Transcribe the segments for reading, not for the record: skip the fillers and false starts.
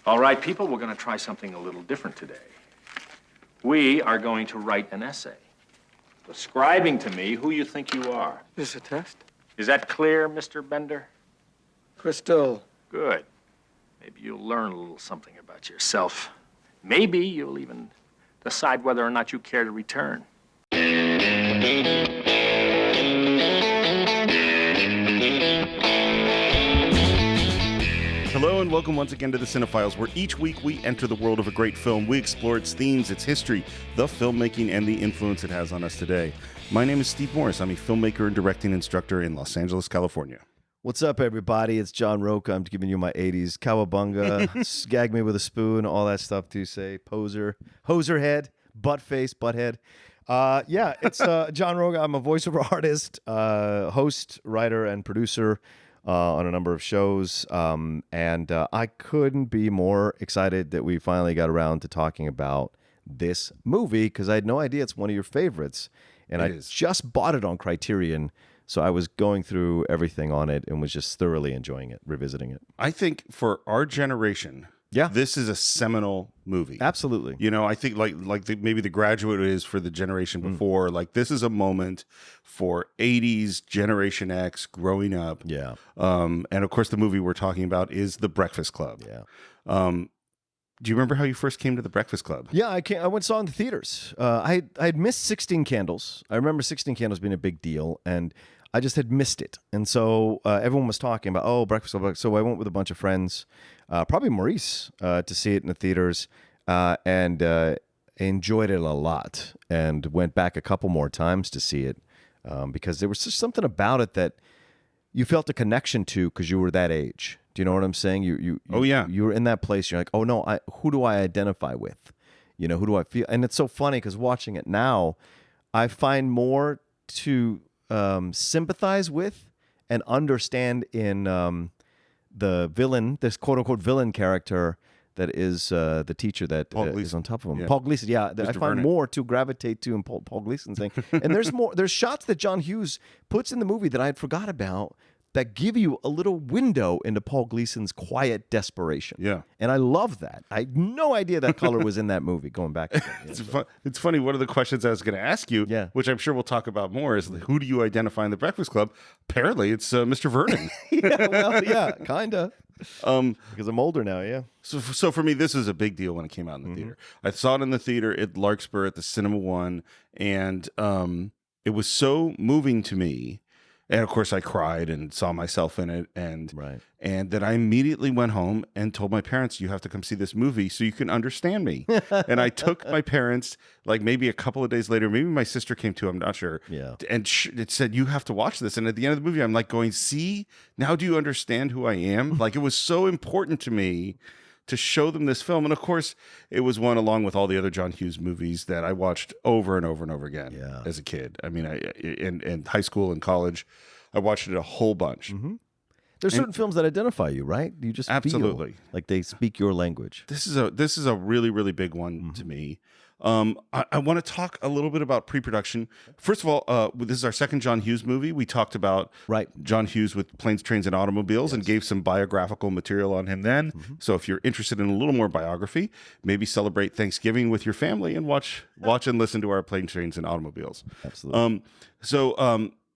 All right, people, we're going to try something a little different today. We are going to write an essay describing to me who you think you are. Is this a test? Is that clear, Mr. Bender? Crystal. Good. Maybe you'll learn a little something about yourself. Maybe you'll even decide whether or not you care to return. Hello and welcome once again to the Cine-Files, where each week we enter the world of a great film. We explore its themes, its history, the filmmaking, and the influence it has on us today. My name is Steve Morris. I'm a filmmaker and directing instructor in Los Angeles, California. What's up, everybody? It's John Roca. I'm giving you my 80s cowabunga, gag me with a spoon, all that stuff to say, poser, hoser head, butt face, butt head. Yeah, it's John Roca. I'm a voiceover artist, host, writer, and producer on a number of shows. And I couldn't be more excited that we finally got around to talking about this movie because I had no idea it's one of your favorites. And I just bought it on Criterion. So I was going through everything on it and was just thoroughly enjoying it, revisiting it. I think for our generation, this is a seminal movie. Absolutely. You know, I think maybe The Graduate is for the generation before. Like, this is a moment for 80s Generation X growing up. Yeah. And of course, the movie we're talking about is The Breakfast Club. Yeah. Do you remember how you first came to The Breakfast Club? Yeah, I went and saw it in the theaters. I had missed 16 Candles. I remember 16 Candles being a big deal, and I just had missed it. And so everyone was talking about, Breakfast Club. So I went with a bunch of friends, probably Maurice, to see it in the theaters, and enjoyed it a lot, and went back a couple more times to see it because there was just something about it that you felt a connection to because you were that age. Do you know what I'm saying? You were in that place. You're like, oh no, who do I identify with? You know, who do I feel? And it's so funny because watching it now, I find more to sympathize with and understand in the villain, this quote unquote villain character that is the teacher that is on top of him. Yeah. Paul Gleason. Yeah, I find Vernon. more to gravitate to in Paul Gleason's thing. And there's shots that John Hughes puts in the movie that I had forgot about that give you a little window into Paul Gleason's quiet desperation. Yeah. And I love that. I had no idea that color was in that movie going back. It's funny. One of the questions I was going to ask you, which I'm sure we'll talk about more, is who do you identify in The Breakfast Club? Apparently, it's Mr. Vernon. Yeah, kind of. Because I'm older now, yeah. So for me, this is a big deal when it came out in the theater. I saw it in the theater at Larkspur at the Cinema One, and it was so moving to me. And of course, I cried and saw myself in it, and then I immediately went home and told my parents, "You have to come see this movie so you can understand me." And I took my parents, like maybe a couple of days later, maybe my sister came too, I'm not sure. Yeah. And it said, "You have to watch this." And at the end of the movie, I'm like going, "See, now do you understand who I am?" Like, it was so important to me to show them this film. And of course, it was one along with all the other John Hughes movies that I watched over and over and over again as a kid. I mean, in high school and college, I watched it a whole bunch. There's certain films that identify you, right? You just absolutely feel like they speak your language. This is a really, really big one to me. I want to talk a little bit about pre-production. First of all, this is our second John Hughes movie. We talked about John Hughes with Planes, Trains, and Automobiles and gave some biographical material on him then. So if you're interested in a little more biography, maybe celebrate Thanksgiving with your family and watch and listen to our Planes, Trains, and Automobiles. Absolutely.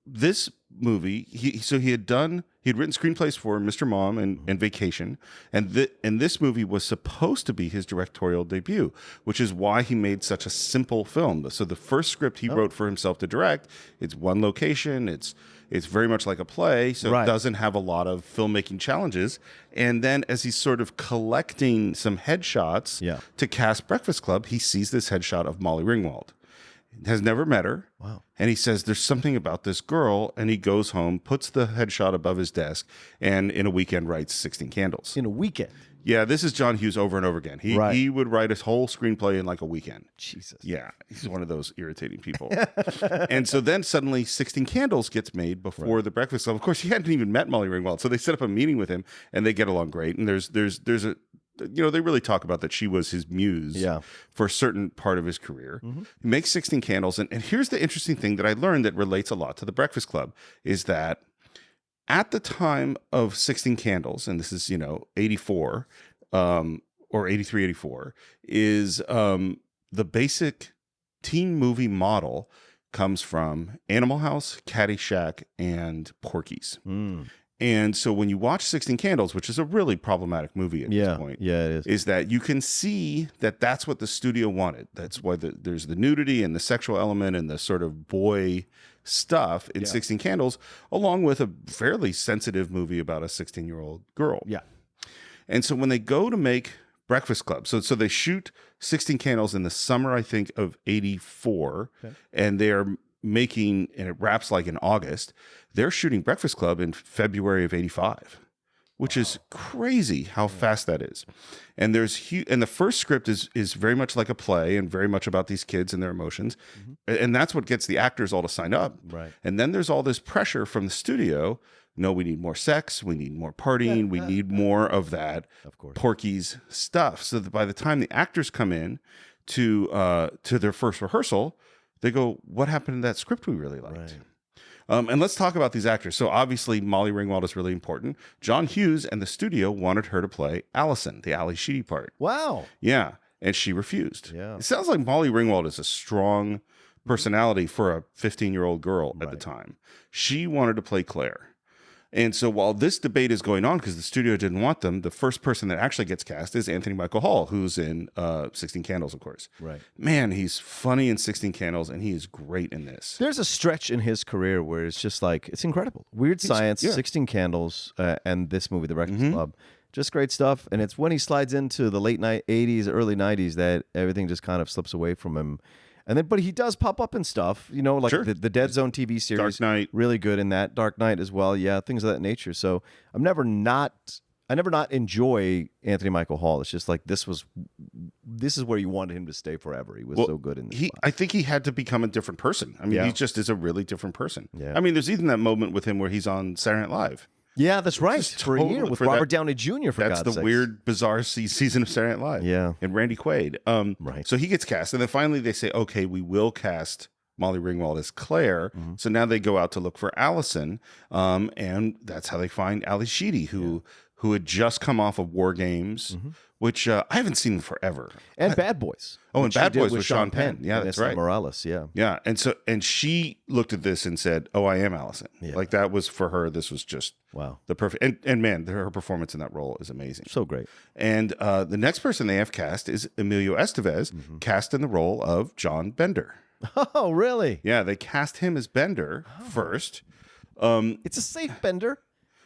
This movie, he had written screenplays for Mr. Mom and Vacation, and this movie was supposed to be his directorial debut, which is why he made such a simple film. So the first script he wrote for himself to direct, it's one location, it's very much like a play, so it doesn't have a lot of filmmaking challenges. And then as he's sort of collecting some headshots to cast Breakfast Club, he sees this headshot of Molly Ringwald. Has never met her. Wow. And he says, there's something about this girl. And he goes home, puts the headshot above his desk, and in a weekend writes 16 Candles. In a weekend? Yeah, this is John Hughes over and over again. He would write his whole screenplay in like a weekend. Jesus. Yeah, he's one of those irritating people. And so then suddenly 16 Candles gets made before The Breakfast Club. Of course, he hadn't even met Molly Ringwald. So they set up a meeting with him, and they get along great. And there's a they really talk about that she was his muse for a certain part of his career. He makes 16 Candles. And here's the interesting thing that I learned that relates a lot to The Breakfast Club is that at the time of 16 Candles, and this is, 84, or 83, 84, is the basic teen movie model comes from Animal House, Caddyshack, and Porky's. And so when you watch 16 Candles, which is a really problematic movie at this point, it is that you can see that that's what the studio wanted. That's why there's the nudity and the sexual element and the sort of boy stuff in 16 Candles, along with a fairly sensitive movie about a 16-year-old girl. Yeah. And so when they go to make Breakfast Club, so they shoot 16 Candles in the summer, I think, of 84, and they are making, and it wraps like in August, they're shooting Breakfast Club in February of 85, which is crazy how fast that is. And and the first script is very much like a play and very much about these kids and their emotions. And that's what gets the actors all to sign up. Right. And then there's all this pressure from the studio. No, we need more sex. We need more partying. We need more of that, of course, Porky's stuff. So that by the time the actors come in to their first rehearsal, they go, what happened to that script we really liked? Right. And let's talk about these actors. So obviously Molly Ringwald is really important. John Hughes and the studio wanted her to play Allison, the Ali Sheedy part. Wow. Yeah. And she refused. Yeah. It sounds like Molly Ringwald is a strong personality for a 15-year-old girl at the time. She wanted to play Claire. And so while this debate is going on because the studio didn't want them, the first person that actually gets cast is Anthony Michael Hall, who's in 16 Candles, of course. Right. Man, he's funny in 16 Candles, and he is great in this. There's a stretch in his career where it's just like, it's incredible. Weird Science, 16 Candles, and this movie, The Breakfast Club. Just great stuff. And it's when he slides into the late 80s, early 90s that everything just kind of slips away from him. And then, but he does pop up in stuff, you know, like the Dead Zone TV series. Dark Knight. Really good in that. Dark Knight as well. Yeah, things of that nature. So I never not enjoy Anthony Michael Hall. It's just like this is where you wanted him to stay forever. He was so good in this. I think he had to become a different person. I mean, he just is a really different person. Yeah. I mean, there's even that moment with him where he's on Saturday Night Live. Yeah, that's right. For a year with Robert Downey Jr. For God's sakes. That's the weird, bizarre season of Saturday Night Live. Yeah. And Randy Quaid. Right. So he gets cast. And then finally they say, okay, we will cast Molly Ringwald as Claire. So now they go out to look for Allison. And that's how they find Ali Sheedy, who had just come off of War Games, which I haven't seen in forever. And Bad Boys. Oh, and Bad Boys with Sean Penn. Yeah, and that's Esther right. Morales, yeah. Yeah, and she looked at this and said, "Oh, I am Allison." Yeah. Like that was for her. This was just Wow, the perfect. And man, her performance in that role is amazing. So great. And the next person they have cast is Emilio Estevez, cast in the role of John Bender. Oh, really? Yeah, they cast him as Bender first. It's a safe Bender.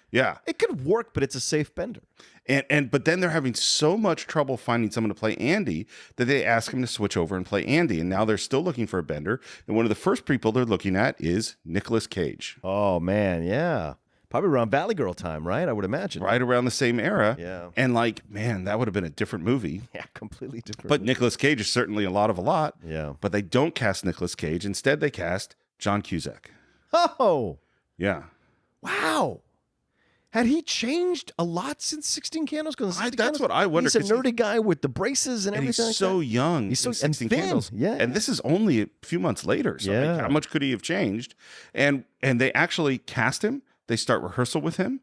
Yeah, It could work, but it's a safe Bender. but then they're having so much trouble finding someone to play Andy that they ask him to switch over and play Andy. And now they're still looking for a Bender. And one of the first people they're looking at is Nicolas Cage. Oh, man, yeah. Probably around Valley Girl time, right? I would imagine. Right around the same era. Yeah. And like, man, that would have been a different movie. Yeah, completely different. But Nicolas Cage is certainly a lot. Yeah. But they don't cast Nicolas Cage. Instead, they cast John Cusack. Oh, Yeah. wow. Had he changed a lot since 16 Candles? That's what I wonder. He's a nerdy guy with the braces and everything. He's so young. He's so in 16 thin. Candles. Yeah. And this is only a few months later. So like, how much could he have changed? And they actually cast him. They start rehearsal with him.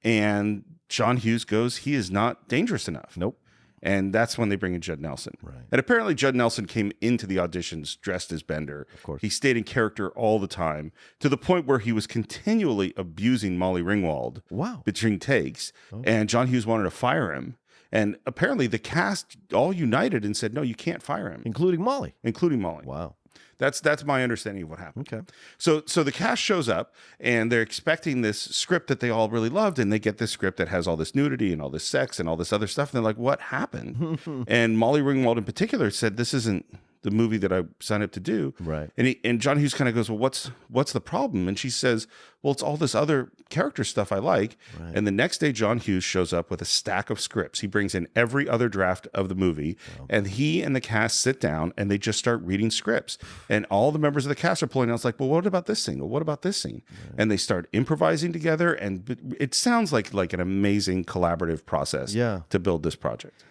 And John Hughes goes, he is not dangerous enough. Nope. And that's when they bring in Judd Nelson. Right. And apparently Judd Nelson came into the auditions dressed as Bender. Of course. He stayed in character all the time to the point where he was continually abusing Molly Ringwald Wow. between takes. And John Hughes wanted to fire him. And apparently the cast all united and said, no, you can't fire him, Including Molly. including Molly. Wow. That's my understanding of what happened. Okay. So the cast shows up and they're expecting this script that they all really loved, and they get this script that has all this nudity and all this sex and all this other stuff. And they're like, what happened? And Molly Ringwald in particular said, this isn't the movie that I signed up to do. Right. And John Hughes kind of goes, well, what's the problem? And she says, well, it's all this other character stuff I like. Right. And the next day, John Hughes shows up with a stack of scripts. He brings in every other draft of the movie, and he and the cast sit down and they just start reading scripts. And all the members of the cast are pulling out. It's like, well, what about this scene? Well, what about this scene? Right. And they start improvising together, and it sounds like an amazing collaborative process to build this project.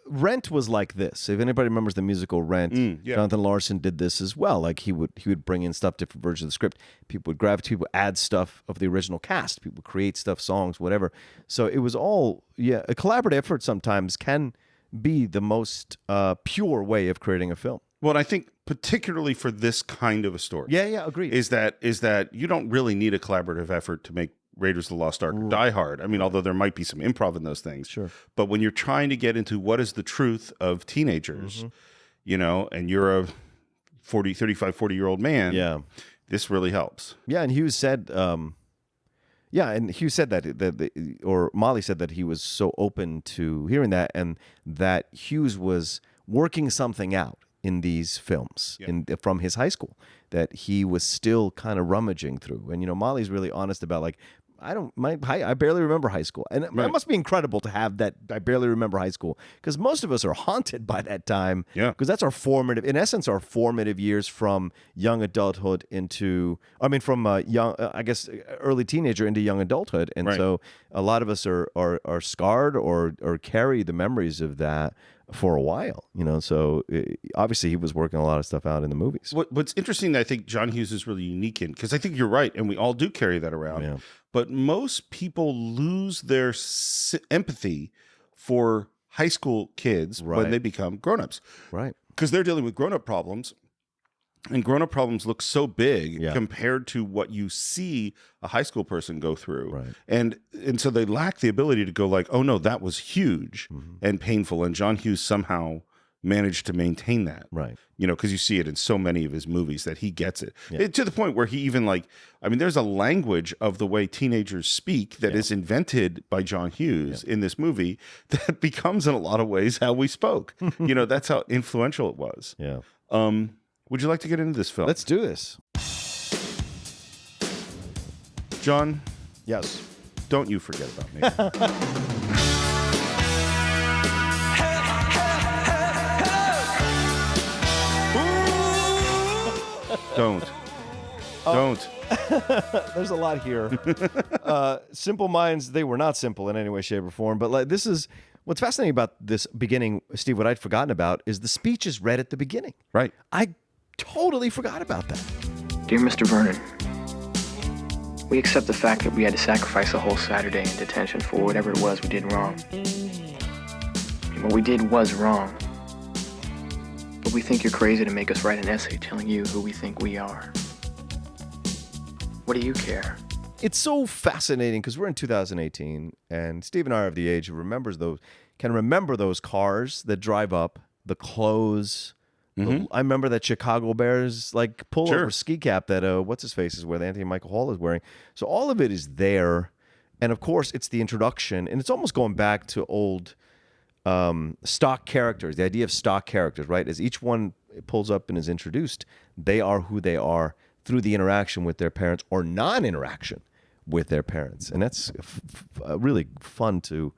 Rent was like this. If anybody remembers the musical Rent, Jonathan Larson did this as well. Like he would bring in stuff, different versions of the script. People would gravitate, people would add stuff of the original cast. People would create stuff, songs, whatever. So it was all a collaborative effort. Sometimes can be the most pure way of creating a film. Well, and I think particularly for this kind of a story, Yeah, agreed. is that you don't really need a collaborative effort to make Raiders of the Lost Ark or Die Hard. I mean, although there might be some improv in those things. Sure. But when you're trying to get into what is the truth of teenagers, and you're a 40-year-old man, Yeah. this really helps. Yeah, and Hughes said, or Molly said that he was so open to hearing that, and that Hughes was working something out in these films from his high school that he was still kind of rummaging through. And Molly's really honest about like, I barely remember high school, and it must be incredible to have that. I barely remember high school because most of us are haunted by that time. Yeah, because that's our formative years from young adulthood from early teenager into young adulthood, and so a lot of us are scarred or carry the memories of that for a while. So obviously he was working a lot of stuff out in the movies. What's interesting that I think John Hughes is really unique in, because I think you're right, and we all do carry that around. Yeah. But most people lose their empathy for high school kids when they become grown-ups. Right. Because they're dealing with grown-up problems, and grown-up problems look so big compared to what you see a high school person go through. Right. And so they lack the ability to go like, oh, no, that was huge and painful. And John Hughes somehow managed to maintain that. Right. Because you see it in so many of his movies that he gets it. To the point where he even there's a language of the way teenagers speak that is invented by John Hughes in this movie that becomes in a lot of ways how we spoke. That's how influential it was. Yeah. Would you like to get into this film? Let's do this. John, Yes. don't you forget about me. Don't. There's a lot here. Simple minds, they were not simple in any way, shape, or form. But this is what's fascinating about this beginning, Steve. What I'd forgotten about is the speech is read at the beginning. Right. I totally forgot about that. Dear Mr. Vernon, we accept the fact that we had to sacrifice a whole Saturday in detention for whatever it was we did wrong. And what we did was wrong. But we think you're crazy to make us write an essay telling you who we think we are. What do you care? It's so fascinating because we're in 2018, and Steve and I are of the age who can remember those cars that drive up, the clothes. I remember that Chicago Bears pullover ski cap that what's his face is wearing, Anthony Michael Hall is wearing. So all of it is there, and of course it's the introduction, and it's almost going back to old stock characters. The idea of stock characters, right? As each one pulls up and is introduced, they are who they are through the interaction with their parents or non-interaction with their parents, and that's really fun to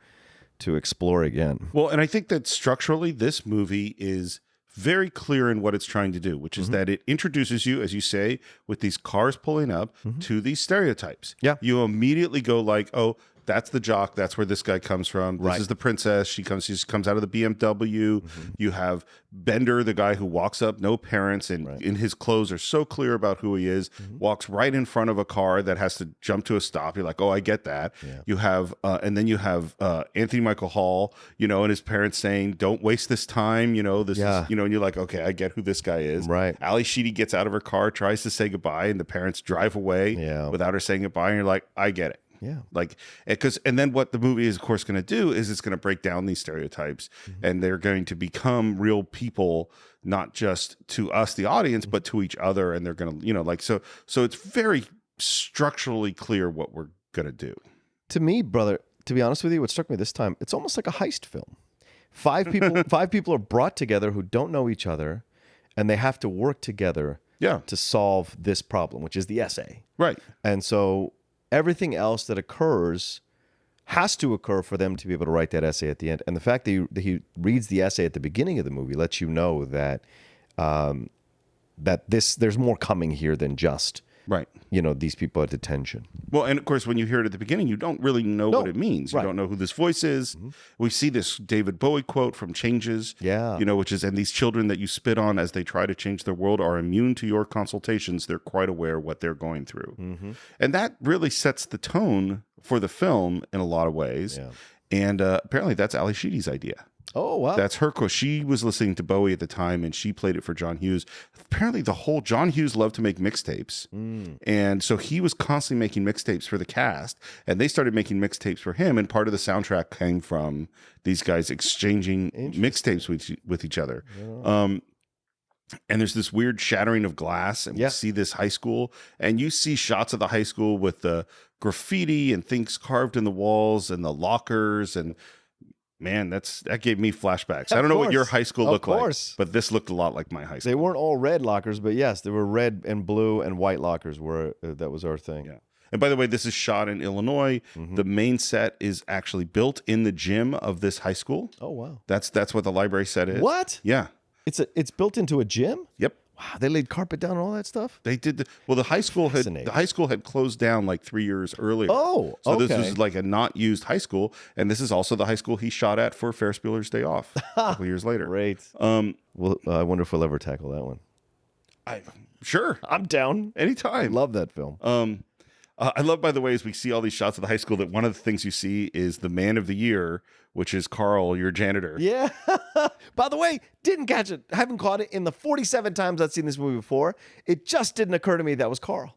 explore again. Well, and I think that structurally, this movie is very clear in what it's trying to do, which is that it introduces you, as you say, with these cars pulling up to these stereotypes. Yeah. You immediately go like, oh, that's the jock. That's where this guy comes from. This Right. is the princess. She comes out of the BMW. You have Bender, the guy who walks up, no parents, and in his clothes are so clear about who he is, walks right in front of a car that has to jump to a stop. You're like, oh, I get that. Yeah. You have, and then you have Anthony Michael Hall, and his parents saying, don't waste this time. This is, and you're like, okay, I get who this guy is. Right. Ali Sheedy gets out of her car, tries to say goodbye, and the parents drive away without her saying goodbye. And you're like, I get it. Yeah. And then what the movie is, of course, going to do is it's going to break down these stereotypes, and they're going to become real people, not just to us, the audience, but to each other. And they're going to, so it's very structurally clear what we're going to do. To me, brother, to be honest with you, what struck me this time, it's almost like a heist film. Five people are brought together who don't know each other, and they have to work together to solve this problem, which is the essay. Right. And so everything else that occurs has to occur for them to be able to write that essay at the end. And the fact that he reads the essay at the beginning of the movie lets you know that there's more coming here than just these people at detention. Well, and of course, when you hear it at the beginning, you don't really know what it means. You don't know who this voice is. We see this David Bowie quote from Changes, which is, and these children that you spit on as they try to change their world are immune to your consultations. They're quite aware what they're going through. And that really sets the tone for the film in a lot of ways. Yeah. And apparently that's Ali Sheedy's idea. Oh, wow. That's her quote. She was listening to Bowie at the time, and she played it for John Hughes. Apparently, John Hughes loved to make mixtapes, and so he was constantly making mixtapes for the cast, and they started making mixtapes for him. And part of the soundtrack came from these guys exchanging mixtapes with each other. And there's this weird shattering of glass, and we see this high school, and you see shots of the high school with the graffiti and things carved in the walls and the lockers and. Man, that gave me flashbacks. I don't know what your high school looked like, but this looked a lot like my high school. They weren't all red lockers, but yes, there were red and blue and white lockers. That was our thing. Yeah. And by the way, this is shot in Illinois. The main set is actually built in the gym of this high school. Oh, wow. That's what the library set is. What? Yeah. It's built into a gym? Yep. Wow, they laid carpet down and all that stuff? They did. The high school had closed down like 3 years earlier. Oh, so okay. this was like a not used high school, and this is also the high school he shot at for Ferris Bueller's Day Off a couple years later. Great. I wonder if we'll ever tackle that one. Sure, I'm down anytime. I love that film. I love, by the way, as we see all these shots of the high school, that one of the things you see is the man of the year, which is Carl, your janitor. Yeah. By the way, didn't catch it. Haven't caught it in the 47 times I've seen this movie before. It just didn't occur to me that was Carl.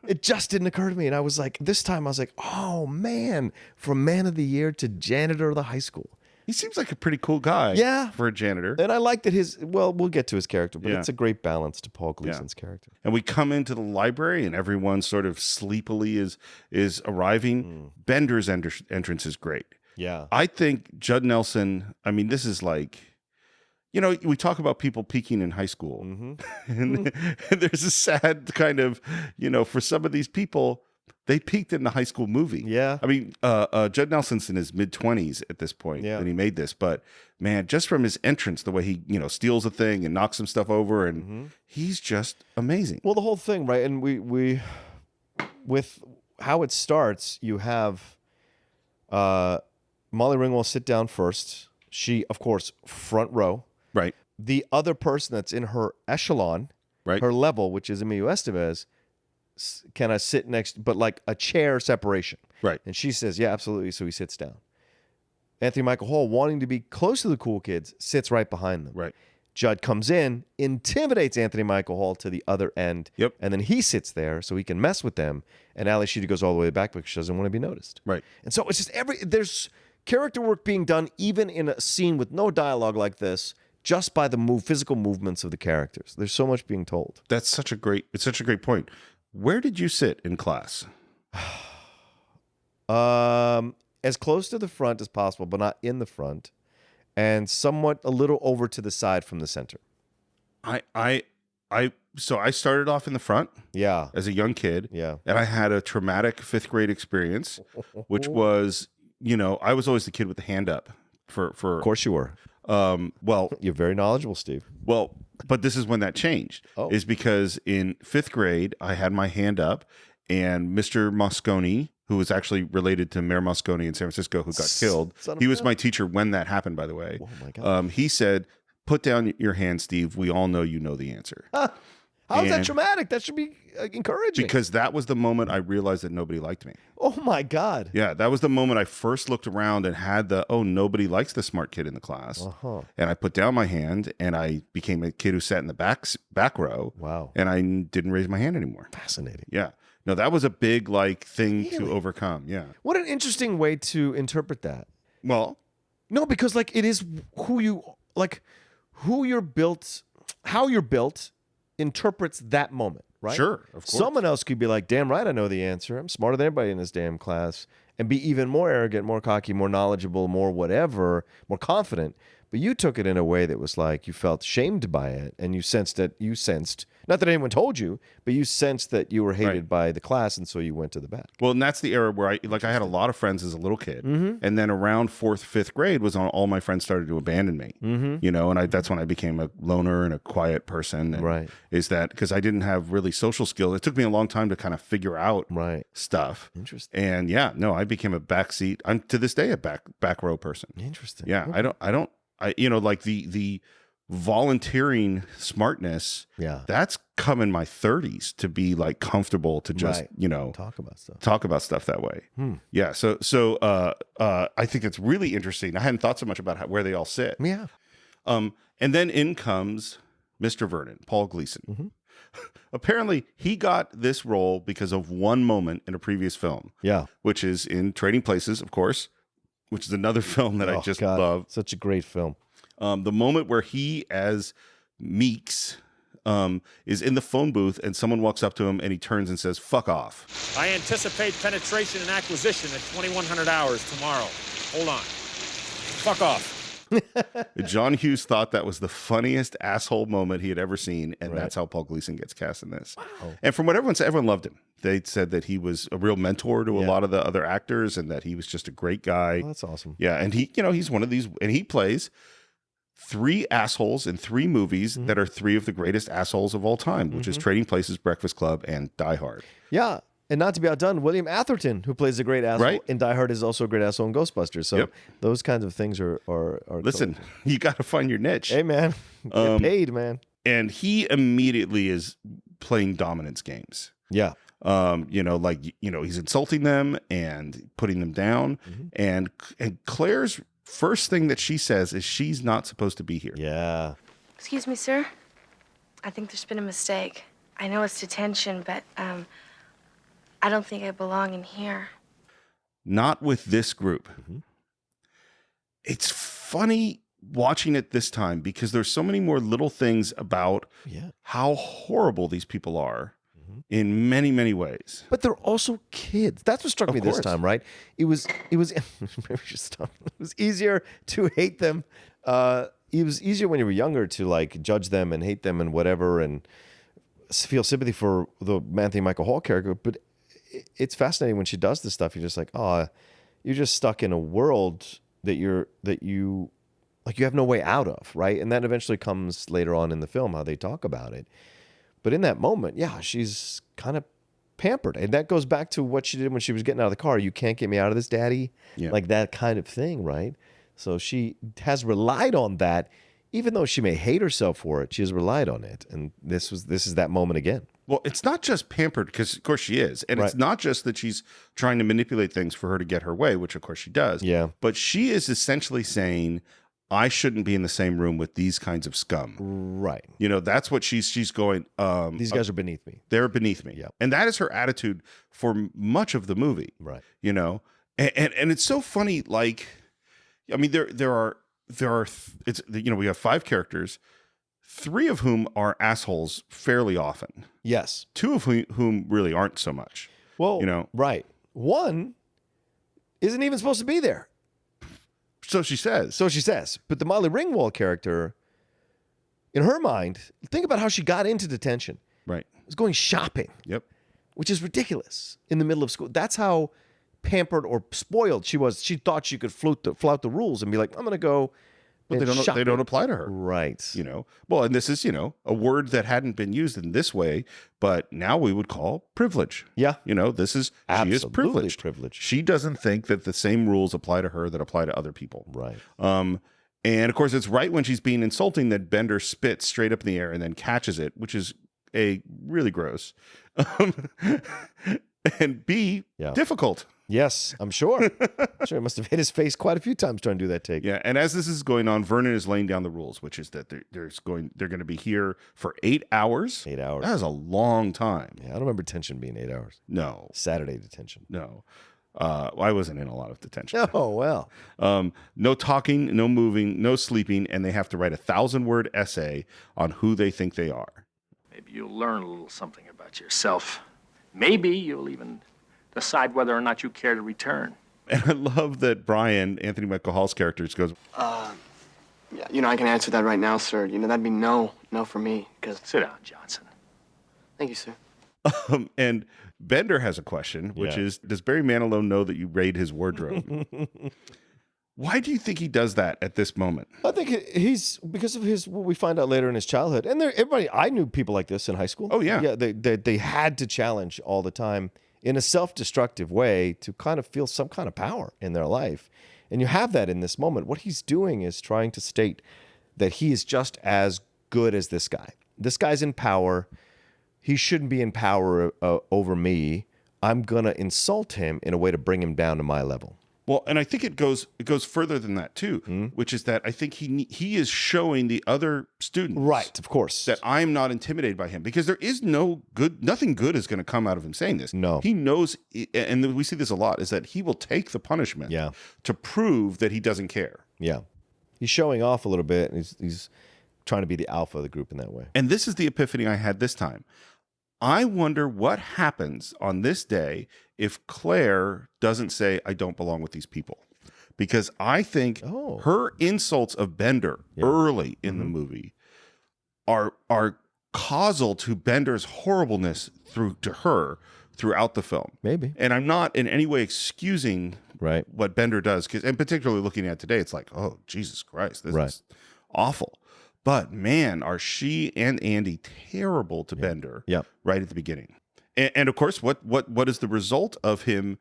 It just didn't occur to me. And I was like, this time I was like, oh man, from man of the year to janitor of the high school. He seems like a pretty cool guy. Yeah. For a janitor. And I like that we'll get to his character, but it's a great balance to Paul Gleason's character. And we come into the library and everyone sort of sleepily is arriving. Bender's entrance is great. Yeah. I think Judd Nelson, I mean, this is like, we talk about people peaking in high school. And there's a sad kind of, for some of these people, they peaked in the high school movie. Yeah. I mean, Judd Nelson's in his mid-20s at this point when he made this. But, man, just from his entrance, the way he, steals a thing and knocks some stuff over, and he's just amazing. Well, the whole thing, right? And we with how it starts, you have Molly Ringwald sit down first. She, of course, front row. Right. The other person that's in her echelon, Right. her level, which is Emilio Estevez, can I sit next, but like a chair separation. Right. And she says, yeah, absolutely. So he sits down. Anthony Michael Hall, wanting to be close to the cool kids, sits right behind them. Right. Judd comes in, intimidates Anthony Michael Hall to the other end. Yep. And then he sits there so he can mess with them. And Ali Sheedy goes all the way back because she doesn't want to be noticed. Right. And so it's just there's character work being done even in a scene with no dialogue like this, just by the physical movements of the characters. There's so much being told. It's such a great point. Where did you sit in class? As close to the front as possible, but not in the front, and somewhat a little over to the side from the center. So I started off in the front. Yeah. As a young kid. Yeah. And I had a traumatic 5th grade experience, which was, I was always the kid with the hand up for Of course you were. Well, You're very knowledgeable, Steve. Well, but this is when that changed. Oh. Is because in 5th grade, I had my hand up, and Mr. Moscone, who was actually related to Mayor Moscone in San Francisco, who got killed. He was my teacher when that happened, by the way. Oh, my God. He said, "Put down your hand, Steve. We all know you know the answer." How is that traumatic? That should be encouraging. Because that was the moment I realized that nobody liked me. Oh, my God. Yeah, that was the moment I first looked around and had nobody likes the smart kid in the class. Uh-huh. And I put down my hand, and I became a kid who sat in the back row. Wow. And I didn't raise my hand anymore. Fascinating. Yeah. No, that was a big thing to overcome. Yeah. What an interesting way to interpret that. Well, No, because it is how you're built interprets that moment, right? Sure, of course. Someone else could be like, damn right, I know the answer. I'm smarter than everybody in this damn class, and be even more arrogant, more cocky, more knowledgeable, more whatever, more confident. But you took it in a way that was like you felt shamed by it, and you sensed, not that anyone told you, but you sensed that you were hated by the class, and so you went to the back. Well, and that's the era where I had a lot of friends as a little kid, and then around 4th, 5th grade was when all my friends started to abandon me. And that's when I became a loner and a quiet person. And Right. Is that because I didn't have really social skills? It took me a long time to kind of figure out stuff. Interesting. And I became a backseat. I'm to this day a back row person. Interesting. Yeah, Okay. the volunteering smartness. Yeah. That's come in my 30s to be like comfortable to just, Right. you know, Talk about stuff. talk about stuff that way. Yeah. So I think it's really interesting. I hadn't thought so much about where they all sit. Yeah. And then in comes Mr. Vernon, Paul Gleason. Apparently, he got this role because of one moment in a previous film. Yeah. Which is in Trading Places, of course, which is another film that I just love. Such a great film. The moment where he, as Meeks, is in the phone booth and someone walks up to him and he turns and says, "Fuck off." I anticipate penetration and acquisition at 2100 hours tomorrow. Hold on. Fuck off. John Hughes thought that was the funniest asshole moment he had ever seen, and that's how Paul Gleason gets cast in this. Wow. And from what everyone said, everyone loved him. They said that he was a real mentor to a lot of the other actors and that he was just a great guy. Oh, that's awesome. Yeah, and he, you know, he's one of these, and he plays 3 assholes in 3 movies that are 3 of the greatest assholes of all time, which is Trading Places, Breakfast Club, and Die Hard. Yeah. And not to be outdone, William Atherton, who plays a great asshole in Die Hard, is also a great asshole in Ghostbusters. So those kinds of things are Listen, you got to find your niche. Hey, man. Get paid, man. And he immediately is playing dominance games. Yeah. You know, like, you know, he's insulting them and putting them down. And Claire's first thing that she says is she's not supposed to be here. Yeah. Excuse me, sir. I think there's been a mistake. I know it's detention, but I don't think I belong in here. Not with this group. It's funny watching it this time because there's so many more little things about how horrible these people are in many, many ways. But they're also kids. That's what struck me this time, right? It was maybe just it was easier to hate them. It was easier when you were younger to like judge them and hate them and whatever and feel sympathy for the Anthony Michael Hall character. But it's fascinating when she does this stuff. You're just like, oh, you're just stuck in a world that you have no way out of, right? And that eventually comes later on in the film how they talk about it. But in that moment, yeah, she's kind of pampered, and that goes back to what she did when she was getting out of the car. You can't get me out of this, Daddy. Yeah. Like that kind of thing, right? So she has relied on that, even though she may hate herself for it. She has relied on it, and this is that moment again. Well, it's not just pampered, because of course she is. And it's not just that she's trying to manipulate things for her to get her way, which of course she does. Yeah. But she is essentially saying, I shouldn't be in the same room with these kinds of scum. Right. You know, that's what she's going, these guys are beneath me. They're beneath me. Yeah. And that is her attitude for much of the movie. Right. You know? And it's so funny, like, I mean, there are it's, you know, we have 5 characters, 3 of whom are assholes fairly often. Yes. 2 of whom really aren't so much. Well, you know, right. 1 isn't even supposed to be there. So she says. But the Molly Ringwald character, in her mind, think about how she got into detention. Right. Was going shopping. Yep. Which is ridiculous in the middle of school. That's how pampered or spoiled she was. She thought she could flout the rules and be like, I'm going to go. But they don't apply to her. Right. You know, well, and this is, you know, a word that hadn't been used in this way, but now we would call privilege. Yeah. You know, she is privileged. She doesn't think that the same rules apply to her that apply to other people. Right. And of course, it's right when she's being insulting that Bender spits straight up in the air and then catches it, which is A, really gross, and B, difficult. Yes, I'm sure. Sure, it must have hit his face quite a few times trying to do that take. Yeah, and as this is going on, Vernon is laying down the rules, which is that they're going to be here for 8 hours. 8 hours. That is a long time. Yeah, I don't remember detention being 8 hours. No. Saturday detention. No. I wasn't in a lot of detention. Oh, well. No talking, no moving, no sleeping, and they have to write a 1,000-word essay on who they think they are. Maybe you'll learn a little something about yourself. Maybe you'll even decide whether or not you care to return. And I love that Brian, Anthony Michael Hall's character, goes, Yeah, you know, I can answer that right now, sir. You know, that'd be no for me, because... Sit down, Johnson. Thank you, sir. And Bender has a question, which is, does Barry Manilow know that you raid his wardrobe? Why do you think he does that at this moment? I think he's because of what we find out later in his childhood. And I knew people like this in high school. Oh, yeah. Yeah, they had to challenge all the time in a self-destructive way to kind of feel some kind of power in their life. And you have that in this moment. What he's doing is trying to state that he is just as good as this guy. This guy's in power. He shouldn't be in power over me. I'm gonna insult him in a way to bring him down to my level. Well, and I think it goes further than that too, which is that I think he is showing the other students, Right, of course, that I'm not intimidated by him, because there is nothing good is going to come out of him saying this. No. He knows, and we see this a lot, is that he will take the punishment to prove that he doesn't care. Yeah, he's showing off a little bit, and he's trying to be the alpha of the group in that way. And this is the epiphany I had this time. I wonder what happens on this day if Claire doesn't say, I don't belong with these people. Because I think her insults of Bender early in the movie are causal to Bender's horribleness to her throughout the film. Maybe. And I'm not in any way excusing what Bender does, and particularly looking at today, it's like, oh, Jesus Christ, this is awful. But man, are she and Andy terrible to Bender right at the beginning. And of course, what is the result of him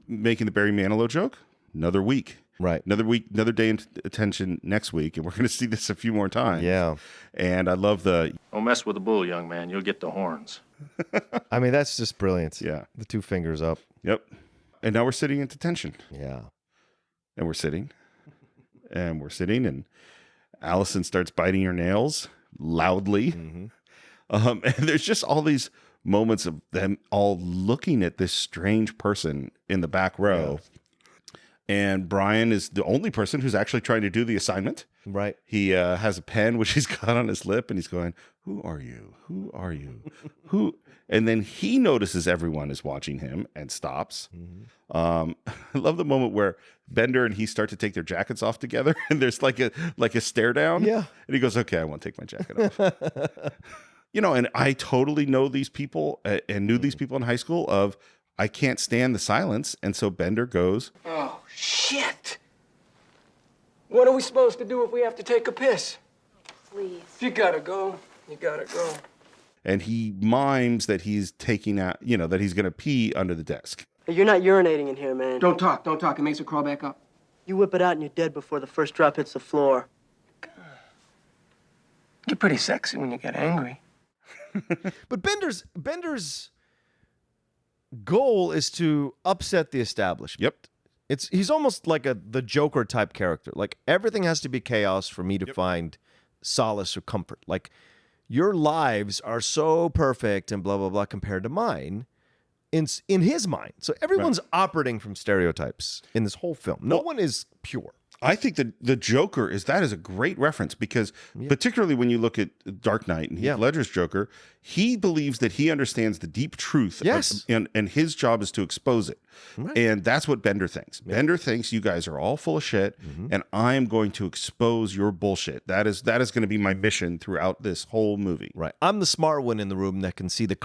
making the Barry Manilow joke? Another week. Right. Another week, another day in detention next week. And we're going to see this a few more times. Yeah. And I love Don't mess with the bull, young man. You'll get the horns. I mean, that's just brilliant. Yeah. The 2 fingers up. Yep. And now we're sitting in detention. Yeah. And we're sitting. And Allison starts biting her nails loudly. And there's just all these moments of them all looking at this strange person in the back row. And Brian is the only person who's actually trying to do the assignment. Right. He has a pen, which he's got on his lip, and he's going, who are you? Who are you? Who? And then he notices everyone is watching him and stops. I love the moment where Bender and he start to take their jackets off together, and there's like a stare down. Yeah. And he goes, okay, I won't take my jacket off. And I totally know these people and knew these people in high school of, I can't stand the silence. And so Bender goes, Oh, shit. What are we supposed to do if we have to take a piss? Please. If you gotta go, you gotta go. and he mimes that he's taking out, that he's going to pee under the desk. Hey, you're not urinating in here, man. Don't talk. It makes her crawl back up. You whip it out and you're dead before the first drop hits the floor. You're pretty sexy when you get angry. But Bender's goal is to upset the establishment. Yep. He's almost like the Joker type character. Like everything has to be chaos for me to find solace or comfort. Like your lives are so perfect and blah blah blah compared to mine in his mind. So everyone's operating from stereotypes in this whole film. No one is pure. I think that the Joker is a great reference because particularly when you look at Dark Knight and Heath Ledger's Joker, he believes that he understands the deep truth. Yes. And his job is to expose it. Right. And that's what Bender thinks. Yeah. Bender thinks you guys are all full of shit and I am going to expose your bullshit. That is going to be my mission throughout this whole movie. Right. I'm the smart one in the room that can see the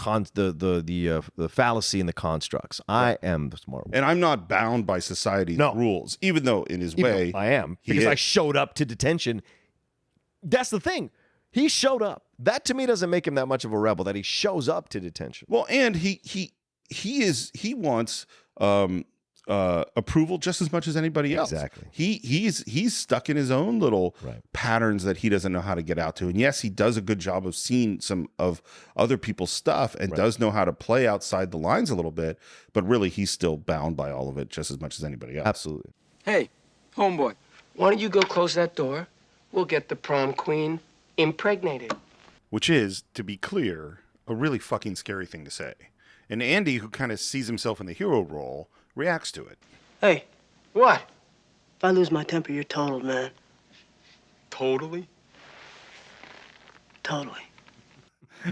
fallacy in the constructs. I am the smart one. And I'm not bound by society's rules, even though in his way I am, because I showed up to detention. That's the thing. He showed up. That to me doesn't make him that much of a rebel, that he shows up to detention. Well, and he wants approval just as much as anybody else. Exactly. He's stuck in his own little patterns that he doesn't know how to get out to. And yes, he does a good job of seeing some of other people's stuff and does know how to play outside the lines a little bit, but really he's still bound by all of it just as much as anybody else. Absolutely. Hey, homeboy, why don't you go close that door? We'll get the prom queen impregnated. Which is, to be clear, a really fucking scary thing to say. And Andy, who kind of sees himself in the hero role, reacts to it. Hey, What? if I lose my temper, you're totaled, man. Totally? Totally.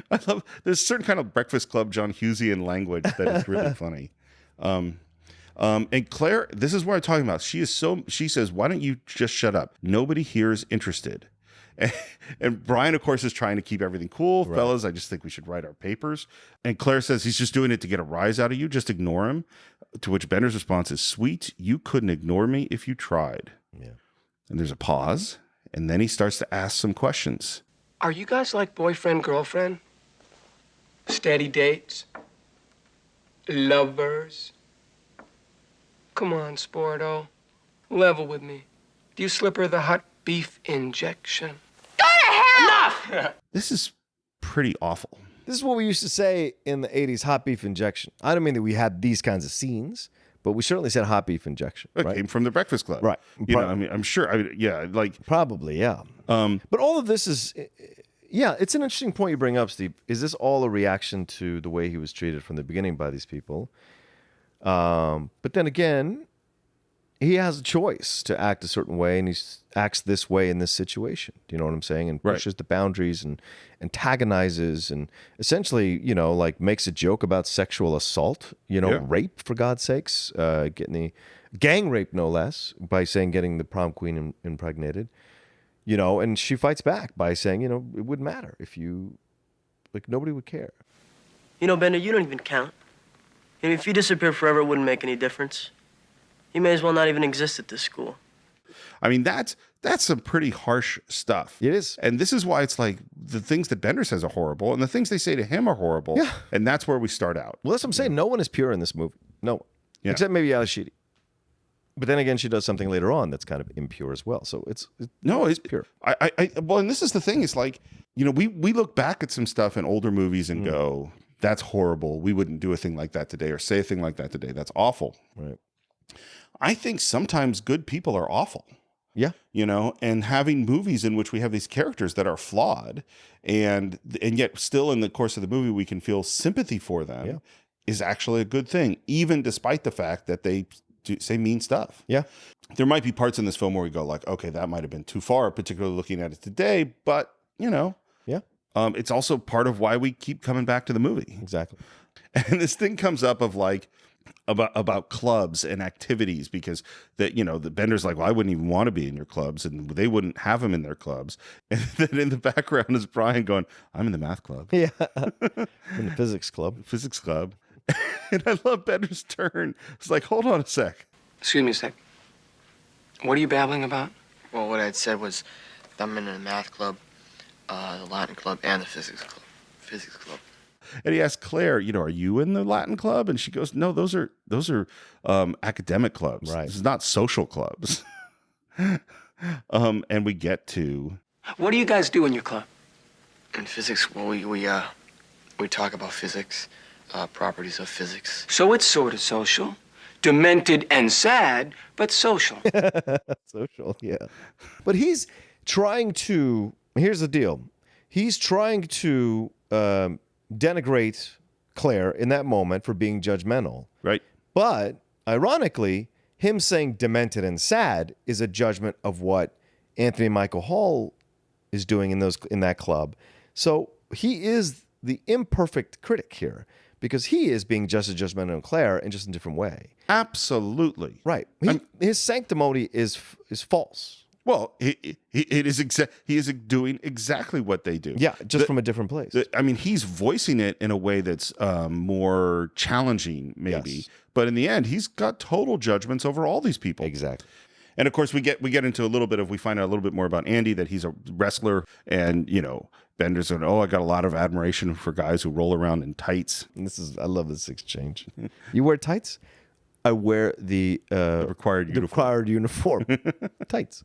I love, there's a certain kind of Breakfast Club John Hughesian language that is really funny. And Claire, this is what I'm talking about. She says, why don't you just shut up? Nobody here is interested. And Brian, of course, is trying to keep everything cool. Right. Fellas, I just think we should write our papers. And Claire says he's just doing it to get a rise out of you. Just ignore him. To which Bender's response is, sweet, you couldn't ignore me if you tried. Yeah. And there's a pause. And then he starts to ask some questions. Are you guys like boyfriend, girlfriend? Steady dates? Lovers? Come on, Sporto. Level with me. Do you slip her the hot beef injection. This is pretty awful. This is what we used to say in the 80s, hot beef injection. I don't mean that we had these kinds of scenes, but we certainly said hot beef injection. It Right? came from the Breakfast Club. Right. You know, I mean, I'm sure. Yeah, like, Probably, yeah. But all of this is, yeah, it's an interesting point you bring up, Steve. Is this all a reaction to the way he was treated from the beginning by these people? But then again, he has a choice to act a certain way, and he acts this way in this situation. Do you know what I'm saying? And Right. pushes the boundaries and antagonizes and essentially, you know, like makes a joke about sexual assault, you know, Yeah. rape, for God's sakes, getting the gang rape, no less, by saying getting the prom queen impregnated, you know, and she fights back by saying, you know, it wouldn't matter if you, like, nobody would care. You know, Bender, you don't even count. I mean, if you disappear forever, it wouldn't make any difference. You may as well not even exist at this school. I mean, that's some pretty harsh stuff. It is. And this is why it's like the things that Bender says are horrible, and the things they say to him are horrible. Yeah. And that's where we start out. Well, that's what I'm saying. No one is pure in this movie. No one. Yeah. Except maybe Alishidi. But then again, she does something later on that's kind of impure as well. So it's pure. Well, and this is the thing. It's like, you know, we look back at some stuff in older movies and go, that's horrible. We wouldn't do a thing like that today or say a thing like that today. That's awful. Right. I think sometimes good people are awful. Yeah. You know, and having movies in which we have these characters that are flawed and yet still in the course of the movie we can feel sympathy for them is actually a good thing, even despite the fact that they say mean stuff. Yeah. There might be parts in this film where we go like, okay, that might have been too far, particularly looking at it today, but you know, it's also part of why we keep coming back to the movie. Exactly. And this thing comes up of like, about clubs and activities, because that, you know, the Bender's like, well, I wouldn't even want to be in your clubs, and they wouldn't have him in their clubs. And then in the background is Brian going, I'm in the math club. Yeah. In the physics club. Physics club. And I love Bender's turn. It's like, hold on a sec. Excuse me a sec. What are you babbling about? Well, what I'd said was I'm in the math club, the Latin club, and the physics club. Physics club. And he asks Claire, you know, are you in the Latin club? And she goes, no, those are academic clubs. Right. This is not social clubs. And we get to, What do you guys do in your club? In physics, well, we talk about physics, properties of physics. So it's sort of social. Demented and sad, but social. Social, yeah. But he's trying to, here's the deal. He's trying to denigrate Claire in that moment for being judgmental. right? But ironically, him saying demented and sad is a judgment of what Anthony Michael Hall is doing in that club. So he is the imperfect critic here, because he is being just as judgmental of Claire in just a different way. Absolutely. Right. His sanctimony is false. Well, he is doing exactly what they do. Yeah, just from a different place. I mean, he's voicing it in a way that's more challenging, maybe. Yes. But in the end, he's got total judgments over all these people. Exactly. And of course, we get into we find out a little bit more about Andy, that he's a wrestler, and you know, Bender's going, I got a lot of admiration for guys who roll around in tights. And I love this exchange. You wear tights? I wear the required uniform. Tights.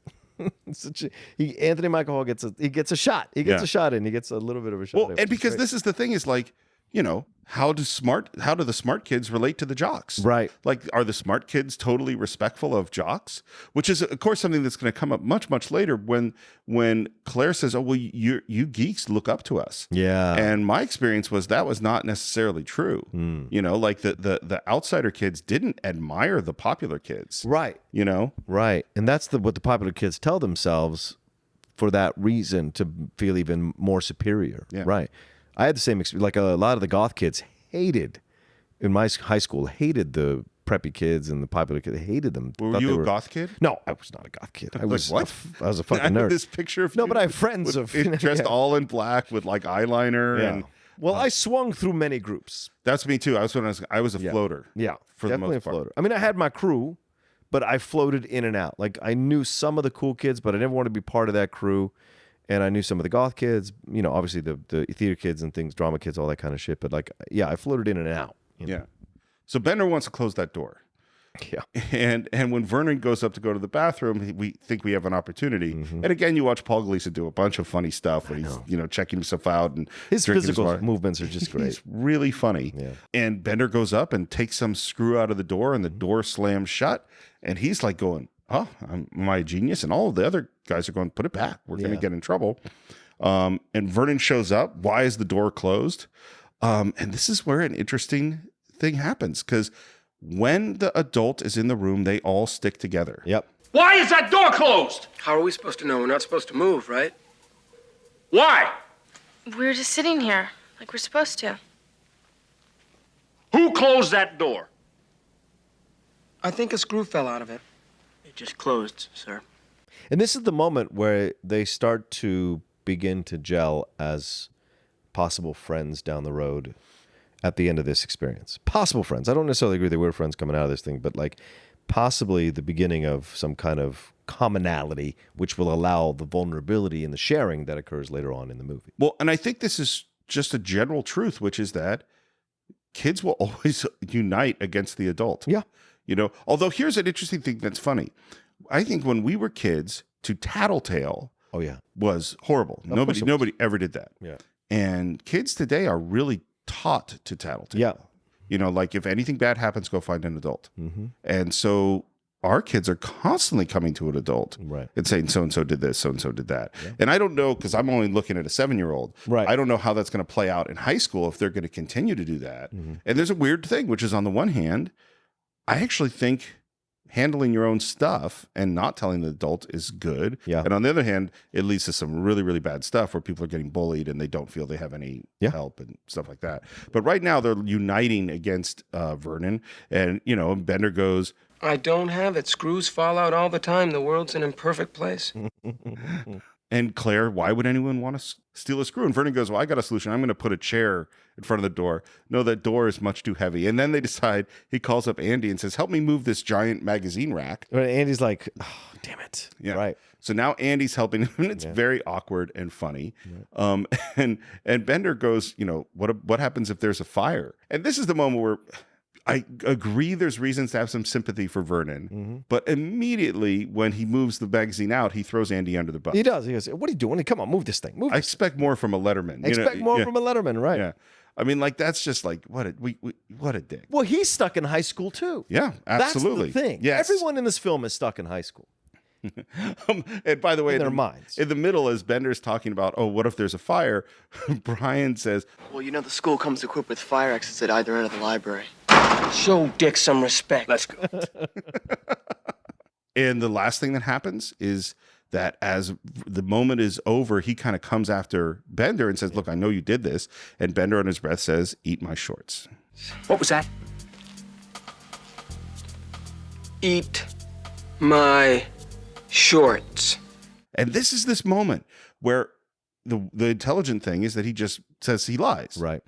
Anthony Michael Hall gets a shot. He gets a shot in. He gets a little bit of a shot. Well, and because this is the thing, is like, you know, how do the smart kids relate to the jocks? Right. Like, are the smart kids totally respectful of jocks? Which is, of course, something that's going to come up much, much later when Claire says, oh, well, you geeks look up to us. Yeah. And my experience was that was not necessarily true. You know, like the outsider kids didn't admire the popular kids. Right. You know? Right. And that's what the popular kids tell themselves for that reason, to feel even more superior. Yeah. Right. I had the same experience. Like, a lot of the goth kids in my high school, hated the preppy kids and the popular kids. They hated them. Were you a goth kid? No, I was not a goth kid. I was what? I was a fucking I nerd. have this picture of No, you but I have friends dressed all in black with like eyeliner Yeah. and Well, I swung through many groups. that's me too. I was a floater. Yeah, for definitely the most a floater. I mean, I had my crew, but I floated in and out. Like, I knew some of the cool kids, but I never wanted to be part of that crew. And I knew some of the goth kids, you know, obviously the theater kids and things, drama kids, all that kind of shit. But like, yeah, I floated in and out. You know? Yeah. So Bender wants to close that door. Yeah. And when Vernon goes up to go to the bathroom, we think we have an opportunity. And again, you watch Paul Gleason do a bunch of funny stuff when he's checking himself out and His drinking physical water. movements are just great. He's really funny. Yeah. And Bender goes up and takes some screw out of the door, and the door slams shut. And he's like going, "Oh, am I a genius?" And all of the other guys are going, "Put it back. We're going to get in trouble." And Vernon shows up. Why is the door closed? And this is where an interesting thing happens, because when the adult is in the room, they all stick together. Yep. Why is that door closed? How are we supposed to know? We're not supposed to move, right? Why? We're just sitting here like we're supposed to. Who closed that door? I think a screw fell out of it. It just closed, sir. And this is the moment where they start to begin to gel as possible friends down the road at the end of this experience. Possible friends. I don't necessarily agree they were friends coming out of this thing, but like possibly the beginning of some kind of commonality, which will allow the vulnerability and the sharing that occurs later on in the movie. Well, and I think this is just a general truth, which is that kids will always unite against the adult. Yeah. You know, although here's an interesting thing that's funny. I think when we were kids, to tattletale Oh, yeah. was horrible. Of course it was. Nobody ever did that. Yeah. And kids today are really taught to tattletale. Yeah. You know, like if anything bad happens, go find an adult. Mm-hmm. And so our kids are constantly coming to an adult Right. and saying, so-and-so did this, so-and-so did that. Yeah. And I don't know, because I'm only looking at a 7-year-old. Right. I don't know how that's going to play out in high school if they're going to continue to do that. Mm-hmm. And there's a weird thing, which is on the one hand, I actually think handling your own stuff and not telling the adult is good. Yeah. And on the other hand, it leads to some really, really bad stuff where people are getting bullied and they don't feel they have any help and stuff like that. But right now they're uniting against Vernon. And, you know, Bender goes, I don't have it. Screws fall out all the time. The world's an imperfect place. and Claire, why would anyone want to steal a screw? And Vernon goes, well, I got a solution. I'm going to put a chair in front of the door. No, that door is much too heavy. And then they decide, he calls up Andy and says, help me move this giant magazine rack. And Andy's like, oh, damn it. Yeah. Right. So now Andy's helping him, and it's very awkward and funny. Yeah. And Bender goes, you know, what happens if there's a fire? And this is the moment where I agree there's reasons to have some sympathy for Vernon, but immediately when he moves the magazine out, he throws Andy under the bus. He does. He goes, what are you doing? Come on, move this thing. Move I this. expect more from a Letterman. Expect more from a Letterman, right? Yeah. I mean, like, that's just like, what a dick. Well, he's stuck in high school, too. Yeah, absolutely. That's the thing. Yes. Everyone in this film is stuck in high school. And by the way, In their minds. In the middle, as Bender's talking about, oh, what if there's a fire? Brian says, Well, you know, the school comes equipped with fire exits at either end of the library. Show Dick some respect. Let's go. and the last thing that happens is that as the moment is over, he kind of comes after Bender and says, look, I know you did this. And Bender, under his breath, says, eat my shorts. What was that? Eat my shorts. And this is this moment where the intelligent thing is that he just says he lies. Right.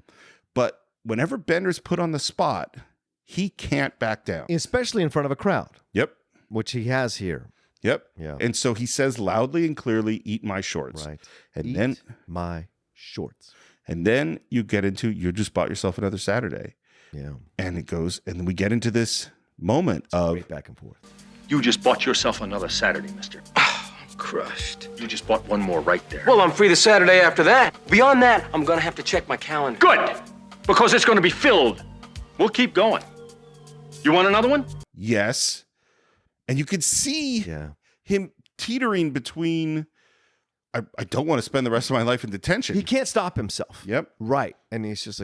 But whenever Bender's put on the spot, he can't back down. Especially in front of a crowd, Yep. which he has here. Yep. Yeah. And so he says loudly and clearly, eat my shorts. Right. And Eat then my shorts. and then you get into, you just bought yourself another Saturday. Yeah. And it goes, and we get into this moment of Great back and forth. You just bought yourself another Saturday, mister. Crushed. You just bought one more right there. Well, I'm free the Saturday after that. Beyond that, I'm gonna have to check my calendar. Good, because it's going to be filled. We'll keep going. You want another one? yes. And you could see Yeah. him teetering between, I don't want to spend the rest of my life in detention. He can't stop himself. Yep. Right. And he's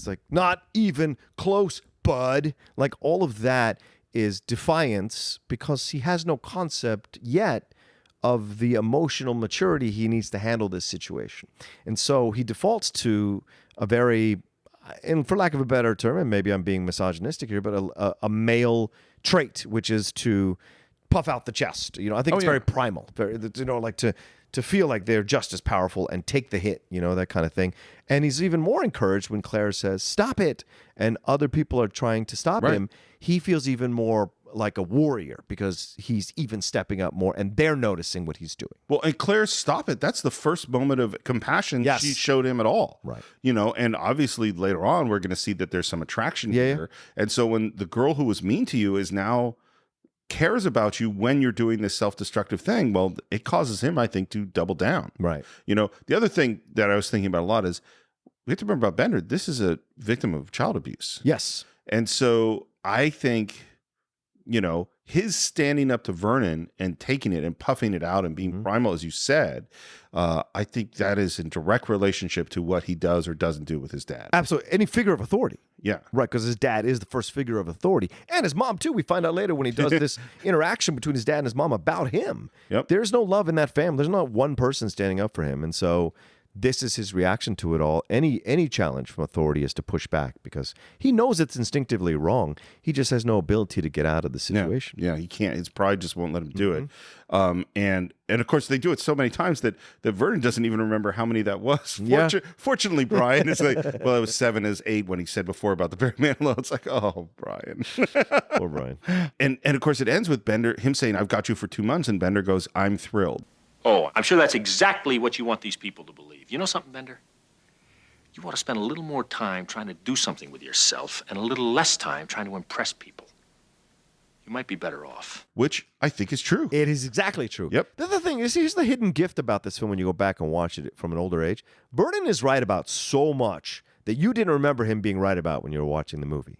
like, not even close, bud. Like all of that is defiance because he has no concept yet of the emotional maturity he needs to handle this situation. And so he defaults to a very, and for lack of a better term, and maybe I'm being misogynistic here, but a male trait, which is to puff out the chest. You know, I think it's very primal, very, you know, like to feel like they're just as powerful and take the hit, you know, that kind of thing. And he's even more encouraged when Claire says, stop it. And other people are trying to stop him. He feels even more like a warrior because he's even stepping up more, and they're noticing what he's doing. Well, and Claire, stop it. That's the first moment of compassion Yes. she showed him at all. Right. You know, and obviously later on, we're going to see that there's some attraction here. And so when the girl who was mean to you is now cares about you when you're doing this self-destructive thing, well, it causes him, I think, to double down. Right. You know, the other thing that I was thinking about a lot is we have to remember about Bender. This is a victim of child abuse. Yes. And so I think, you know, his standing up to Vernon and taking it and puffing it out and being primal, as you said, I think that is in direct relationship to what he does or doesn't do with his dad. Absolutely. Any figure of authority. Yeah. Right, because his dad is the first figure of authority. And his mom, too. We find out later when he does this interaction between his dad and his mom about him. Yep. There's no love in that family. There's not one person standing up for him. And so this is his reaction to it all. Any challenge from authority is to push back because he knows it's instinctively wrong. He just has no ability to get out of the situation. Yeah, he can't. His pride just won't let him do it. And of course, they do it so many times that Vernon doesn't even remember how many that was. Fortunately, Brian is like, well, it was 7 as 8 when he said before about the Barry Manilow. It's like, oh, Brian. Poor Brian. And of course, it ends with Bender, him saying, I've got you for 2 months. And Bender goes, I'm thrilled. Oh, I'm sure that's exactly what you want these people to believe. You know something, Bender? You ought to spend a little more time trying to do something with yourself and a little less time trying to impress people. You might be better off. Which I think is true. It is exactly true. Yep. The other thing is, here's the hidden gift about this film when you go back and watch it from an older age. Vernon is right about so much that you didn't remember him being right about when you were watching the movie.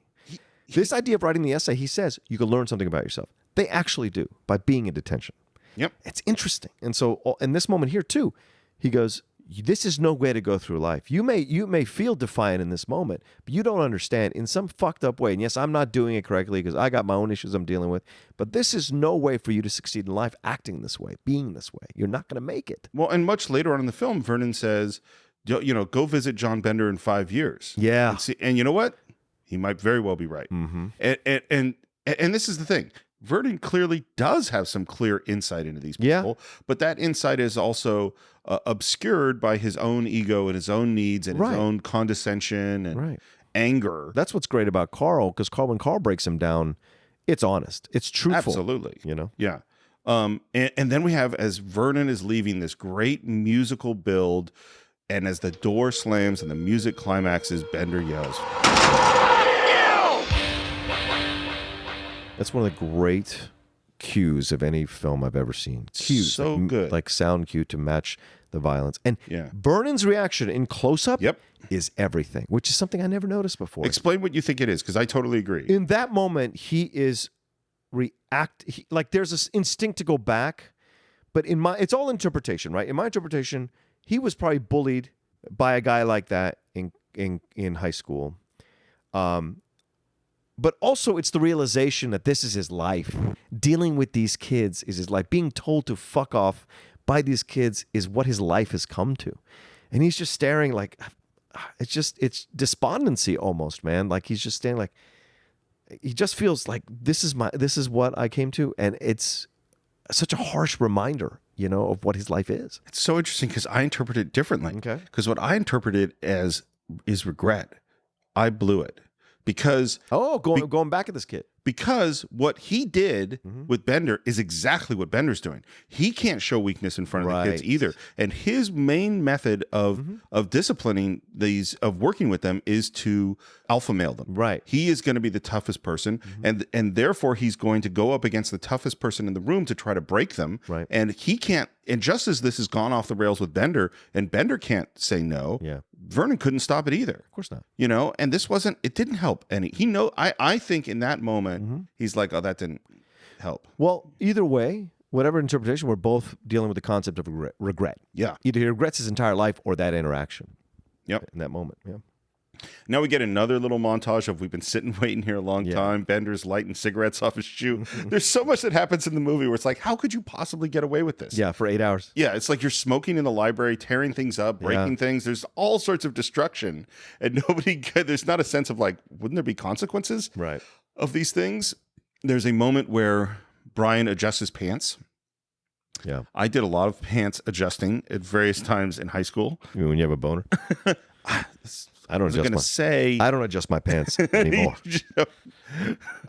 This idea of writing the essay, he says, you can learn something about yourself. They actually do by being in detention. Yep. It's interesting. And so in this moment here too, he goes, this is no way to go through life. You may feel defiant in this moment, but you don't understand in some fucked up way. And yes, I'm not doing it correctly because I got my own issues I'm dealing with, but this is no way for you to succeed in life acting this way, being this way. You're not going to make it. Well, and much later on in the film, Vernon says, you know, go visit John Bender in 5 years. Yeah. And you know what? He might very well be right. Mm-hmm. And this is the thing. Vernon clearly does have some clear insight into these people, but that insight is also obscured by his own ego and his own needs and his own condescension and anger. That's what's great about Carl, because when Carl breaks him down, it's honest. It's truthful. Absolutely. You know? Yeah. And then we have, as Vernon is leaving, this great musical build, and as the door slams and the music climaxes, Bender yells, That's one of the great cues of any film I've ever seen. Cues. So good. Like sound cue to match the violence. And Vernon's reaction in close-up is everything, which is something I never noticed before. Explain what you think it is, because I totally agree. In that moment, he is like there's this instinct to go back, but it's all interpretation, right? In my interpretation, he was probably bullied by a guy like that in high school. But also it's the realization that this is his life. Dealing with these kids is his life. Being told to fuck off by these kids is what his life has come to. And he's just staring like, it's despondency almost, man. Like he's just staring like, he just feels like this is what I came to. And it's such a harsh reminder, you know, of what his life is. It's so interesting because I interpret it differently. Okay. Because what I interpret it as is regret. I blew it. Because going back at this kid. Because what he did with Bender is exactly what Bender's doing. He can't show weakness in front of the kids either. And his main method of disciplining these, of working with them, is to alpha male them. Right. He is going to be the toughest person, and therefore he's going to go up against the toughest person in the room to try to break them. Right. And he can't. And just as this has gone off the rails with Bender, and Bender can't say no, Vernon couldn't stop it either. Of course not. You know, and it didn't help any. I think in that moment, he's like, oh, that didn't help. Well, either way, whatever interpretation, we're both dealing with the concept of regret. Yeah. Either he regrets his entire life or that interaction. Yep. In that moment. Yeah. Now we get another little montage of we've been sitting waiting here a long time. Bender's lighting cigarettes off his shoe. There's so much that happens in the movie where it's like, how could you possibly get away with this? Yeah, for 8 hours. Yeah, it's like you're smoking in the library, tearing things up, breaking things. There's all sorts of destruction. And there's not a sense of like, wouldn't there be consequences of these things? There's a moment where Brian adjusts his pants. Yeah. I did a lot of pants adjusting at various times in high school. You mean when you have a boner? I don't adjust my pants anymore.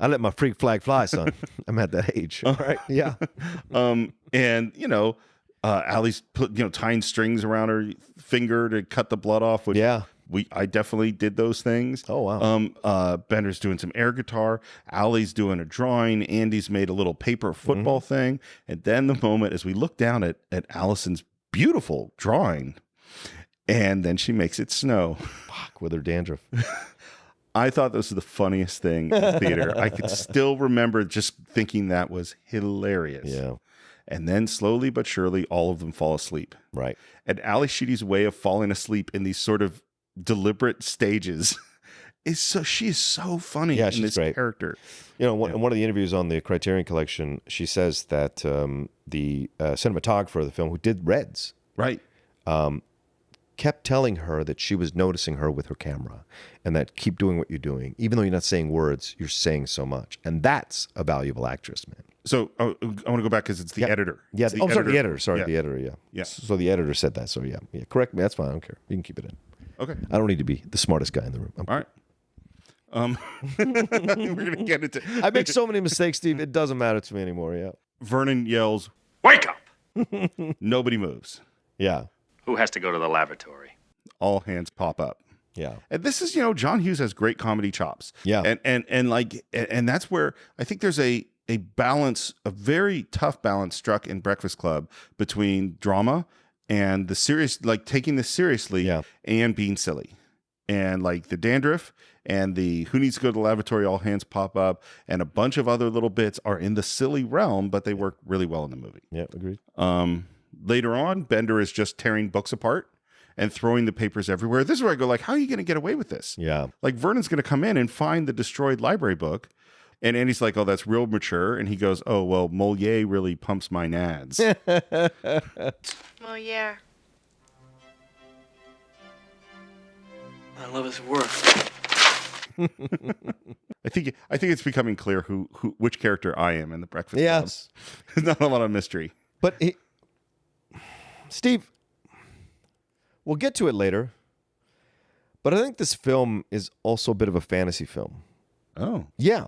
I let my freak flag fly, son. I'm at that age. All right. Yeah. And Allie's tying strings around her finger to cut the blood off, which I definitely did those things. Oh, wow. Bender's doing some air guitar. Allie's doing a drawing. Andy's made a little paper football thing. And then the moment as we look down at Allison's beautiful drawing, and then she makes it snow. Fuck, with her dandruff. I thought this was the funniest thing in the theater. I could still remember just thinking that was hilarious. Yeah. And then slowly but surely, all of them fall asleep. Right. And Ali Sheedy's way of falling asleep in these sort of deliberate stages she is so funny in this character. In one of the interviews on the Criterion Collection, she says that the cinematographer of the film, who did Reds, right, kept telling her that she was noticing her with her camera, and that keep doing what you're doing, even though you're not saying words, you're saying so much, and that's a valuable actress, man. So I want to go back because it's the editor. Yeah. The editor. Sorry, the editor. Sorry, the editor. Yeah. Yeah. So the editor said that. So yeah. Correct me. That's fine. I don't care. You can keep it in. Okay. I don't need to be the smartest guy in the room. All right. We're gonna get into. I make so many mistakes, Steve. It doesn't matter to me anymore. Yeah. Vernon yells, "Wake up!" Nobody moves. Yeah. Who has to go to the lavatory? All hands pop up. Yeah. And this is, John Hughes has great comedy chops. Yeah. And that's where I think there's a balance, a very tough balance struck in Breakfast Club between drama and the serious, like taking this seriously and being silly. And like the dandruff and the who needs to go to the lavatory, all hands pop up, and a bunch of other little bits are in the silly realm, but they work really well in the movie. Yeah, agreed. Later on, Bender is just tearing books apart and throwing the papers everywhere. This is where I go, like, how are you going to get away with this? Yeah. Like, Vernon's going to come in and find the destroyed library book, and Andy's like, oh, that's real mature. And he goes, oh, well, Moliere really pumps my nads. Moliere. I love his work. I think it's becoming clear which character I am in the Breakfast Club. Yes. There's not a lot of mystery. But Steve, we'll get to it later, but I think this film is also a bit of a fantasy film. Oh. Yeah.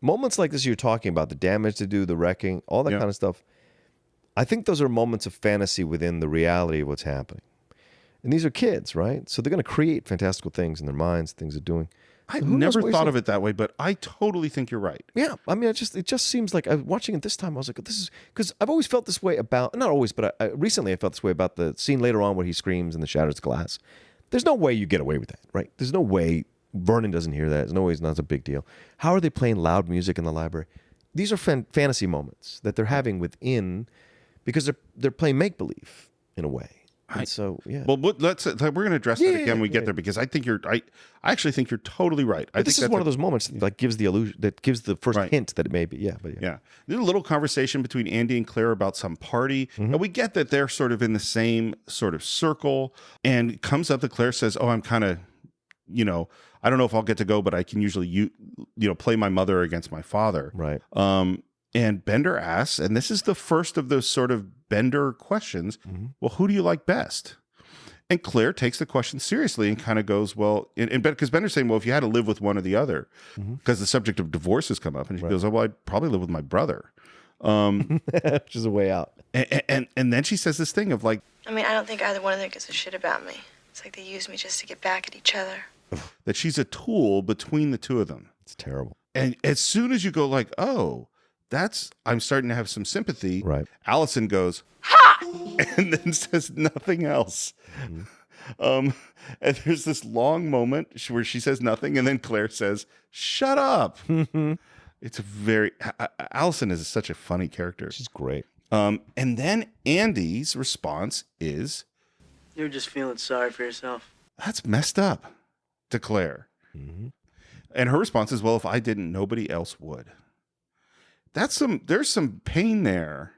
Moments like this you're talking about, the damage to do, the wrecking, all that kind of stuff, I think those are moments of fantasy within the reality of what's happening. And these are kids, right? So they're going to create fantastical things in their minds, things they're doing. I've never thought of it that way, but I totally think you're right. Yeah, I mean, it just seems like watching it this time. I was like, this is because I've always felt this way about, not always, but recently I felt this way about the scene later on where he screams and the shatters glass. There's no way you get away with that, right? There's no way Vernon doesn't hear that. There's no way it's not a big deal. How are they playing loud music in the library? These are fantasy moments that they're having within, because they're playing make believe in a way. And so, yeah. Well, we're going to address that again when we get there, because I actually think you're totally right. But this is one of those moments that like gives the illusion, that gives the first hint that it may be. Yeah, but yeah. There's a little conversation between Andy and Claire about some party, and we get that they're sort of in the same sort of circle. And it comes up that Claire says, "Oh, I'm kind of, I don't know if I'll get to go, but I can usually play my mother against my father." Right. And Bender asks, and this is the first of those sort of Bender questions, well, who do you like best? And Claire takes the question seriously and kind of goes, well, because Bender's saying, well, if you had to live with one or the other, because the subject of divorce has come up, and she goes, oh, well, I'd probably live with my brother. Which is a way out. And then she says this thing of like, I mean, I don't think either one of them gives a shit about me. It's like they use me just to get back at each other. that she's a tool between the two of them. It's terrible. And as soon as you go like, oh, I'm starting to have some sympathy. Right. Allison goes, ha! And then says nothing else. And there's this long moment where she says nothing, and then Claire says, shut up. It's Allison is such a funny character. She's great. And then Andy's response is, You're just feeling sorry for yourself. that's messed up, to Claire. And her response is, well, if I didn't, nobody else would. There's some pain there.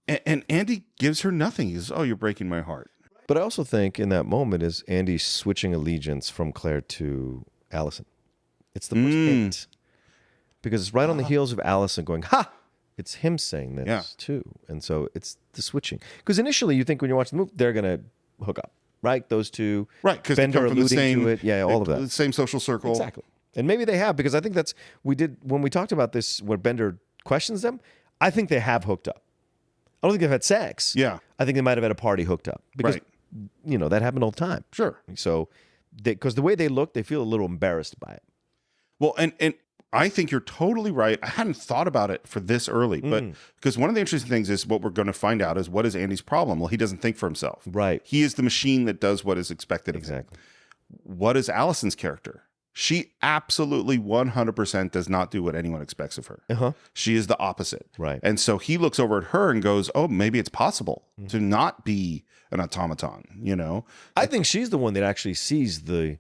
And Andy gives her nothing. He says, oh, you're breaking my heart. But I also think in that moment is Andy switching allegiance from Claire to Allison. It's the first hint. Because it's right on the heels of Allison going, ha! It's him saying this too. And so it's the switching. Because initially you think when you watch the movie, they're going to hook up, right? Those two. Right, because they Bender come from the alluding same, to it. Yeah, all of that. The same social circle. Exactly. And maybe they have, because I think that's when we talked about this, where Bender questions them, I think they have hooked up. I don't think they've had sex. Yeah. I think they might have had a party hooked up, because Right. that happened all the time. Sure. So, because the way they look, they feel a little embarrassed by it. Well, and I think you're totally right. I hadn't thought about it for this early, but because one of the interesting things is what we're going to find out is what is Andy's problem? Well, he doesn't think for himself. Right. He is the machine that does what is expected of him. Exactly. What is Allison's character? She absolutely 100% does not do what anyone expects of her. Uh-huh. She is the opposite. Right. And so he looks over at her and goes, oh, maybe it's possible to not be an automaton, I think she's the one that actually sees the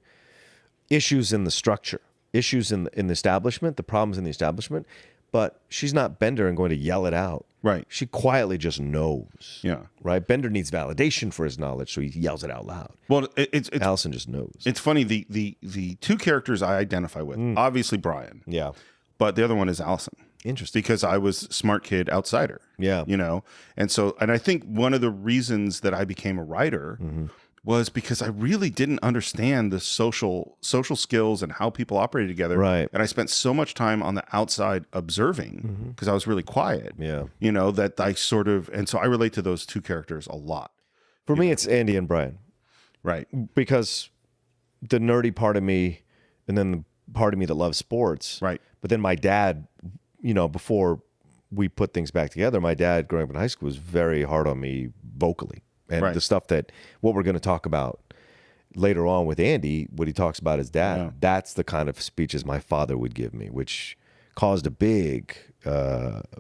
issues in the structure, issues in the establishment, the problems in the establishment, but she's not Bender and going to yell it out. Right. She quietly just knows. Yeah. Right? Bender needs validation for his knowledge, so he yells it out loud. Well, it's Allison just knows. It's funny, the two characters I identify with, obviously Brian, Yeah. but the other one is Allison. Interesting. Because I was smart kid outsider. Yeah. And I think one of the reasons that I became a writer was because I really didn't understand the social skills and how people operated together. Right. And I spent so much time on the outside observing because I was really quiet. Yeah. That I and so I relate to those two characters a lot. For me, it's Andy and Brian. Right. Because the nerdy part of me, and then the part of me that loves sports. Right. But then my dad, before we put things back together, my dad growing up in high school was very hard on me vocally. And Right. the stuff what we're going to talk about later on with Andy, what he talks about his dad, that's the kind of speeches my father would give me, which caused a big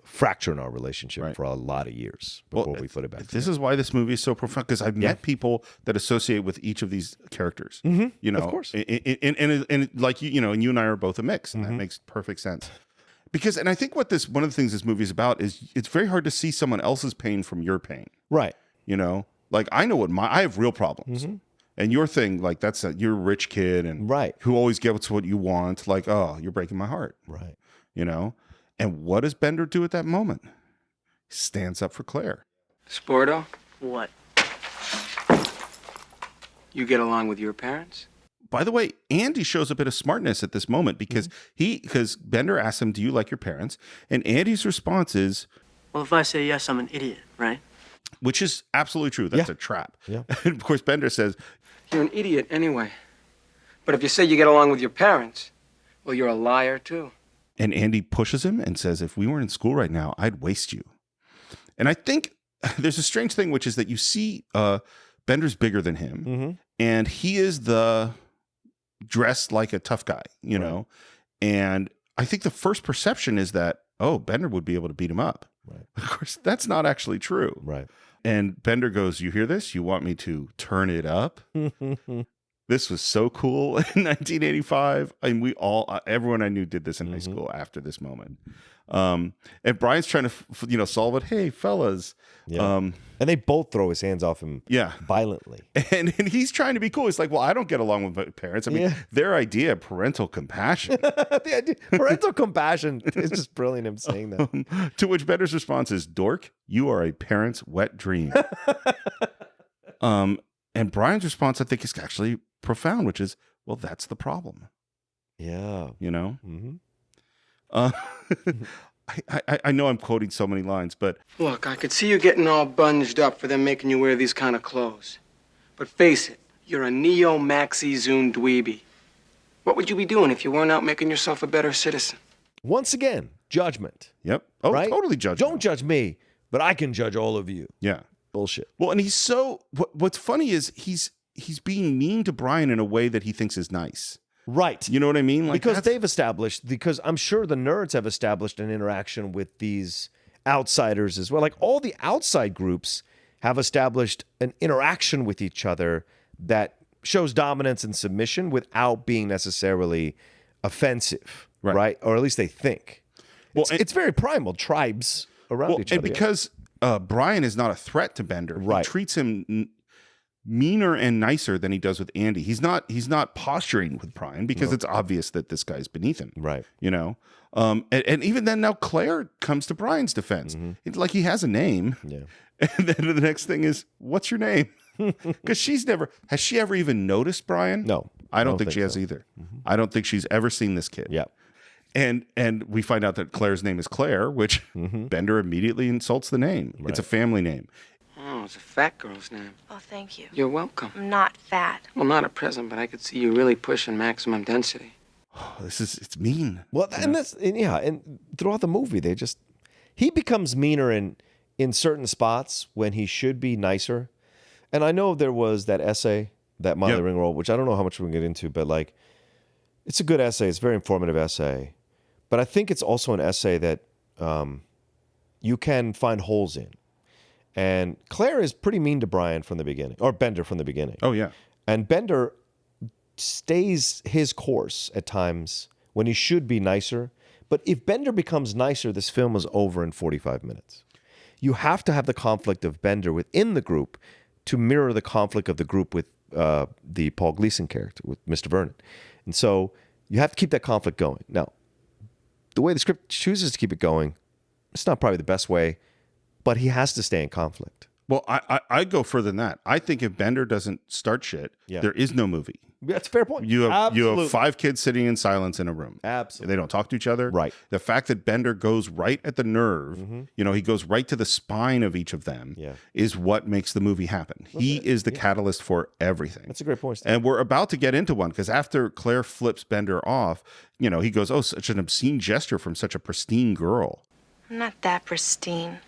fracture in our relationship for a lot of years before we put it back. This is why this movie is so profound, because I've met people that associate with each of these characters. Of course. And like and you and I are both a mix, and that makes perfect sense. And I think one of the things this movie is about is it's very hard to see someone else's pain from your pain. Right. Like I know I have real problems. And your thing, like you're a rich kid and who always gets what you want. Like, oh, you're breaking my heart. Right. And what does Bender do at that moment? He stands up for Claire. Sporto, What? you get along with your parents? By the way, Andy shows a bit of smartness at this moment because Bender asks him, do you like your parents? And Andy's response is, Well, if I say yes, I'm an idiot, right? which is absolutely true. That's a trap. Yeah. And of course, Bender says, You're an idiot anyway. But if you say you get along with your parents, well, you're a liar too. and Andy pushes him and says, if we weren't in school right now, I'd waste you. And I think there's a strange thing, which is that you see Bender's bigger than him, and he is dressed like a tough guy, you know? And I think the first perception is that, oh, Bender would be able to beat him up. Right. Of course, that's not actually true. Right. And Bender goes, you hear this? You want me to turn it up? This was so cool in 1985. I mean, everyone I knew did this in high school after this moment. And Brian's trying to, solve it. Hey, fellas. Yeah. And they both throw his hands off him violently. And he's trying to be cool. He's like, well, I don't get along with my parents. I mean, their idea of parental compassion. The idea, parental compassion is just brilliant, him saying that. To which Bender's response is, dork, you are a parent's wet dream. And Brian's response, I think, is actually profound, which is, well, that's the problem. Yeah. You know? Mm-hmm. I know I'm quoting so many lines, but... Look, I could see you getting all bunged up for them making you wear these kind of clothes. But face it, you're a neo-maxi-zoom dweeby. What would you be doing if you weren't out making yourself a better citizen? Once again, judgment. Yep. Oh, right? Totally judgment. Don't judge me, but I can judge all of you. Yeah. Bullshit. Well, and he's so... What's funny is he's being mean to Brian in a way that he thinks is nice. Right. You know what I mean? Like because I'm sure the nerds have established an interaction with these outsiders as well. Like all the outside groups have established an interaction with each other that shows dominance and submission without being necessarily offensive, right? Or at least they think. Well, it's very primal, tribes around each other. And because Brian is not a threat to Bender, he treats him meaner and nicer than he does with Andy. He's not posturing with Brian because it's obvious that this guy's beneath him. Right. You know? And even then now Claire comes to Brian's defense. It's like he has a name. Yeah. And then the next thing is, what's your name? Because has she ever even noticed Brian? No. I don't think think she has so. either. I don't think she's ever seen this kid. Yeah. And we find out that Claire's name is Claire, which Bender immediately insults the name. Right. It's a family name. Oh, it's a fat girl's name. Oh, thank you. You're welcome. I'm not fat. Well, not at present, but I could see you really pushing maximum density. Oh, it's mean. Well, and and throughout the movie, he becomes meaner in certain spots when he should be nicer. And I know there was that essay, that Molly Ringwald, which I don't know how much we can get into, but like, it's a good essay. It's a very informative essay. But I think it's also an essay that you can find holes in. And Claire is pretty mean to Brian from the beginning, or Bender from the beginning. Oh, yeah. And Bender stays his course at times when he should be nicer. But if Bender becomes nicer, this film is over in 45 minutes. You have to have the conflict of Bender within the group to mirror the conflict of the group with the Paul Gleason character, with Mr. Vernon. And so you have to keep that conflict going. Now, the way the script chooses to keep it going, it's not probably the best way, but he has to stay in conflict. Well, I go further than that. I think if Bender doesn't start shit, there is no movie. That's a fair point. You have 5 kids sitting in silence in a room. Absolutely. They don't talk to each other. Right. The fact that Bender goes right at the nerve, he goes right to the spine of each of them, is what makes the movie happen. He is the catalyst for everything. That's a great point, Steve. And we're about to get into one, because after Claire flips Bender off, he goes, oh, such an obscene gesture from such a pristine girl. I'm not that pristine.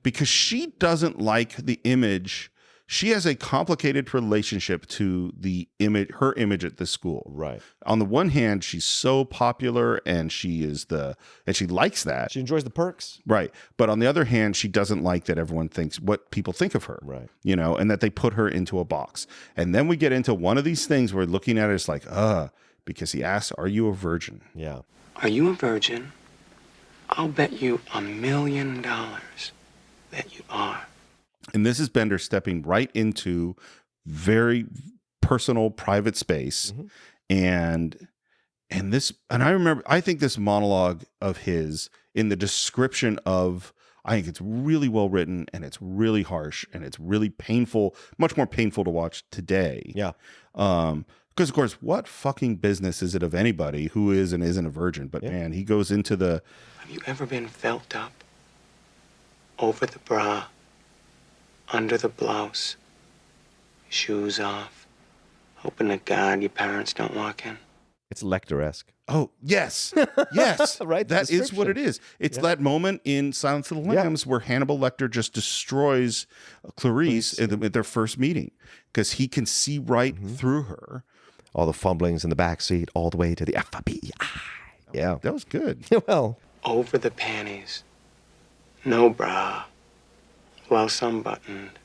Because she doesn't like the image. She has a complicated relationship to the image, her image at the school. Right. On the one hand, she's so popular and she likes that. She enjoys the perks. Right. But on the other hand, she doesn't like that everyone thinks what people think of her. Right. And that they put her into a box. And then we get into one of these things where looking at it, it's like, because he asks, are you a virgin? Yeah. Are you a virgin? I'll bet you $1 million that you are. And this is Bender stepping right into very personal, private space. And I think this monologue of his in the description of, I think it's really well written and it's really harsh and it's really painful, much more painful to watch today. Yeah. Because, of course, what fucking business is it of anybody who is and isn't a virgin? But, man, he goes into the... Have you ever been felt up? Over the bra, under the blouse, shoes off, hoping to God your parents don't walk in? It's Lecter-esque. Oh, yes. Yes. Right? That is what it is. It's that moment in Silence of the Lambs where Hannibal Lecter just destroys Clarice at their first meeting because he can see right through her. All the fumblings in the backseat, all the way to the FBI. Yeah. That was good. Well. Over the panties. No bra. Well unbuttoned.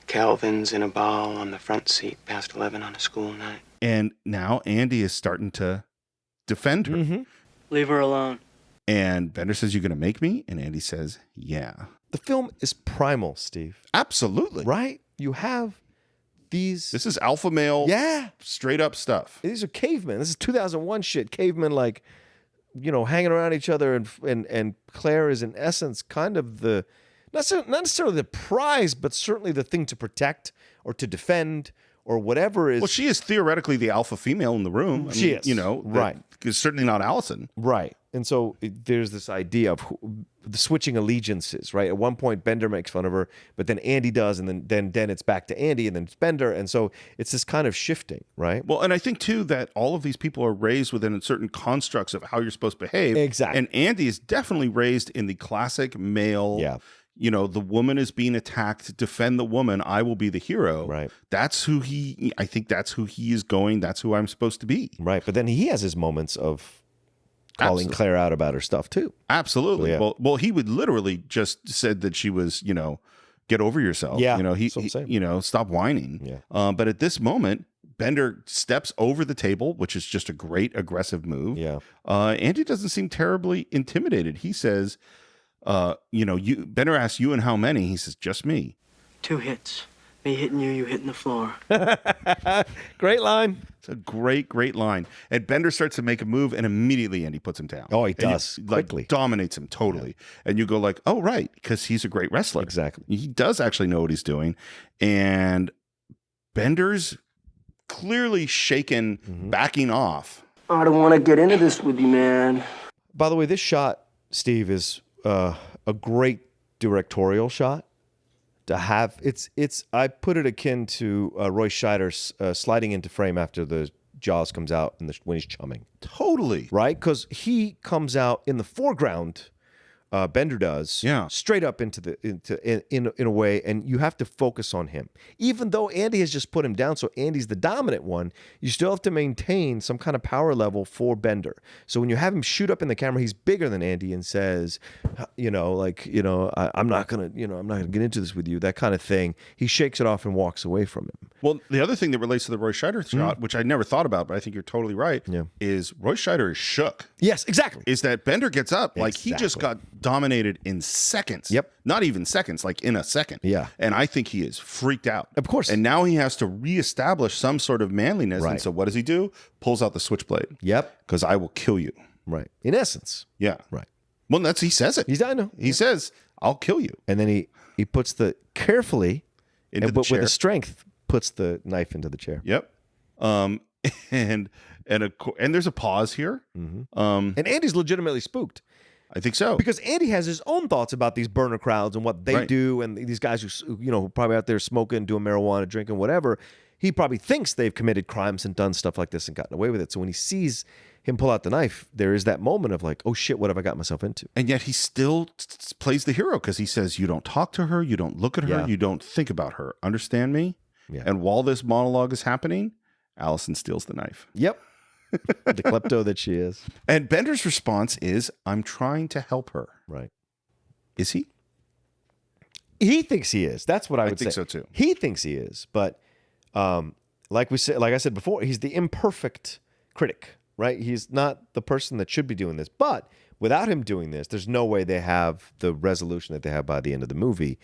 Calvin's in a ball on the front seat past 11 on a school night. And now Andy is starting to defend her. Leave her alone. And Bender says, you going to make me? And Andy says, yeah. The film is primal, Steve. Absolutely. Right? You have these... This is alpha male, straight up stuff. These are cavemen. This is 2001 shit. Cavemen, like, hanging around each other. And Claire is, in essence, kind of the... Not necessarily the prize, but certainly the thing to protect or to defend or whatever is... Well, she is theoretically the alpha female in the room. She is. Right. Because certainly not Allison. Right. And so there's this idea of the switching allegiances, right? At one point, Bender makes fun of her, but then Andy does, and then it's back to Andy, and then it's Bender. And so it's this kind of shifting, right? Well, and I think, too, that all of these people are raised within certain constructs of how you're supposed to behave. Exactly. And Andy is definitely raised in the classic male... Yeah. The woman is being attacked. Defend the woman. I will be the hero. Right. I think that's who he is going. That's who I'm supposed to be. Right. But then he has his moments of calling Claire out about her stuff too. Absolutely. Yeah. Well, he would literally just said that she was, get over yourself. Yeah. Stop whining. Yeah. But at this moment, Bender steps over the table, which is just a great aggressive move. Yeah. Andy doesn't seem terribly intimidated. He says, Bender asks you and how many? He says, just me. 2 hits. Me hitting you, you hitting the floor. Great line. It's a great, great line. And Bender starts to make a move, and immediately Andy puts him down. Oh, he does. Quickly. Dominates him totally. Yeah. And you go like, oh, right, because he's a great wrestler. Exactly. He does actually know what he's doing. And Bender's clearly shaken, backing off. I don't want to get into this with you, man. By the way, this shot, Steve, is a great directorial shot. To have it's I put it akin to Roy Scheider's sliding into frame after the Jaws comes out and when he's chumming. Totally. Right? Because he comes out in the foreground. Bender does, straight up in a way, and you have to focus on him. Even though Andy has just put him down, so Andy's the dominant one, you still have to maintain some kind of power level for Bender. So when you have him shoot up in the camera, he's bigger than Andy and says, I'm not gonna get into this with you, that kind of thing. He shakes it off and walks away from him. Well, the other thing that relates to the Roy Scheider shot, which I never thought about, but I think you're totally right, is Roy Scheider is shook. Yes, exactly. Is that Bender gets up like he just got dominated in seconds. Yep. Not even seconds, like in a second. Yeah. And I think he is freaked out. Of course. And now he has to reestablish some sort of manliness. Right. And so what does he do? Pulls out the switchblade. Yep. Because I will kill you. Right. In essence. Yeah. Right. Well, he says it. I know. He says, I'll kill you. And then he puts the carefully, Into the but chair. with the strength, puts the knife into the chair. Yep. And there's a pause here. And Andy's legitimately spooked. I think so. Because Andy has his own thoughts about these burner crowds and what they do, and these guys who probably out there smoking, doing marijuana, drinking, whatever. He probably thinks they've committed crimes and done stuff like this and gotten away with it. So when he sees him pull out the knife, there is that moment of like, oh shit, what have I got myself into? And yet he still plays the hero because he says, you don't talk to her, you don't look at her, you don't think about her. Understand me? Yeah. And while this monologue is happening, Allison steals the knife. Yep. The klepto that she is. And Bender's response is, I'm trying to help her. Right. Is he? He thinks he is. That's what I would say. I think so too. He thinks he is, but like I said before, he's the imperfect critic, right? He's not the person that should be doing this. But without him doing this, there's no way they have the resolution that they have by the end of the movie.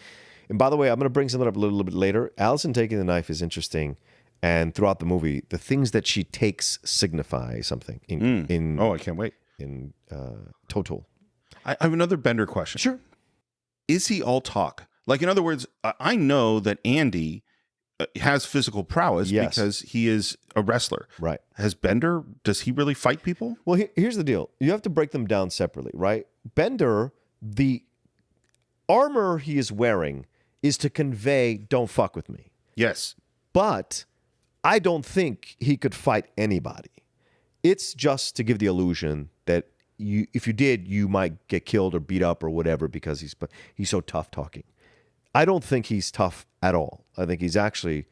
And by the way, I'm going to bring something up a little bit later. Allison taking the knife is interesting. And throughout the movie, the things that she takes signify something. I can't wait. In total. I have another Bender question. Sure. Is he all talk? Like, in other words, I know that Andy has physical prowess because he is a wrestler. Right. Does he really fight people? Well, here's the deal. You have to break them down separately, right? Bender, the armor he is wearing is to convey, don't fuck with me. Yes. But I don't think he could fight anybody. It's just to give the illusion that if you did, you might get killed or beat up or whatever because he's so tough talking. I don't think he's tough at all. I think he's actually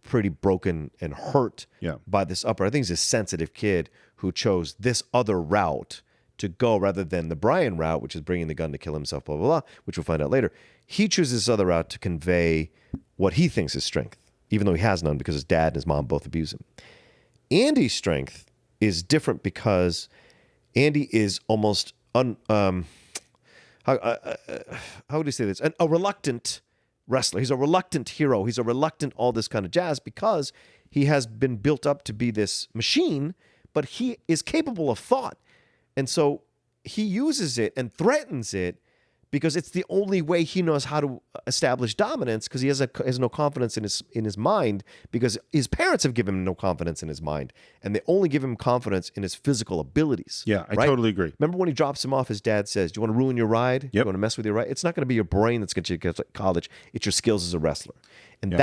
pretty broken and hurt by this upper. I think he's a sensitive kid who chose this other route to go rather than the Brian route, which is bringing the gun to kill himself, blah, blah, blah, which we'll find out later. He chooses this other route to convey what he thinks is strength, even though he has none because his dad and his mom both abuse him. Andy's strength is different because Andy is almost how would you say this? A reluctant wrestler. He's a reluctant hero. He's a reluctant all this kind of jazz because he has been built up to be this machine, but he is capable of thought. And so he uses it and threatens it because it's the only way he knows how to establish dominance because he has no confidence in his mind because his parents have given him no confidence in his mind and they only give him confidence in his physical abilities. Yeah, I totally agree. Remember when he drops him off, his dad says, do you want to ruin your ride? Yep. You want to mess with your ride? It's not going to be your brain that's going to get you to college. It's your skills as a wrestler. And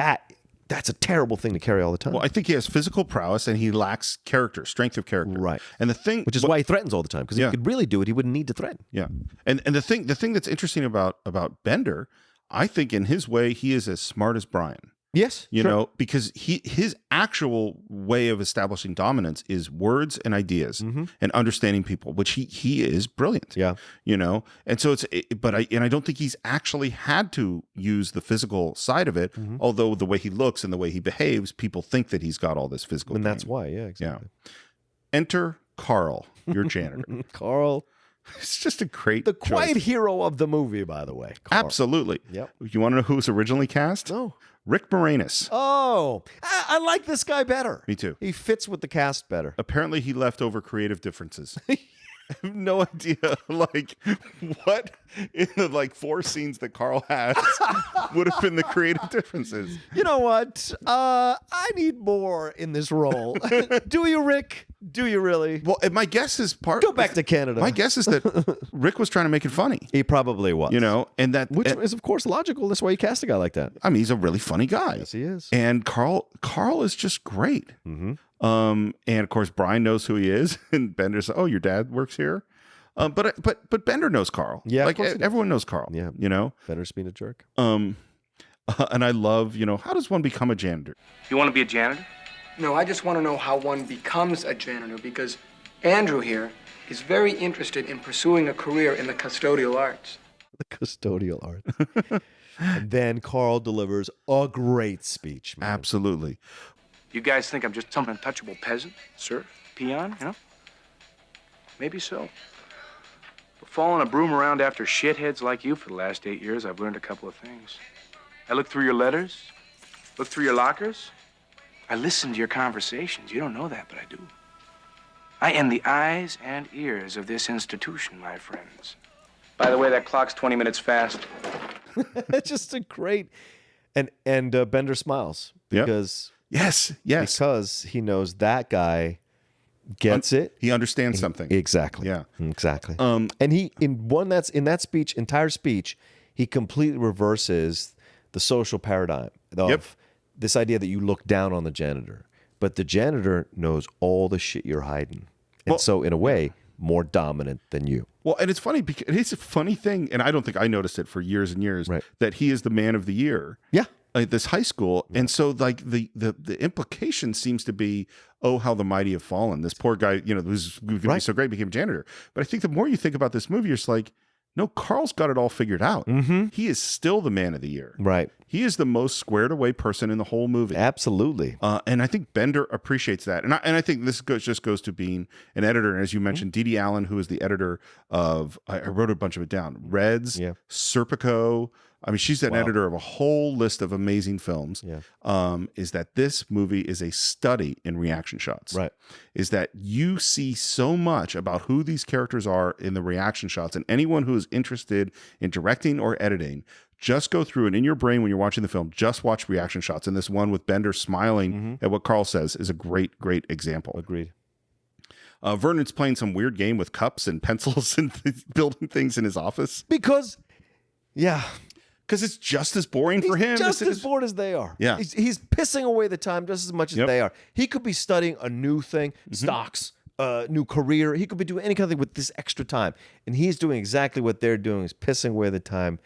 that's a terrible thing to carry all the time. Well, I think he has physical prowess and he lacks strength of character. Right. And the thing, which is why he threatens all the time because if he could really do it, he wouldn't need to threaten. Yeah. And the thing that's interesting about Bender, I think in his way, he is as smart as Brian. Yes. You know, because his actual way of establishing dominance is words and ideas and understanding people, which he is brilliant. Yeah. You know, and so I don't think he's actually had to use the physical side of it, although the way he looks and the way he behaves, people think that he's got all this physical. And that's why, exactly. Yeah. Enter Carl, your janitor. Carl. It's just a great The quiet choice. hero of the movie, by the way. Carl. Absolutely. Yep. You want to know who was originally cast? No. Rick Moranis. Oh, I like this guy better. Me too. He fits with the cast better. Apparently, he left over creative differences. I have no idea, like, what in the, like, 4 scenes that Carl has would have been the creative differences. You know what? I need more in this role. Do you, Rick? Do you really? Well, and my guess is Go back to Canada. My guess is that Rick was trying to make it funny. He probably was. You know, and that... Which is, of course, logical. That's why you cast a guy like that. I mean, he's a really funny guy. Yes, he is. And Carl is just great. Mm-hmm. And of course, Brian knows who he is, and Bender's, oh, your dad works here. But Bender knows Carl. Yeah, like everyone knows Carl. Yeah, you know, Bender's being a jerk. And I love, you know, how does one become a janitor? You want to be a janitor? No, I just want to know how one becomes a janitor, because Andrew here is very interested in pursuing a career in the custodial arts. The custodial arts. And then Carl delivers a great speech. Man. Absolutely. You guys think I'm just some untouchable peasant, serf, peon, you know? Maybe so. But following a broom around after shitheads like you for the last 8 years, I've learned a couple of things. I looked through your letters, looked through your lockers. I listened to your conversations. You don't know that, but I do. I am the eyes and ears of this institution, my friends. By the way, that clock's 20 minutes fast. It's just a great... And Bender smiles. Because... Yep. Yes. Because he knows that guy gets it. He understands something. Exactly. Yeah. Exactly. And he in that speech, entire speech, he completely reverses the social paradigm of this idea that you look down on the janitor, but the janitor knows all the shit you're hiding, and so in a way, more dominant than you. Well, and it's funny because it's a funny thing, and I don't think I noticed it for years and years, that he is the man of the year. Yeah. At this high school, and so like the implication seems to be, oh, how the mighty have fallen. This poor guy, you know, who's going to be so great, became a janitor. But I think the more you think about this movie, you're just like, no, Carl's got it all figured out. Mm-hmm. He is still the man of the year. Right. He is the most squared away person in the whole movie. Absolutely. And I think Bender appreciates that. And I think this just goes to being an editor. And as you mentioned, Dee Allen, who is the editor of, I wrote a bunch of it down, Reds, Serpico. I mean, she's an editor of a whole list of amazing films. Yeah. Is that this movie is a study in reaction shots. Right. Is that you see so much about who these characters are in the reaction shots, and anyone who is interested in directing or editing, just go through and in your brain when you're watching the film, just watch reaction shots. And this one with Bender smiling at what Carl says is a great, great example. Agreed. Vernon's playing some weird game with cups and pencils and building things in his office. Because it's just as boring for him. Just as bored as they are. Yeah. He's pissing away the time just as much as they are. He could be studying a new thing, stocks, new career. He could be doing any kind of thing with this extra time. And he's doing exactly what they're doing, is pissing away the time,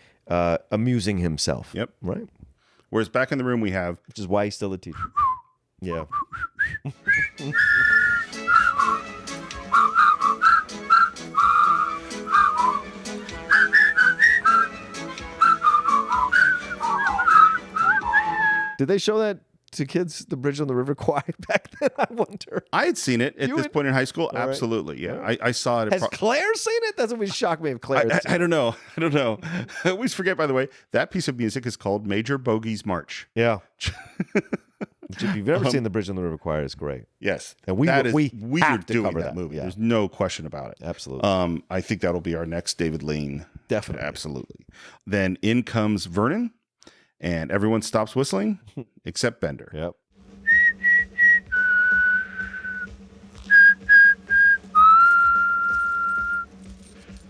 amusing himself. Yep. Right? Whereas back in the room we have... Which is why he's still a teacher. Yeah. Did they show that to kids, The Bridge on the River Kwai, back then? I wonder. I had seen it at this point in high school. All Absolutely. Yeah. I saw it. Has Claire seen it? That's what would shock me if Claire had seen I don't know. I always forget, by the way, that piece of music is called Major Bogey's March. Yeah. Which, if you've ever seen The Bridge on the River Kwai, is great. Yes. And we are have to doing cover that movie. Yeah. There's no question about it. Absolutely. I think that'll be our next David Lean. Definitely. Absolutely. Then in comes Vernon, and everyone stops whistling except Bender. Yep.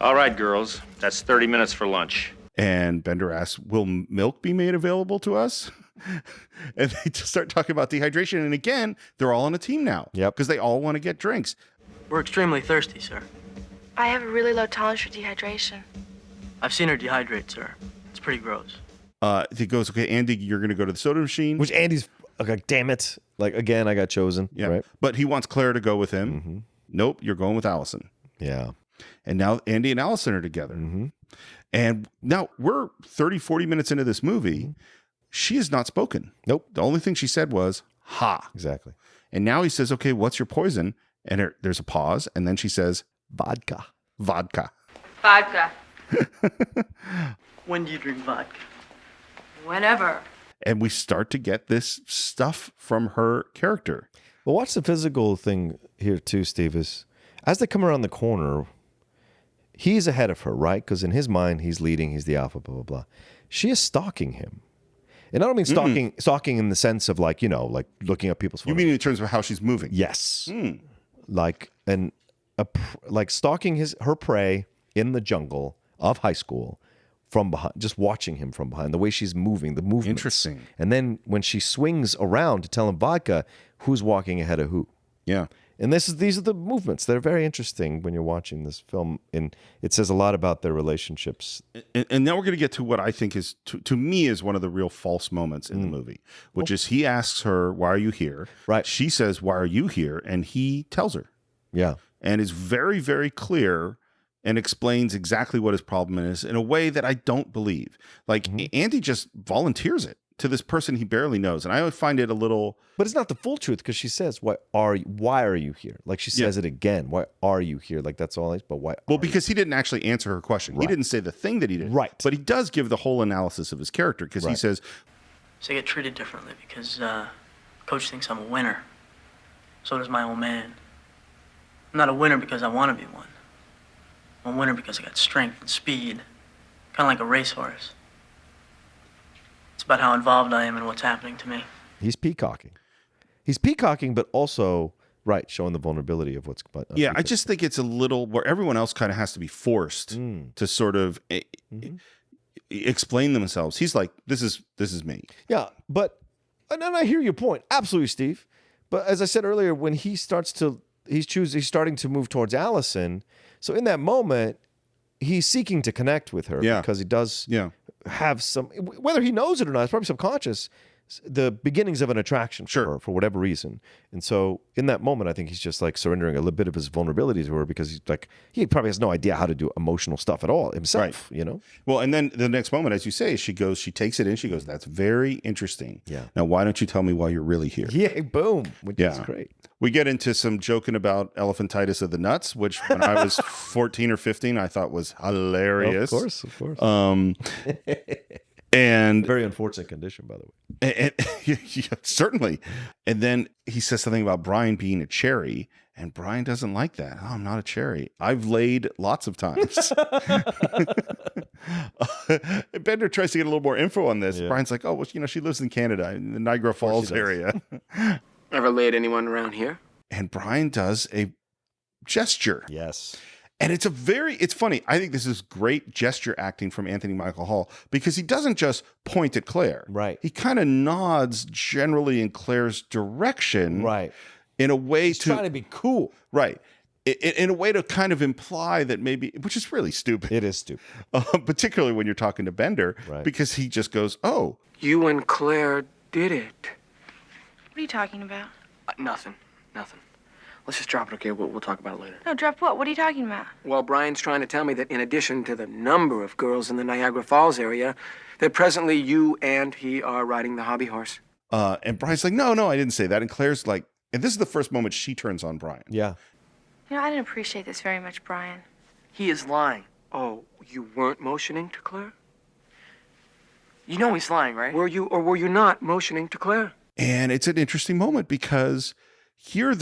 All right, girls. That's 30 minutes for lunch. And Bender asks, will milk be made available to us? And they just start talking about dehydration. And again, they're all on a team now. Yep. Because they all want to get drinks. We're extremely thirsty, sir. I have a really low tolerance for dehydration. I've seen her dehydrate, sir. It's pretty gross. He goes, okay, Andy, you're going to go to the soda machine. Which Andy's like, damn it. Like, again, I got chosen. Yeah. Right? But he wants Claire to go with him. Mm-hmm. Nope, you're going with Allison. Yeah. And now Andy and Allison are together. Mm-hmm. And now we're 30, 40 minutes into this movie. Mm-hmm. She has not spoken. Nope. The only thing she said was, ha. Exactly. And now he says, okay, what's your poison? And there's a pause. And then she says, vodka. Vodka. Vodka. When do you drink vodka? Whenever. And we start to get this stuff from her character. Well, watch the physical thing here too, Steve, is as they come around the corner He's ahead of her, right? Because in his mind, he's leading, he's the alpha, blah, blah, blah. She is stalking him. And I don't mean stalking in the sense of like, like looking at people's photos. You mean in terms of how she's moving? Yes. Like like stalking her prey in the jungle of high school from behind, just watching him from behind, the way she's moving, the movements. Interesting. And then when she swings around to tell him vodka, who's walking ahead of who? Yeah. And these are the movements that are very interesting when you're watching this film, and it says a lot about their relationships. And now we're going to get to what I think is, to me, is one of the real false moments in the movie, which is he asks her, "Why are you here?" Right. She says, "Why are you here?" And he tells her. Yeah. And is very, very clear and explains exactly what his problem is in a way that I don't believe. Like Andy just volunteers it to this person he barely knows, and I always find it a little. But it's not the full truth, because she says, Why are you here?" Like she says it again. "Why are you here?" Like that's all. But why? Well, because he didn't actually answer her question. He didn't say the thing that he did. Right. But he does give the whole analysis of his character, because he says, So I get treated differently because coach thinks I'm a winner. So does my old man. I'm not a winner because I want to be one. I'm a winner because I got strength and speed, kind of like a racehorse. It's about how involved I am in what's happening to me. He's peacocking. He's peacocking, but also showing the vulnerability of what's. yeah, I just think it's a little where everyone else kind of has to be forced to sort of explain themselves. He's like, this is me. Yeah, but and I hear your point, absolutely, Steve. But as I said earlier, when he's starting to move towards Allison. So in that moment, he's seeking to connect with her because he does have some, whether he knows it or not, it's probably subconscious, the beginnings of an attraction for her for whatever reason. And so in that moment, I think he's just like surrendering a little bit of his vulnerability to her, because he's like, he probably has no idea how to do emotional stuff at all himself, Well, and then the next moment, as you say, she takes it in, she goes, "That's very interesting. Yeah. Now, why don't you tell me why you're really here?" Yeah, boom. Which is great. We get into some joking about elephantitis of the nuts, which when I was 14 or 15, I thought was hilarious. Of course. And very unfortunate condition, by the way. Yeah, certainly. And then he says something about Brian being a cherry, and Brian doesn't like that. "Oh, I'm not a cherry. I've laid lots of times." Bender tries to get a little more info on this. Brian's like, "Oh, well, she lives in Canada, in the Niagara Falls area." Ever laid anyone around here? And Brian does a gesture. Yes. And it's funny. I think this is great gesture acting from Anthony Michael Hall, because he doesn't just point at Claire. Right. He kind of nods generally in Claire's direction. Right. In a way He's trying to be cool. Right. In a way to kind of imply that maybe, which is really stupid. It is stupid. Particularly when you're talking to Bender, because he just goes, "Oh. You and Claire did it." What are you talking about? Nothing. Let's just drop it, okay? We'll talk about it later. No, drop what? What are you talking about? Well, Brian's trying to tell me that in addition to the number of girls in the Niagara Falls area, that presently you and he are riding the hobby horse. And Brian's like, no, I didn't say that. And Claire's like, and this is the first moment she turns on Brian. Yeah. I didn't appreciate this very much, Brian. He is lying. Oh, you weren't motioning to Claire? You know he's lying, right? Were you or were you not motioning to Claire? And it's an interesting moment, because here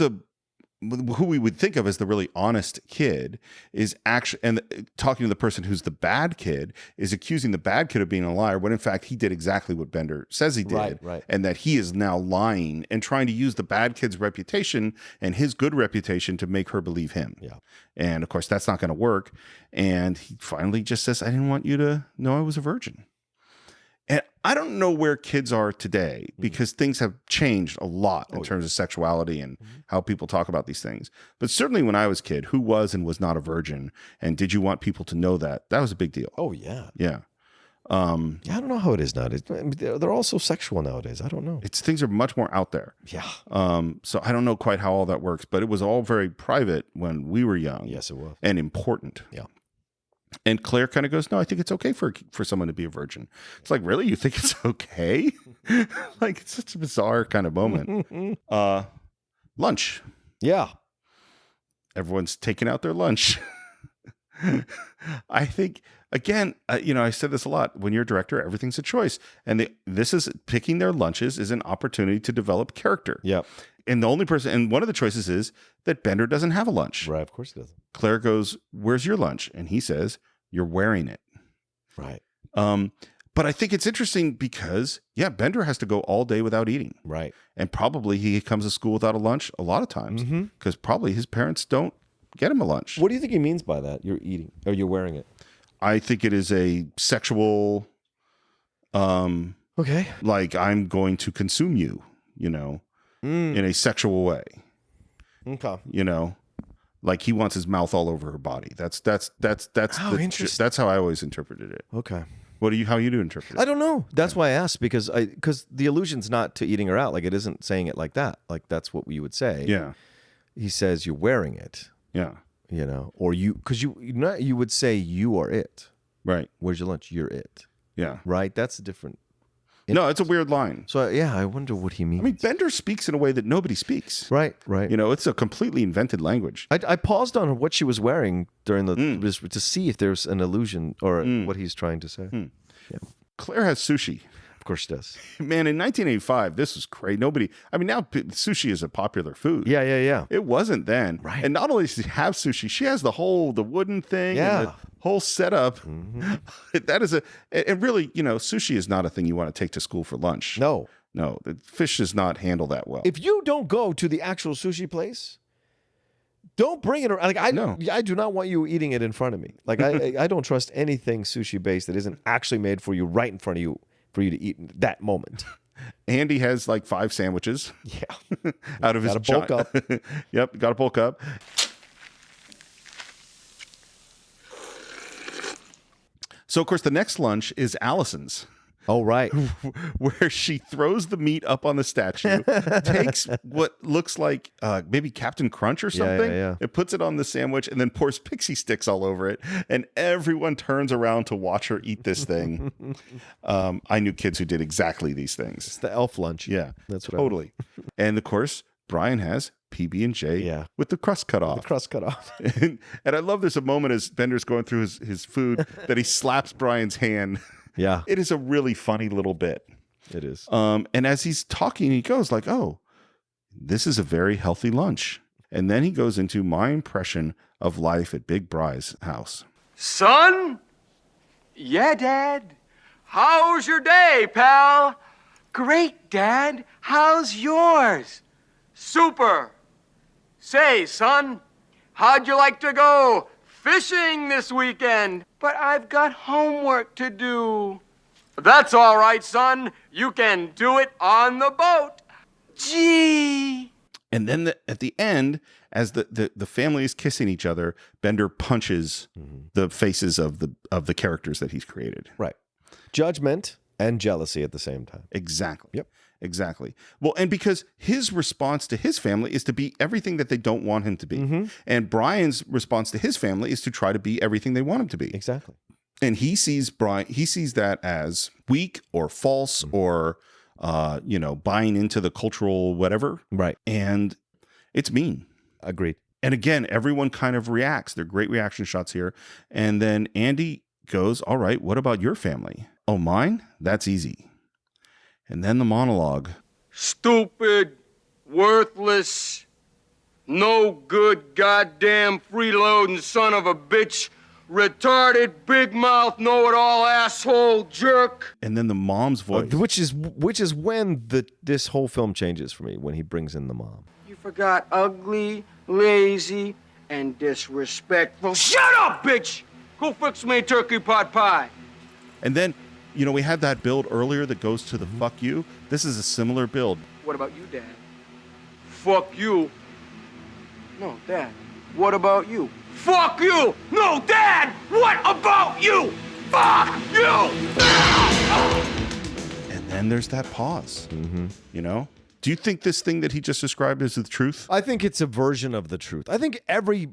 who we would think of as the really honest kid is actually, and talking to the person who's the bad kid, is accusing the bad kid of being a liar, when in fact he did exactly what Bender says he did. Right. And that he is now lying and trying to use the bad kid's reputation and his good reputation to make her believe him. Yeah. And of course that's not going to work. And he finally just says, "I didn't want you to know I was a virgin." And I don't know where kids are today, because things have changed a lot in terms of sexuality and how people talk about these things. But certainly when I was a kid, who was and was not a virgin, and did you want people to know that? That was a big deal. Oh, yeah. Yeah. I don't know how it is nowadays. They're all so sexual nowadays. I don't know. Things are much more out there. Yeah. So I don't know quite how all that works, but it was all very private when we were young. Yes, it was. And important. Yeah. And Claire kind of goes, "No, I think it's okay for someone to be a virgin." It's like, really? You think it's okay? Like, it's such a bizarre kind of moment. Lunch. Yeah. Everyone's taking out their lunch. I think, again, I said this a lot. When you're a director, everything's a choice. And picking their lunches is an opportunity to develop character. Yeah. and the only person, and one of the choices is that Bender doesn't have a lunch. Right, of course he doesn't. Claire goes, "Where's your lunch?" And he says, "You're wearing it." Right. But I think it's interesting because, yeah, Bender has to go all day without eating. Right. And probably he comes to school without a lunch a lot of times because probably his parents don't get him a lunch. What do you think he means by that? You're eating, or you're wearing it? I think it is a sexual, Okay. like I'm going to consume you, in a sexual way. Okay. Like he wants his mouth all over her body. That's interesting. That's how I always interpreted it. Okay. How you do interpret it? I don't know. That's why I asked, because the allusion's not to eating her out. Like, it isn't saying it like that. Like, that's what you would say. Yeah. He says you're wearing it. Yeah. Or because you would say you are it. Right. Where's your lunch? You're it. Yeah. Right. That's a different. No, it's a weird line. So yeah, I wonder what he means. I mean, Bender speaks in a way that nobody speaks. Right. It's a completely invented language. I paused on what she was wearing during to see if there's an allusion or what he's trying to say. Yeah. Claire has sushi. Of course she does. Man, in 1985, this was crazy. Now sushi is a popular food. Yeah. It wasn't then. Right. And not only does she have sushi, she has the wooden thing. Yeah. And the whole setup. That is and really, sushi is not a thing you want to take to school for lunch. No, the fish does not handle that well. If you don't go to the actual sushi place, don't bring it around. Like I do not want you eating it in front of me. Like I don't trust anything sushi based that isn't actually made for you right in front of you for you to eat in that moment. Andy has like 5 sandwiches. Yeah. Out of his bulk up. Yep, got to bulk up. So, of course, the next lunch is Allison's. Oh, right. Where she throws the meat up on the statue, takes what looks like maybe Captain Crunch or something, yeah. and puts it on the sandwich, and then pours pixie sticks all over it. And everyone turns around to watch her eat this thing. I knew kids who did exactly these things. It's the elf lunch. Yeah, that's what totally. And of course, Brian has PB&J with the crust cut off. The crust cut off. And I love there's a moment as Bender's going through his food that he slaps Brian's hand. Yeah. It is a really funny little bit. It is. And as he's talking, he goes like, "Oh, this is a very healthy lunch." And then he goes into my impression of life at Big Bry's house. Son? Yeah, Dad. How's your day, pal? Great, Dad. How's yours? Super. Say, son, how'd you like to go fishing this weekend? But I've got homework to do. That's all right, son. You can do it on the boat. Gee. And then at the end, as the family is kissing each other, Bender punches the faces of the characters that he's created. Right. Judgment and jealousy at the same time. Exactly. Yep. Exactly. Well, and because his response to his family is to be everything that they don't want him to be. And Brian's response to his family is to try to be everything they want him to be. Exactly. And he sees that as weak or false or buying into the cultural whatever. Right. And it's mean. Agreed. And again, everyone kind of reacts. They're great reaction shots here. And then Andy goes, "All right, what about your family?" "Oh, mine? That's easy." And then the monologue. Stupid, worthless, no good, goddamn freeloading son of a bitch, retarded, big mouth, know-it-all asshole jerk. And then the mom's voice. Which is when this whole film changes for me, when he brings in the mom. You forgot ugly, lazy, and disrespectful. Shut up, bitch! Go fix me a turkey pot pie. And then, we had that build earlier that goes to the fuck you. This is a similar build. What about you, Dad? Fuck you. No, Dad. What about you? Fuck you! No, Dad! What about you? Fuck you! And then there's that pause. Do you think this thing that he just described is the truth? I think it's a version of the truth. I think every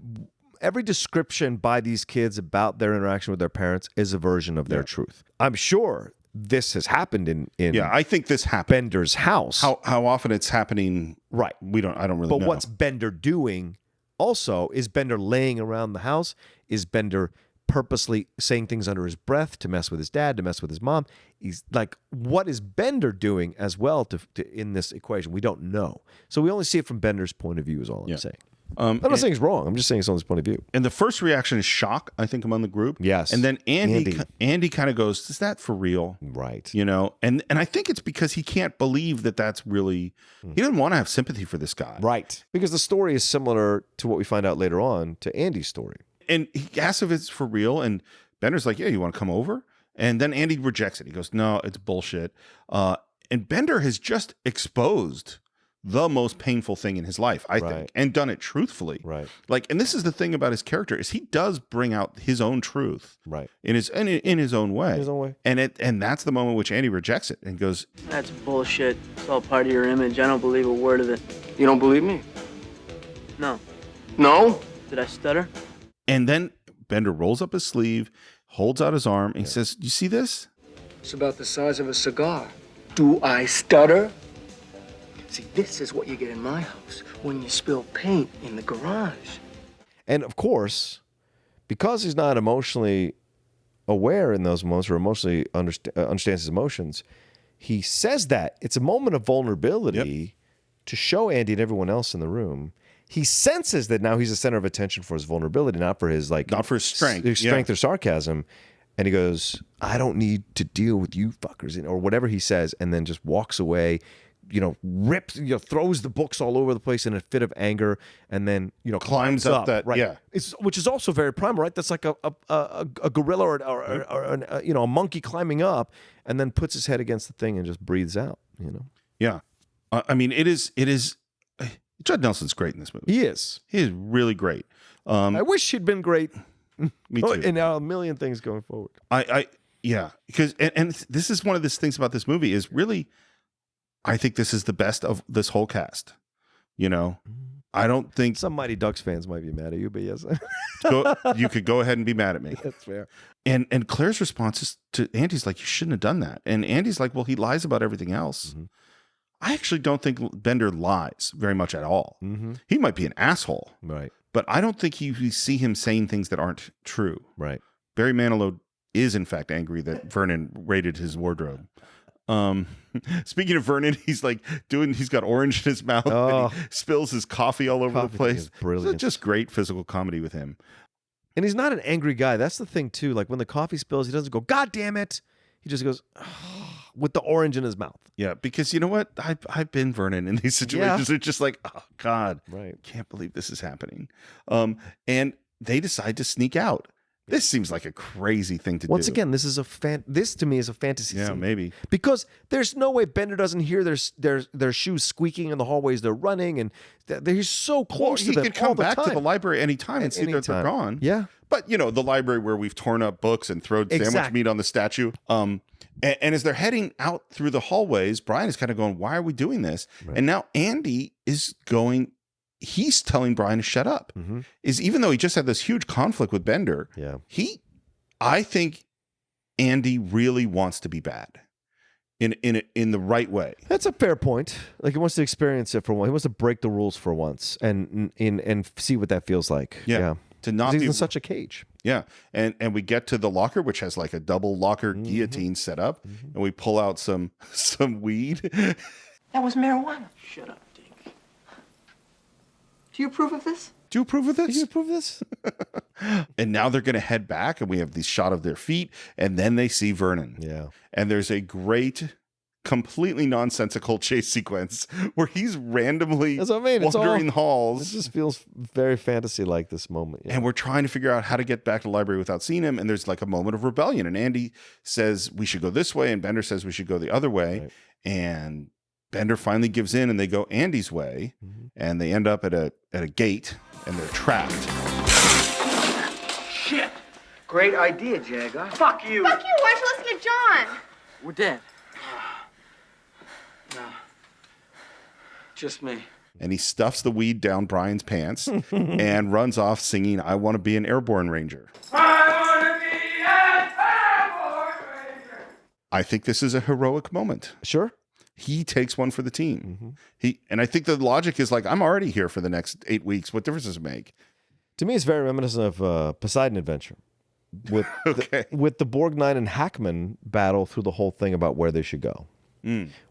description by these kids about their interaction with their parents is a version of their truth. I'm sure this has happened in I think this happened. Bender's house. How often it's happening? Right. I don't really know. But know. what's Bender doing? Also, is Bender laying around the house? Is Bender purposely saying things under his breath to mess with his dad, to mess with his mom. He's like, what is Bender doing as well to in this equation? We don't know. So we only see it from Bender's point of view is all I'm saying. I'm not saying it's wrong. I'm just saying it's on his point of view. And the first reaction is shock, I think, among the group. Yes. And then Andy kind of goes, is that for real? Right. You know, and I think it's because he can't believe that that's really, he doesn't want to have sympathy for this guy. Right. Because the story is similar to what we find out later on to Andy's story. And he asks if it's for real. And Bender's like, yeah, you want to come over? And then Andy rejects it. He goes, no, it's bullshit. And Bender has just exposed the most painful thing in his life, I think, and done it truthfully. Right. Like, and this is the thing about his character is he does bring out his own truth. Right. In his own way. In his own way. And that's the moment which Andy rejects it and goes, That's bullshit. It's all part of your image. I don't believe a word of it. You don't believe me? No. No? Did I stutter? and then Bender rolls up his sleeve, holds out his arm, and he says, "You see this? It's about the size of a cigar. Do I stutter? See, this is what you get in my house when you spill paint in the garage." And of course, because he's not emotionally aware in those moments or emotionally understands his emotions, he says that. It's a moment of vulnerability to show Andy and everyone else in the room. He senses that now he's the center of attention for his vulnerability, not for his not for his strength, strength or sarcasm. And he goes, "I don't need to deal with you fuckers," or whatever he says, and then just walks away. Rips, throws the books all over the place in a fit of anger, and then climbs up that right. Which is also very primal, right? That's like a gorilla or a monkey climbing up, and then puts his head against the thing and just breathes out. Yeah, I mean, it is. Judd Nelson's great in this movie. He is really great. I wish he'd been great. Me too. And now a million things going forward. Yeah, because and this is one of the things about this movie is really, I think this is the best of this whole cast. I don't think some Mighty Ducks fans might be mad at you, but yes, you could go ahead and be mad at me. That's fair. And Claire's response is to Andy's like, "You shouldn't have done that," and Andy's like, "Well, he lies about everything else." Mm-hmm. I actually don't think Bender lies very much at all. Mm-hmm. He might be an asshole, right? But I don't think you see him saying things that aren't true. Right. Barry Manilow is in fact angry that Vernon raided his wardrobe. Speaking of Vernon, he's got orange in his mouth and he spills his coffee all over the place. Brilliant. It's just great physical comedy with him. And he's not an angry guy. That's the thing too. Like when the coffee spills, he doesn't go, "God damn it." He just goes, "Oh," with the orange in his mouth. Yeah, because you know what? I've been Vernon in these situations. It's just like, oh God, right? Can't believe this is happening. And they decide to sneak out. This seems like a crazy thing to do. Once again, this to me is a fantasy. Yeah, scene. Maybe because there's no way Bender doesn't hear their shoes squeaking in the hallways. They're running, and they're so close to them. He could come back to the library anytime and see that they're gone. Yeah, but the library where we've torn up books and thrown sandwich meat on the statue. And as they're heading out through the hallways, Brian is kind of going, "Why are we doing this?" Right. And now Andy is going. He's telling Brian to shut up. Mm-hmm. Even though he just had this huge conflict with Bender, I think Andy really wants to be bad in the right way. That's a fair point. Like he wants to experience it for once. He wants to break the rules for once and see what that feels like. Yeah. To not be in such a cage. Yeah. And we get to the locker, which has like a double locker guillotine set up, and we pull out some weed. That was marijuana. Shut up. Do you approve of this? Do you approve of this? Do you approve of this? And now they're going to head back, and we have this shot of their feet, and then they see Vernon. Yeah. And there's a great, completely nonsensical chase sequence where he's randomly wandering halls. It just feels very fantasy-like, this moment. Yeah. And we're trying to figure out how to get back to the library without seeing him, and there's like a moment of rebellion, and Andy says we should go this way, and Bender says we should go the other way, right. And Bender finally gives in, and they go Andy's way, and they end up at a gate, and they're trapped. Shit! Great idea, Jagger. Fuck you! Fuck you! Why don't you listen to John? We're dead. No. Just me. And he stuffs the weed down Brian's pants and runs off singing, "I Want to Be an Airborne Ranger." I want to be an airborne ranger. I think this is a heroic moment. Sure. He takes one for the team. And I think the logic is like, I'm already here for the next 8 weeks. What difference does it make? To me, it's very reminiscent of Poseidon Adventure. with Okay. with the Borgnine and Hackman battle through the whole thing about where they should go.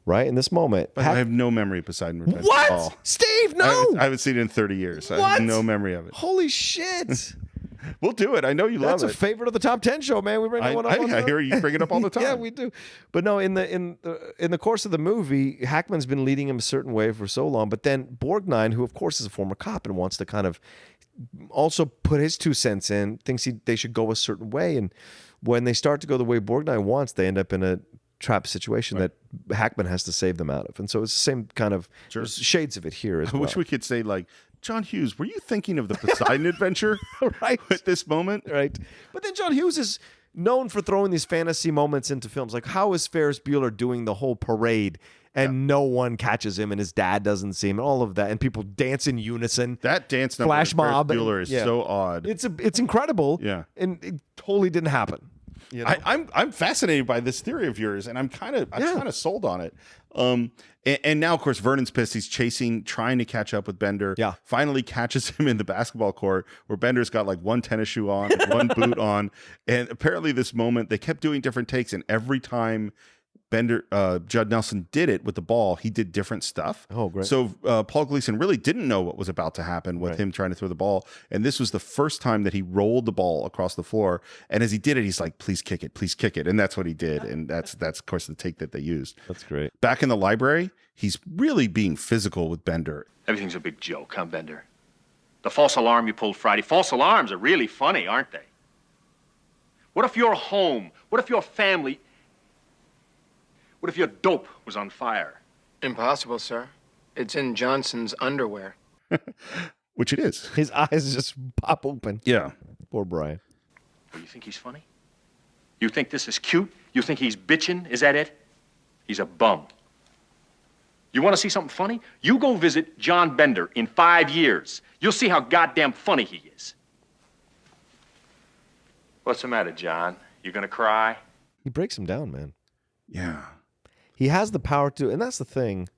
Right in this moment, But I have no memory of Poseidon Revenge at all. What? Steve, no. I haven't seen it in 30 years. I have no memory of it. Holy shit. We'll do it. I know you love That's it. a favorite of the top 10 show, man. We bring that one up. I hear you bring it up all the time. Yeah, we do. But no, in the course of the movie, Hackman's been leading him a certain way for so long. But then Borgnine, who of course is a former cop and wants to kind of also put his 2 cents in, thinks they should go a certain way. And when they start to go the way Borgnine wants, they end up in a trap situation that Hackman has to save them out of. And so it's the same kind of there's shades of it here as I well. wish we could say, like, John Hughes, were you thinking of the Poseidon Adventure right at this moment? Right. But then John Hughes is known for throwing these fantasy moments into films. Like, how is Ferris Bueller doing the whole parade and no one catches him and his dad doesn't see him and all of that and people dance in unison? That dance number Flash with Ferris mob. Bueller is so odd. It's incredible. Yeah. And it totally didn't happen. You know? I'm fascinated by this theory of yours, and I'm kind of sold on it. And now, of course, Vernon's pissed. He's trying to catch up with Bender. Yeah. Finally catches him in the basketball court where Bender's got like one tennis shoe on, and one boot on. And apparently this moment, they kept doing different takes, and every time Judd Nelson did it with the ball, he did different stuff. Oh, great. So Paul Gleason really didn't know what was about to happen with him trying to throw the ball. And this was the first time that he rolled the ball across the floor. And as he did it, he's like, please kick it, please kick it. And that's what he did. And that's of course, the take that they used. That's great. Back in the library, he's really being physical with Bender. Everything's a big joke, huh, Bender? The false alarm you pulled Friday. False alarms are really funny, aren't they? What if your home, what if your family, what if your dope was on fire? Impossible, sir. It's in Johnson's underwear. Which it is. His eyes just pop open. Yeah. Poor Brian. Well, you think he's funny? You think this is cute? You think he's bitching? Is that it? He's a bum. You want to see something funny? You go visit John Bender in 5 years. You'll see how goddamn funny he is. What's the matter, John? You gonna cry? He breaks him down, man. Yeah. He has the power to, and that's the thing.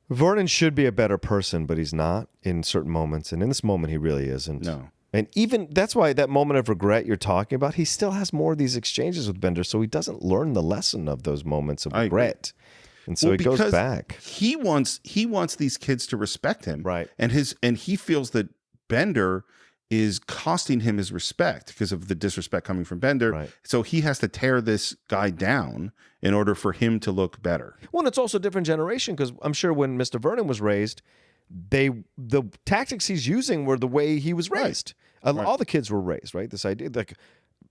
Vernon should be a better person, but he's not in certain moments. And in this moment, he really isn't. No. And even that's why that moment of regret you're talking about, he still has more of these exchanges with Bender, so he doesn't learn the lesson of those moments of regret. And so he goes back. He wants these kids to respect him. Right. And he feels that Bender is costing him his respect because of the disrespect coming from Bender. Right. So he has to tear this guy down in order for him to look better. Well, and it's also a different generation because I'm sure when Mr. Vernon was raised, the tactics he's using were the way he was raised. All the kids were raised, right? This idea like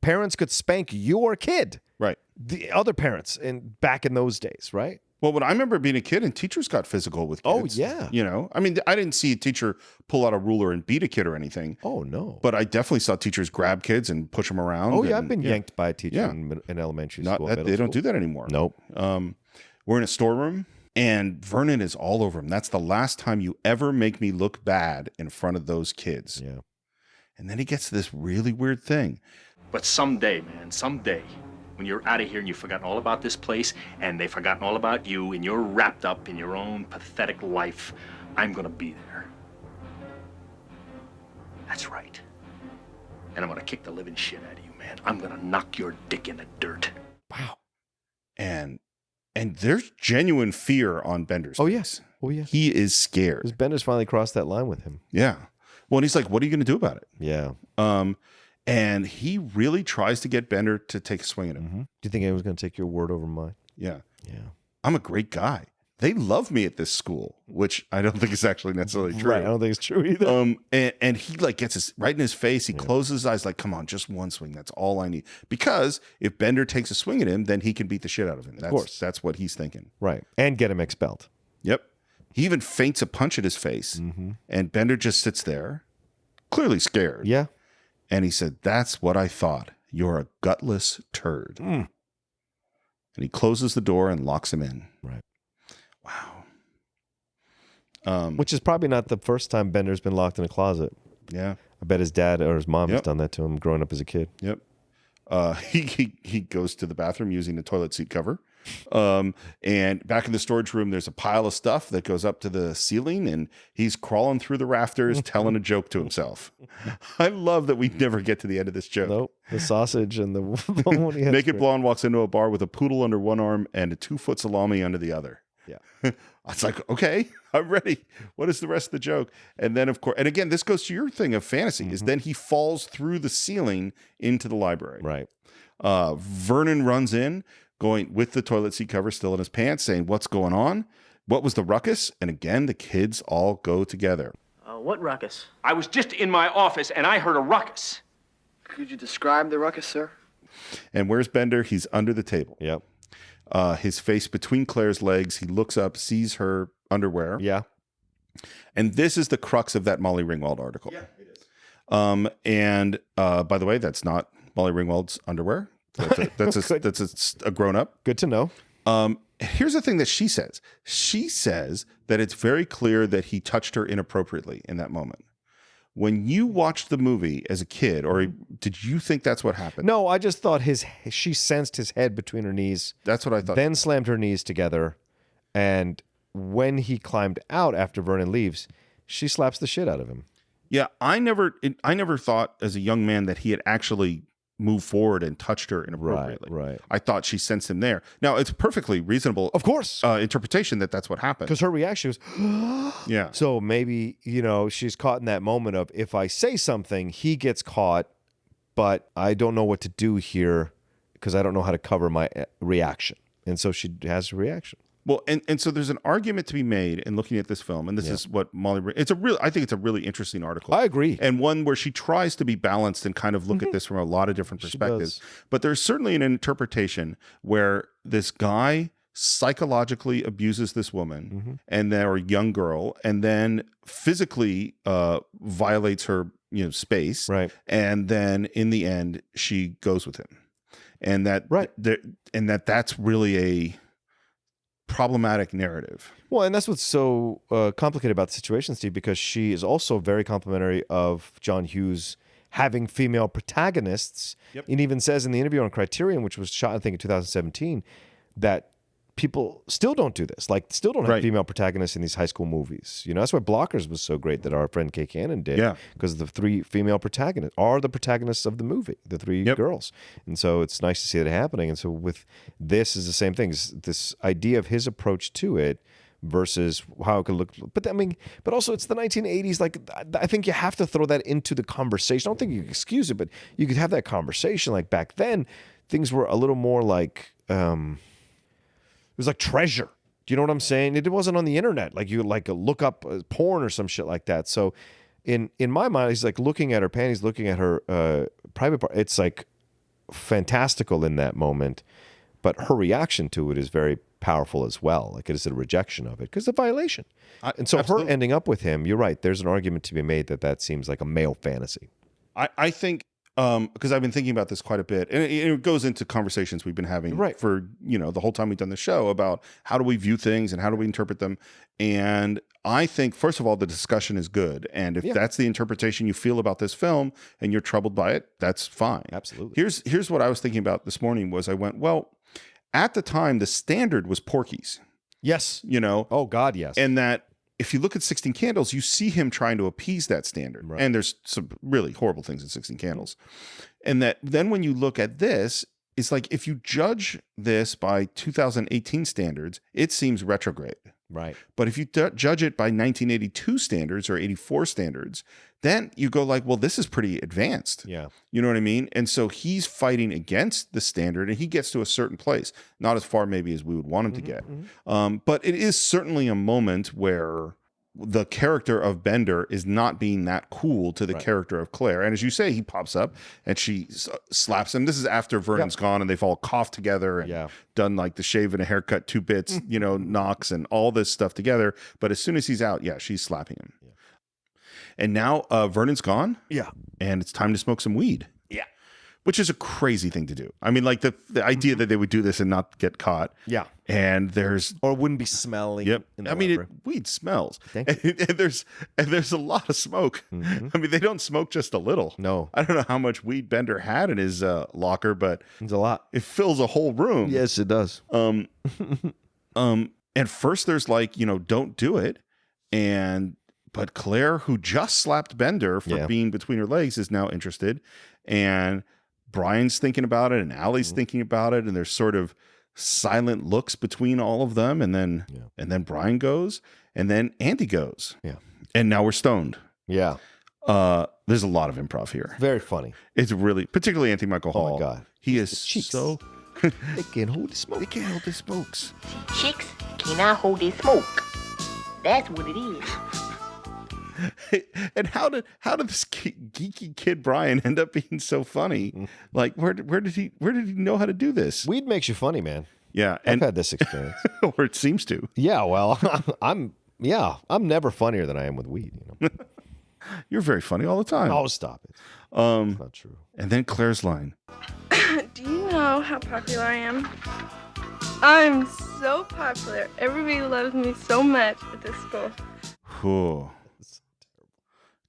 parents could spank your kid, right? The other parents back in those days, right? Well, when I remember being a kid and teachers got physical with kids. Oh, yeah. You know, I mean, I didn't see a teacher pull out a ruler and beat a kid or anything. Oh, no. But I definitely saw teachers grab kids and push them around. Oh, yeah. I've been yanked by a teacher in elementary school. They don't do that anymore. Nope. We're in a storeroom and Vernon is all over him. That's the last time you ever make me look bad in front of those kids. Yeah. And then he gets to this really weird thing. But someday, man, someday, when you're out of here and you've forgotten all about this place and they've forgotten all about you and you're wrapped up in your own pathetic life, I'm gonna be there. That's right. And I'm gonna kick the living shit out of you, man. I'm gonna knock your dick in the dirt. Wow. And there's genuine fear on Bender's face. Yes. Oh, yeah. He is scared. Because Bender's finally crossed that line with him. Yeah. Well, and he's like, what are you going to do about it? Yeah. And he really tries to get Bender to take a swing at him. Do you think anyone's going to take your word over mine? Yeah. Yeah. I'm a great guy. They love me at this school, which I don't think is actually necessarily true. Right. I don't think it's true either. And he like gets his right in his face. He closes his eyes like, come on, just one swing. That's all I need. Because if Bender takes a swing at him, then he can beat the shit out of him. Of course. That's what he's thinking. Right. And get him expelled. Yep. He even feints a punch at his face. And Bender just sits there, clearly scared. Yeah. And he said, that's what I thought. You're a gutless turd. And he closes the door and locks him in. Right. Wow. Which is probably not the first time Bender's been locked in a closet. Yeah. I bet his dad or his mom has done that to him growing up as a kid. Yep. He goes to the bathroom using a toilet seat cover. And back in the storage room, there's a pile of stuff that goes up to the ceiling, and he's crawling through the rafters, telling a joke to himself. I love that we never get to the end of this joke. Nope. The sausage and the Naked blonde walks into a bar with a poodle under one arm and a 2-foot salami under the other. Yeah. I was like, okay, I'm ready. What is the rest of the joke? And then, of course, and again, this goes to your thing of fantasy, is then he falls through the ceiling into the library. Right. Vernon runs in, going with the toilet seat cover still in his pants, saying, what's going on? What was the ruckus? And again, the kids all go together. What ruckus? I was just in my office and I heard a ruckus. Could you describe the ruckus, sir? And where's Bender? He's under the table. Yep. His face between Claire's legs. He looks up, sees her underwear. Yeah. And this is the crux of that Molly Ringwald article. Yeah, it is. And by the way, that's not Molly Ringwald's underwear. That's a grown up. Good to know. Here's the thing that she says. She says that it's very clear that he touched her inappropriately in that moment. When you watched the movie as a kid, or did you think that's what happened? No, I just thought she sensed his head between her knees. That's what I thought. Then slammed her knees together. And when he climbed out after Vernon leaves, she slaps the shit out of him. Yeah, I never thought as a young man that he had actually moved forward and touched her inappropriately. Right. I thought she sensed him there. Now, it's perfectly reasonable, of course, interpretation that that's what happened. Because her reaction was, yeah. So maybe, she's caught in that moment of, if I say something, he gets caught, but I don't know what to do here because I don't know how to cover my reaction. And so she has a reaction. Well, and so there's an argument to be made in looking at this film, and this is what Molly. I think it's a really interesting article. I agree, and one where she tries to be balanced and kind of look at this from a lot of different perspectives. But there's certainly an interpretation where this guy psychologically abuses this woman and or young girl, and then physically violates her space, right? And then in the end, she goes with him, and that's really a problematic narrative. Well, and that's what's so complicated about the situation, Steve, because she is also very complimentary of John Hughes having female protagonists. Yep. It even says in the interview on Criterion, which was shot, I think, in 2017, that people still don't do this. Like, still don't have female protagonists in these high school movies. That's why Blockers was so great that our friend Kay Cannon did. Yeah. Because the 3 female protagonists are the protagonists of the movie, the 3 girls. And so it's nice to see that happening. And so with this is the same thing. This idea of his approach to it versus how it could look. But also it's the 1980s. Like, I think you have to throw that into the conversation. I don't think you can excuse it, but you could have that conversation. Like, back then, things were a little more like... it was like treasure. Do you know what I'm saying? It wasn't on the internet. Like, you look up porn or some shit like that. So in my mind, he's like looking at her panties, looking at her private part. It's like fantastical in that moment, but her reaction to it is very powerful as well. Like, it is a rejection of it because it's a violation. And so her ending up with him, you're right. There's an argument to be made that seems like a male fantasy. I think because I've been thinking about this quite a bit, and it goes into conversations we've been having for the whole time we've done the show about how do we view things and how do we interpret them. And I think, first of all, the discussion is good, and if that's the interpretation you feel about this film and you're troubled by it, that's fine. Absolutely. Here's what I was thinking about this morning. Was I went, well, at the time the standard was Porky's. Yes. Oh God, yes. And that if you look at 16 Candles, you see him trying to appease that standard. Right. And there's some really horrible things in 16 Candles. And that then when you look at this, it's like if you judge this by 2018 standards, it seems retrograde. Right. But if you judge it by 1982 standards or 84 standards, then you go like, well, this is pretty advanced. Yeah. You know what I mean? And so he's fighting against the standard, and he gets to a certain place, not as far maybe as we would want him to get. But it is certainly a moment where the character of Bender is not being that cool to the character of Claire. And as you say, he pops up and she slaps him. This is after Vernon's gone and they've all coughed together and done like the shave and a haircut, 2 bits, knocks and all this stuff together. But as soon as he's out, she's slapping him. And now Vernon's gone. Yeah. And it's time to smoke some weed. Yeah. which is a crazy thing to do. I mean, like the idea that they would do this and not get caught. Yeah. And there's Or it wouldn't be smelling. Yep. in the I mean, library. weed smells. Thank And there's a lot of smoke. I mean, they don't smoke just a little. No. I don't know how much weed Bender had in his locker, but It's a lot. it fills a whole room. Yes, it does. At first there's like, don't do it. But Claire, who just slapped Bender for being between her legs, is now interested. And Brian's thinking about it, and Allie's thinking about it, and there's sort of silent looks between all of them. And then Brian goes, and then Andy goes. Yeah. And now we're stoned. Yeah. There's a lot of improv here. Very funny. It's really, particularly Anthony Michael Hall. Oh my God. He is cheeks. so. They can't hold the smoke. They can't hold their smokes. Chicks cannot hold their smoke. That's what it is. And how did this geeky kid Brian end up being so funny? Like, where did he know how to do this? Weed makes you funny, man. Yeah, I've had this experience. or it seems to. Yeah, well, I'm never funnier than I am with weed. You're very funny all the time. Oh, stop it. It's not true. And then Claire's line. Do you know how popular I am? I'm so popular. Everybody loves me so much at this school. Whew.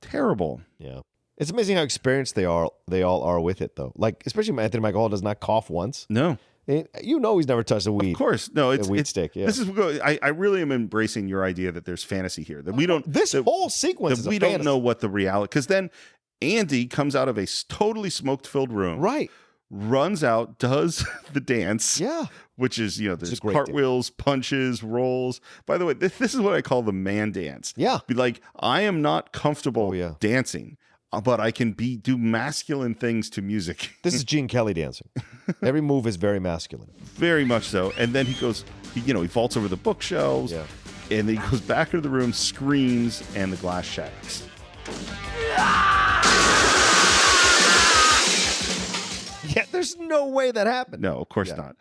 Terrible. Yeah. It's amazing how experienced they all are with it, though. Like, especially Anthony Michael Hall does not cough once. No. He's never touched a weed. Of course. No, it's a weed it's, stick. Yeah. This is I really am embracing your idea that there's fantasy here. That we don't whole sequence is we don't know what the reality, because then Andy comes out of a totally smoke-filled room. Right. Runs out, does the dance. Yeah. Which is, there's cartwheels, punches, rolls. By the way, this is what I call the man dance. Yeah. Be like, I am not comfortable dancing, but I can do masculine things to music. This is Gene Kelly dancing. Every move is very masculine. Very much so. And then he goes, he vaults over the bookshelves. Yeah. And then he goes back into the room, screams, and the glass shatters. Yeah, there's no way that happened. No, of course not.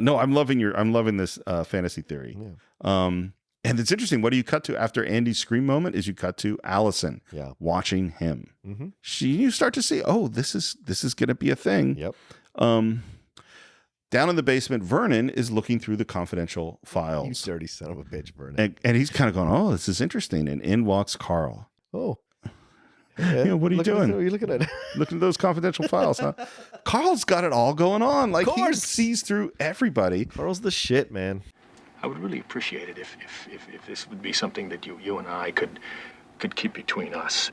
No, I'm loving this fantasy theory. Yeah. And it's interesting. What do you cut to after Andy's scream moment? Is you cut to Allison watching him. Mm-hmm. You start to see, oh, this is going to be a thing. Yep. Down in the basement, Vernon is looking through the confidential files. You dirty son of a bitch, Vernon. And he's kind of going, oh, this is interesting. And in walks Carl. Oh. Yeah. What are you doing? What are you looking at? Looking at those confidential files, huh? Carl's got it all going on. Like, he sees through everybody. Carl's the shit, man. I would really appreciate it if this would be something that you and I could keep between us.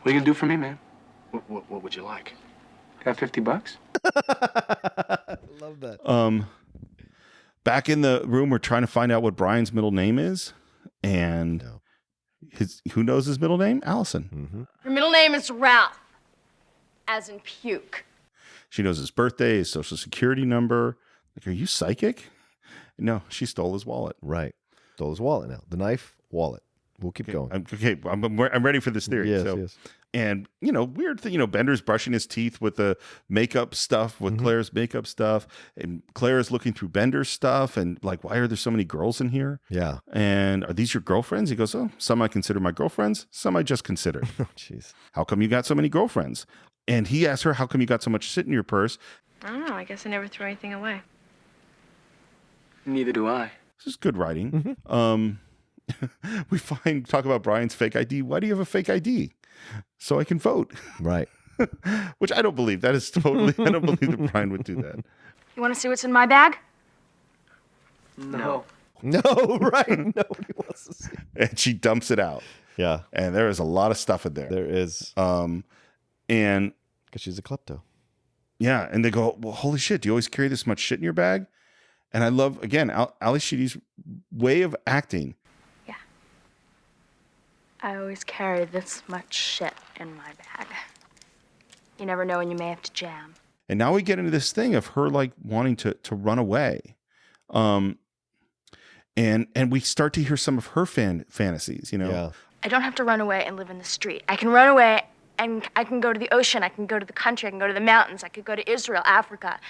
What are you gonna do for me, man? What would you like? Got $50? I love that. Back in the room, we're trying to find out what Brian's middle name is, and who knows his middle name? Allison. Mm-hmm. Her middle name is Ralph, as in puke. She knows his birthday, his social security number. Like, are you psychic? No, she stole his wallet. Right. Stole his wallet now. The knife, wallet. We'll keep going. I'm ready for this theory. Yes. And, weird thing, Bender's brushing his teeth with the makeup stuff, with Claire's makeup stuff. And Claire's looking through Bender's stuff. And like, why are there so many girls in here? Yeah. And are these your girlfriends? He goes, oh, some I consider my girlfriends. Some I just consider. Oh, jeez. How come you got so many girlfriends? And he asked her, how come you got so much shit in your purse? I don't know. I guess I never threw anything away. Neither do I. This is good writing. We talk about Brian's fake ID. Why do you have a fake ID? So I can vote. Right. Which I don't believe. That is totally, I don't believe that Brian would do that. You want to see what's in my bag? No. No, right. Nobody wants to see. And she dumps it out. Yeah. And there is a lot of stuff in there. There is. And because she's a klepto. Yeah. And they go, well, holy shit, do you always carry this much shit in your bag? And I love, again, Ali Sheedy's way of acting. Yeah. I always carry this much shit in my bag. You never know when you may have to jam. And now we get into this thing of her like wanting to run away. And we start to hear some of her fantasies, Yeah. I don't have to run away and live in the street. I can run away and I can go to the ocean. I can go to the country. I can go to the mountains. I could go to Israel, Africa,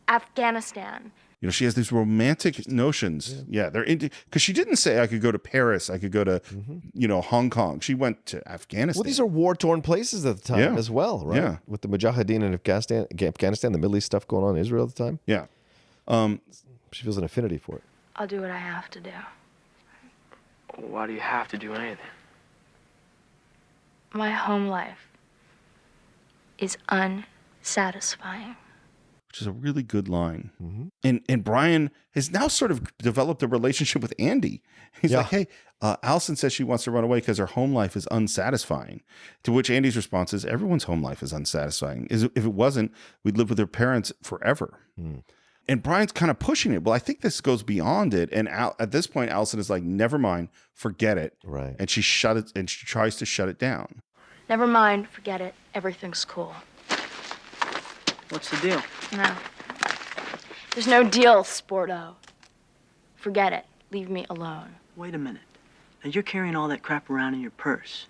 Afghanistan. You know, she has these romantic notions. Yeah, they're into, because she didn't say I could go to Paris, I could go to, you know, Hong Kong. She went to Afghanistan. Well, these are war-torn places at the time as well, right? Yeah. With the Mujahideen in Afghanistan, the Middle East stuff going on in Israel at the time. Yeah. She feels an affinity for it. I'll do what I have to do. Why do you have to do anything? My home life is unsatisfying. Which is a really good line. And Brian has now sort of developed a relationship with Andy. He's like, hey, Allison says she wants to run away because her home life is unsatisfying. To which Andy's response is, everyone's home life is unsatisfying. If it wasn't, we'd live with their parents forever. And Brian's kind of pushing it. Well, I think this goes beyond it. And at this point, Allison is like, never mind, forget it. Right. And she tries to shut it down. Never mind, forget it. Everything's cool. What's the deal? No. There's no deal, Sporto. Forget it. Leave me alone. Wait a minute. Now you're carrying all that crap around in your purse.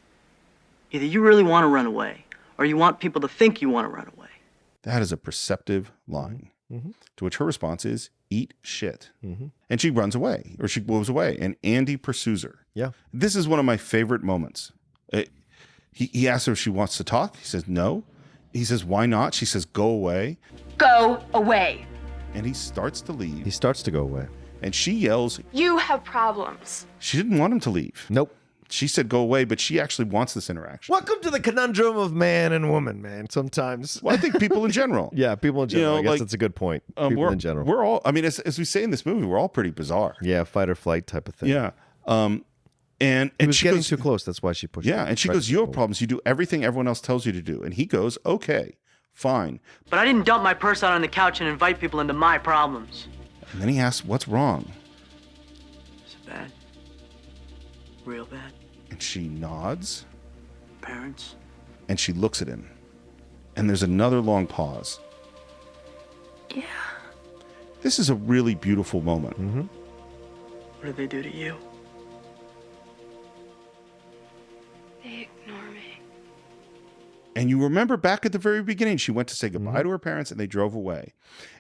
Either you really want to run away, or you want people to think you want to run away. That is a perceptive line. To which her response is, eat shit. And she runs away, or she moves away, and Andy pursues her. Yeah. This is one of my favorite moments. He asks her if she wants to talk. He says, no. He says, why not? She says, go away. Go away. And he starts to leave. He starts to go away. And she yells. You have problems. She didn't want him to leave. Nope. She said go away, but she actually wants this interaction. Welcome to the conundrum of man and woman, man. Sometimes. Well, I think people in general. Yeah, people in general. You know, I guess like, that's a good point. People in general. We're all, I mean, as we say in this movie, we're all pretty bizarre. Yeah, fight or flight type of thing. Yeah. And she getting too close. That's why she pushed. Yeah, and she goes, you have problems. You do everything everyone else tells you to do. And he goes, okay, fine. But I didn't dump my purse out on the couch and invite people into my problems. And then he asks, what's wrong? Is it bad? Real bad? And she nods. Parents? And she looks at him. And there's another long pause. Yeah. This is a really beautiful moment. What did they do to you? They ignore me. And you remember back at the very beginning, she went to say goodbye to her parents and they drove away.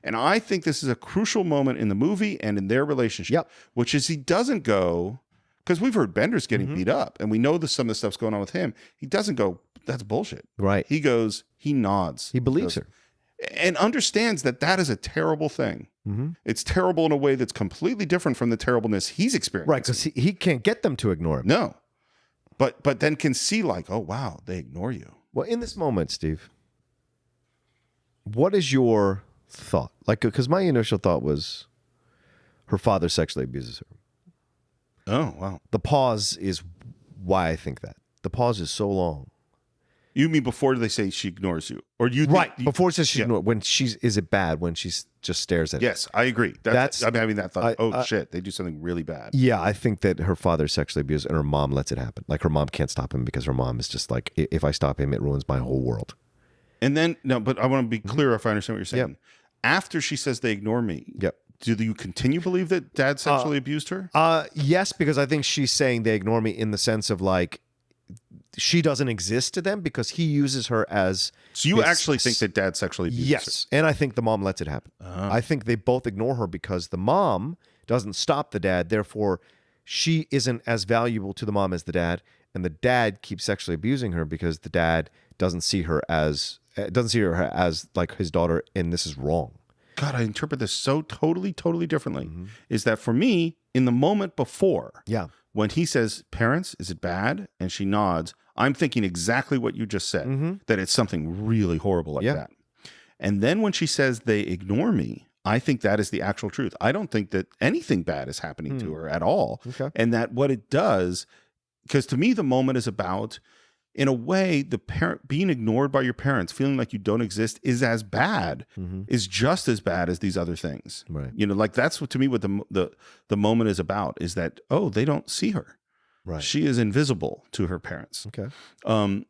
And I think this is a crucial moment in the movie and in their relationship, which is he doesn't go, because we've heard Bender's getting beat up and we know that some of the stuff's going on with him. He doesn't go, that's bullshit. Right. He goes, he nods. He believes her. And understands that that is a terrible thing. It's terrible in a way that's completely different from the terribleness he's experiencing. Right, because he can't get them to ignore him. No. But then can see like, oh, wow, they ignore you. Well, in this moment, Steve, what is your thought? Like, because my initial thought was her father sexually abuses her. Oh, wow. The pause is why I think that. The pause is so long. You mean before they say she ignores you? Or you right, before it says she ignores, when she's, is it bad when she just stares at it? Yes, I agree. I'm having that thought. Shit, they do something really bad. Yeah, I think that her father sexually abused and her mom lets it happen. Like her mom can't stop him because her mom is just like, if I stop him, it ruins my whole world. And then, no, but I want to be clear if I understand what you're saying. After she says they ignore me, do you continue to believe that dad sexually abused her? Yes, because I think she's saying they ignore me in the sense of like, she doesn't exist to them because he uses her as... So you actually think that dad sexually abuses her? Yes, and I think the mom lets it happen. I think they both ignore her because the mom doesn't stop the dad, therefore she isn't as valuable to the mom as the dad, and the dad keeps sexually abusing her because the dad doesn't see her as like his daughter, and this is wrong. God, I interpret this so totally differently. Is that for me, in the moment before, when he says, parents, is it bad? And she nods, I'm thinking exactly what you just said, that it's something really horrible like that. And then when she says they ignore me, I think that is the actual truth. I don't think that anything bad is happening to her at all. And that what it does, because to me, the moment is about, in a way, the parent being ignored by your parents, feeling like you don't exist is as bad, is just as bad as these other things. Right. You know, like that's what to me what the moment is about, is that, oh, they don't see her. Right. She is invisible to her parents. Okay. And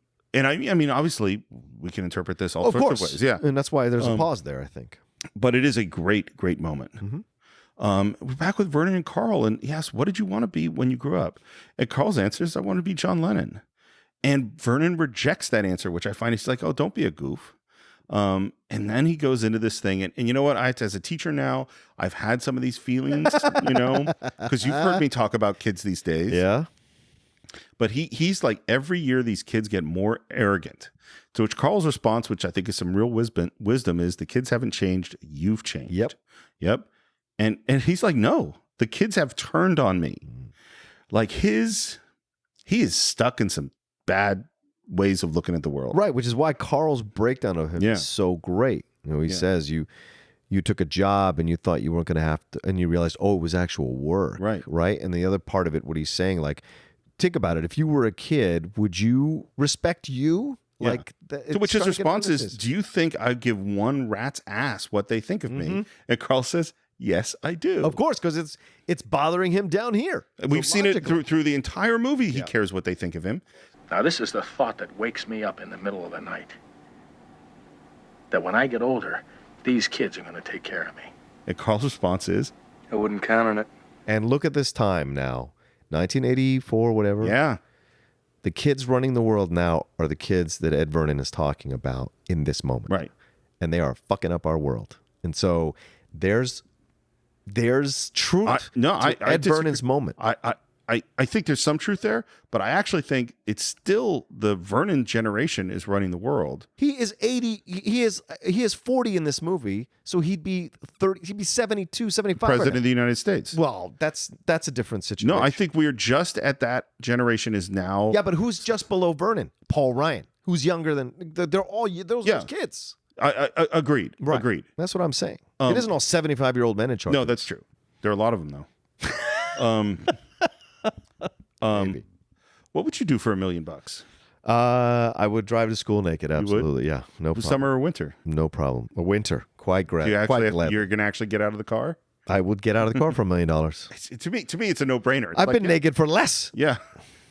I mean, obviously, we can interpret this all sorts of ways. Yeah. And that's why there's a pause there, I think. But it is a great moment. We're back with Vernon and Carl, and he asks, what did you want to be when you grew up? And Carl's answer is, I want to be John Lennon. And Vernon rejects that answer, which I find he's like, oh, don't be a goof. And then he goes into this thing, and you know what? As a teacher now, I've had some of these feelings, because you've heard me talk about kids these days. Yeah. But he's like, every year these kids get more arrogant. To which Carl's response, which I think is some real wisdom, is the kids haven't changed, you've changed. Yep. And he's like, no, the kids have turned on me. Like he is stuck in some bad ways of looking at the world. Right, which is why Carl's breakdown of him is so great. He says you took a job and you thought you weren't going to have to, and you realized, it was actual work. Right. And the other part of it, what he's saying, like, think about it. If you were a kid, would you respect you? Yeah. Like, to which his response is, do you think I'd give one rat's ass what they think of me? And Carl says, yes, I do. Of course, because it's bothering him down here. We've seen it through the entire movie. He cares what they think of him. Now, this is the thought that wakes me up in the middle of the night. That when I get older, these kids are going to take care of me. And Carl's response is, I wouldn't count on it. And look at this time now, 1984, whatever. Yeah. The kids running the world now are the kids that Ed Vernon is talking about in this moment. Right. And they are fucking up our world. And so there's truth to Ed Vernon's moment. I think there's some truth there, but I actually think it's still the Vernon generation is running the world. He is 80. He is 40 in this movie, so he'd be 30. He'd be 72, 75. President of the United States. Well, that's a different situation. No, I think we're just at that generation is now. Yeah, but who's just below Vernon? Paul Ryan, who's younger than they're all those kids. I agreed. Right. Agreed. That's what I'm saying. It isn't all 75-year-old men in charge. No, that's true. There are a lot of them though. What would you do for $1 million? I would drive to school naked. Absolutely, yeah, no problem. Summer or winter? No problem. A winter, quite glad. You're going to actually get out of the car? I would get out of the car for $1 million. To me, it's a no-brainer. I've been naked for less. Yeah,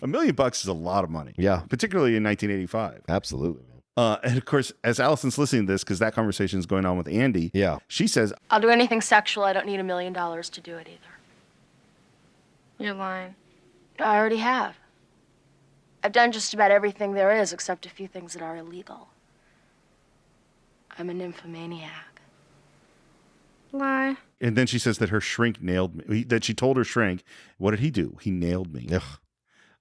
$1 million is a lot of money. Yeah, particularly in 1985. Absolutely. And of course, as Allison's listening to this, because that conversation is going on with Andy, she says, I'll do anything sexual. I don't need $1 million to do it either. You're lying. I already have. I've done just about everything there is, except a few things that are illegal. I'm a nymphomaniac. Lie. And then she says that her shrink nailed me. That she told her shrink, what did he do? He nailed me.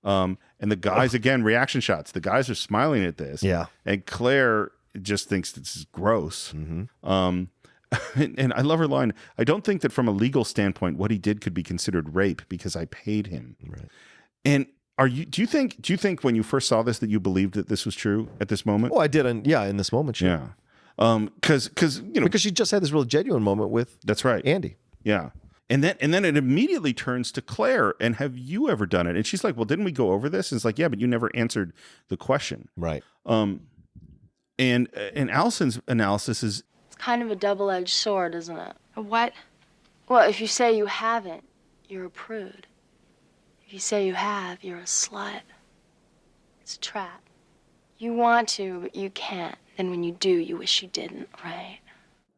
And the guys, again, reaction shots. The guys are smiling at this. Yeah. And Claire just thinks this is gross. And I love her line. I don't think that from a legal standpoint, what he did could be considered rape because I paid him. Right. And do you think when you first saw this that you believed that this was true at this moment? Oh, I did. In this moment, sure. Yeah. Because she just had this real genuine moment with Andy. Yeah. And then it immediately turns to Claire and have you ever done it? And she's like, well, didn't we go over this? And it's like, yeah, but you never answered the question. Right. And Allison's analysis is, it's kind of a double-edged sword, isn't it? A what? Well, if you say you haven't, you're a prude. If you say you have, you're a slut. It's a trap. You want to, but you can't. Then when you do, you wish you didn't, right?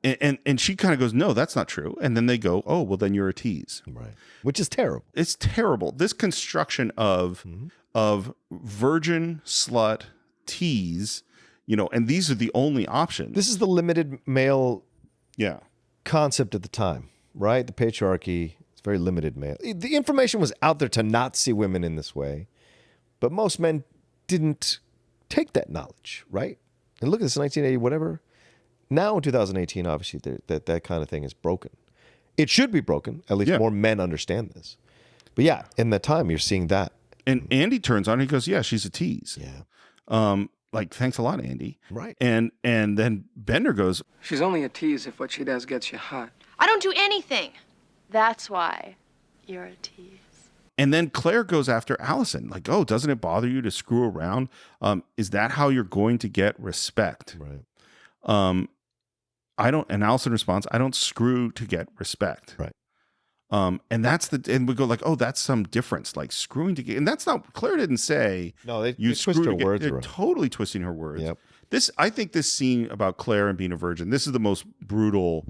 And she kind of goes, no, that's not true. And then they go, oh, well, then you're a tease. Right. Which is terrible. It's terrible. This construction of virgin, slut, tease, and these are the only options. This is the limited male concept at the time, right? The patriarchy. Very limited male. The information was out there to not see women in this way, but most men didn't take that knowledge, right? And look at this, 1980, whatever. Now in 2018, obviously, that kind of thing is broken. It should be broken. At least more men understand this. But yeah, in that time, you're seeing that. And Andy turns on, he goes, yeah, she's a tease. Yeah. Thanks a lot, Andy. Right. And then Bender goes, she's only a tease if what she does gets you hot. I don't do anything. That's why you're a tease. And then Claire goes after Allison, like, oh, doesn't it bother you to screw around? Is that how you're going to get respect? Right. And Allison responds, I don't screw to get respect. Right. And we go like, oh, that's some difference, like screwing to get, and that's not, Claire didn't say, no, they twist her words. They're totally twisting her words. Yep. I think this scene about Claire and being a virgin, this is the most brutal,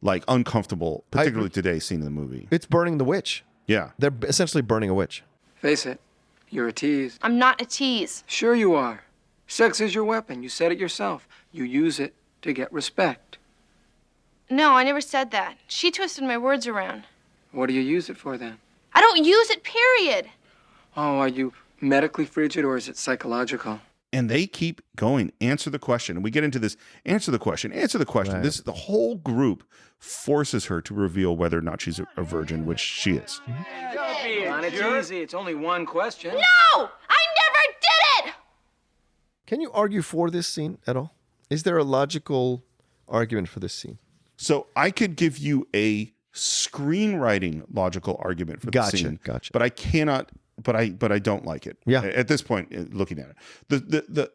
like uncomfortable, particularly today's scene in the movie. It's burning the witch. Yeah. They're essentially burning a witch. Face it, you're a tease. I'm not a tease. Sure you are. Sex is your weapon. You said it yourself. You use it To get respect. No, I never said that. She twisted my words around. What do you use it for then? I don't use it, period. Oh, are you medically frigid or is it psychological? And they keep going. Answer the question. And we get into this. Answer the question. Answer the question. Right. The whole group forces her to reveal whether or not she's a virgin, which she is. Come on, it's easy. It's only one question. No! I never did it! Can you argue for this scene at all? Is there a logical argument for this scene? So I could give you a screenwriting logical argument for the scene. Gotcha. But I cannot. But I don't like it. Yeah. At this point, looking at it,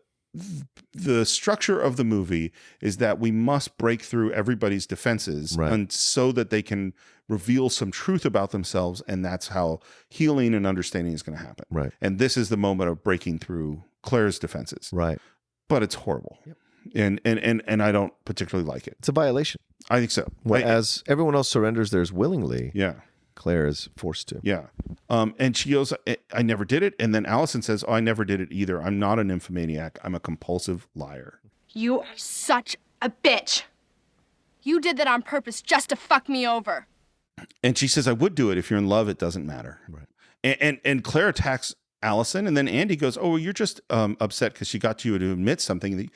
the structure of the movie is that we must break through everybody's defenses, Right. and so that they can reveal some truth about themselves, and that's how healing and understanding is going to happen. Right. And this is the moment of breaking through Claire's defenses. Right. But it's horrible. Yep. And I don't particularly like it. It's a violation. I think so. As everyone else surrenders theirs willingly, Yeah. Claire is forced to. Yeah. And she goes, I never did it. And then Allison says, oh, I never did it either. I'm not an nymphomaniac. I'm a compulsive liar. You are such a bitch. You did that on purpose just to fuck me over. And she says, I would do it. If you're in love, it doesn't matter. Right. And Claire attacks Allison. And then Andy goes, oh, well, you're just upset because she got you to admit something that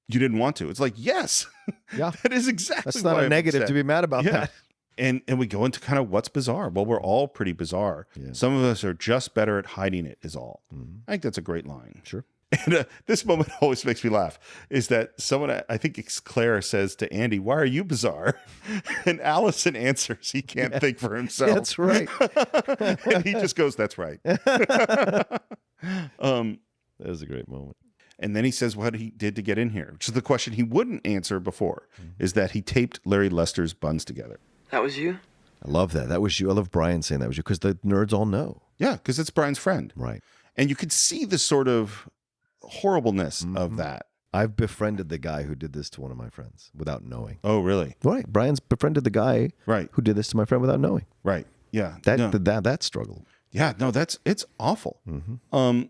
you didn't want to. It's like, yes. Yeah. That is exactly That's not why a I'm negative upset. to be mad about that. And we go into kind of what's bizarre. Well, we're all pretty bizarre. Yeah. Some of us are just better at hiding it is all. Mm-hmm. I think that's a great line. Sure. And this moment always makes me laugh, is that someone, I think it's Claire, says to Andy, why are you bizarre? And Allison answers, he can't think for himself. That's right. And he just goes, that's right. That was a great moment. And then he says what he did to get in here, which is the question he wouldn't answer before, is that he taped Larry Lester's buns together. That was you? I love that. That was you. I love Brian saying that was you because the nerds all know. Yeah, because it's Brian's friend. Right. And you could see the sort of horribleness of that. I've befriended the guy who did this to one of my friends without knowing. Oh, really? Right. Brian's befriended the guy who did this to my friend without knowing. Right. Yeah. That struggle. Yeah. No, it's awful. And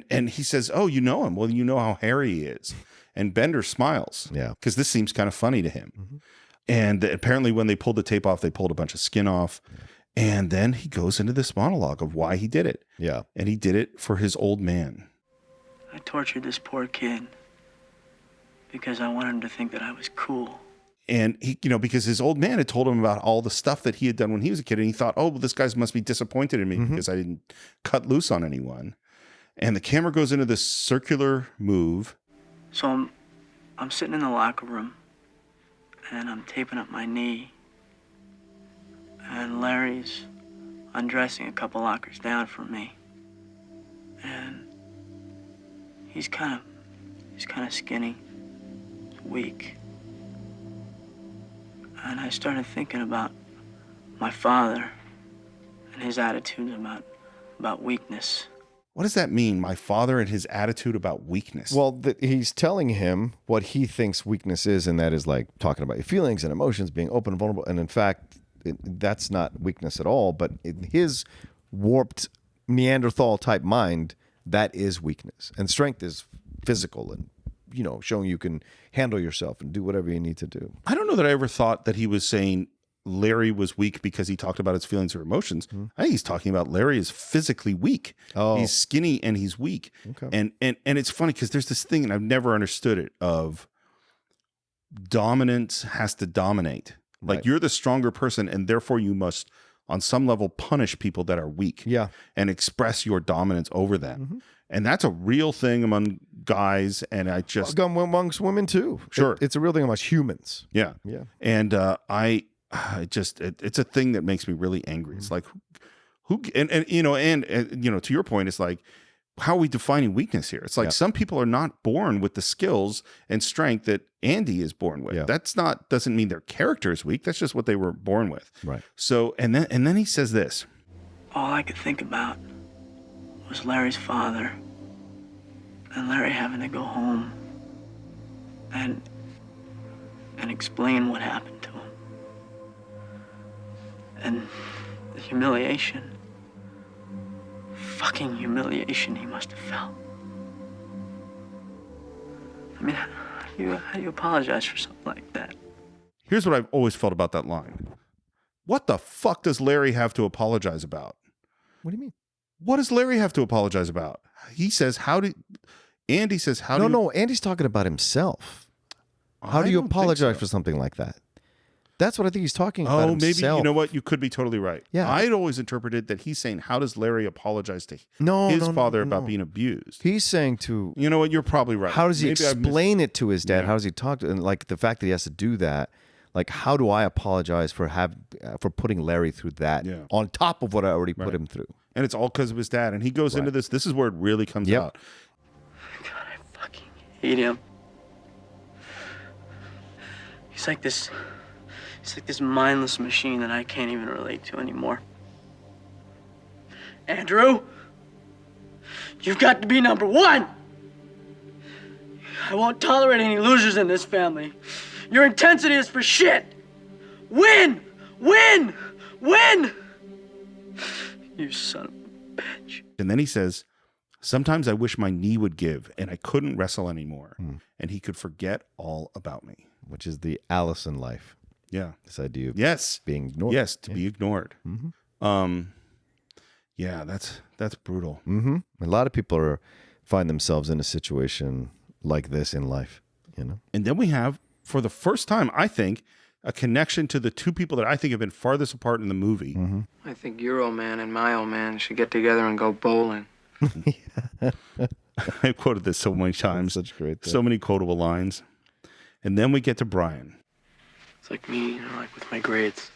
he says, oh, you know him. Well, you know how hairy he is. And Bender smiles. Yeah. Because this seems kind of funny to him. And apparently when they pulled the tape off, they pulled a bunch of skin off. And then he goes into this monologue of why he did it. Yeah. And he did it for his old man. I tortured this poor kid because I wanted him to think that I was cool. And he, because his old man had told him about all the stuff that he had done when he was a kid. And he thought, oh, well, this guy must be disappointed in me because I didn't cut loose on anyone. And the camera goes into this circular move. So I'm sitting in the locker room and I'm taping up my knee. And Larry's undressing a couple lockers down from me. And he's kind of skinny, weak. And I started thinking about my father and his attitudes about weakness. What does that mean? My father and his attitude about weakness. Well, he's telling him what he thinks weakness is, and that is like talking about your feelings and emotions, being open and vulnerable. And in fact, that's not weakness at all. But in his warped Neanderthal type mind, that is weakness. And strength is physical and, showing you can handle yourself and do whatever you need to do. I don't know that I ever thought that he was saying Larry was weak because he talked about his feelings or emotions. I think he's talking about Larry is physically weak. Oh. He's skinny and he's weak. Okay. And it's funny because there's this thing, and I've never understood it, of dominance has to dominate. Like you're the stronger person, and therefore you must, on some level, punish people that are weak. Yeah. And express your dominance over them. And that's a real thing among guys. And I just amongst women too. Sure. It's a real thing amongst humans. Yeah. Yeah. And it's a thing that makes me really angry. It's like who and to your point, it's like, how are we defining weakness here? It's like some people are not born with the skills and strength that Andy is born with. Yeah. Doesn't mean their character is weak. That's just what they were born with. Right. So and then he says this. All I could think about was Larry's father and Larry having to go home and explain what happened to him. And the humiliation, fucking humiliation he must have felt. I mean, How do you apologize for something like that? Here's what I've always felt about that line. What the fuck does Larry have to apologize about? What do you mean? What does Larry have to apologize about? He says, Andy says, No, Andy's talking about himself. How do you apologize for something like that? That's what I think he's talking about himself. Maybe, you know what? You could be totally right. Yeah. I'd always interpreted that he's saying, how does Larry apologize to his father about being abused? He's saying to... You know what? You're probably right. How does he explain it to his dad? Yeah. How does he talk to... And like the fact that he has to do that, like how do I apologize for putting Larry through that on top of what I already put him through? And it's all because of his dad. And he goes into this. This is where it really comes out. God, I fucking hate him. He's like this mindless machine that I can't even relate to anymore. Andrew, you've got to be number one. I won't tolerate any losers in this family. Your intensity is for shit. Win! Win! Win! You son of a bitch. And then he says, sometimes I wish my knee would give and I couldn't wrestle anymore. And he could forget all about me. Which is the Allison life. Yeah. This idea of being ignored. Yes, to be ignored. Mm-hmm. Yeah, that's brutal. Mm-hmm. A lot of people find themselves in a situation like this in life, you know. And then we have, for the first time, I think, a connection to the two people that I think have been farthest apart in the movie. Mm-hmm. I think your old man and my old man should get together and go bowling. I've quoted this so many times. Such great thing. So many quotable lines. And then we get to Brian. It's like me, you know, like with my grades.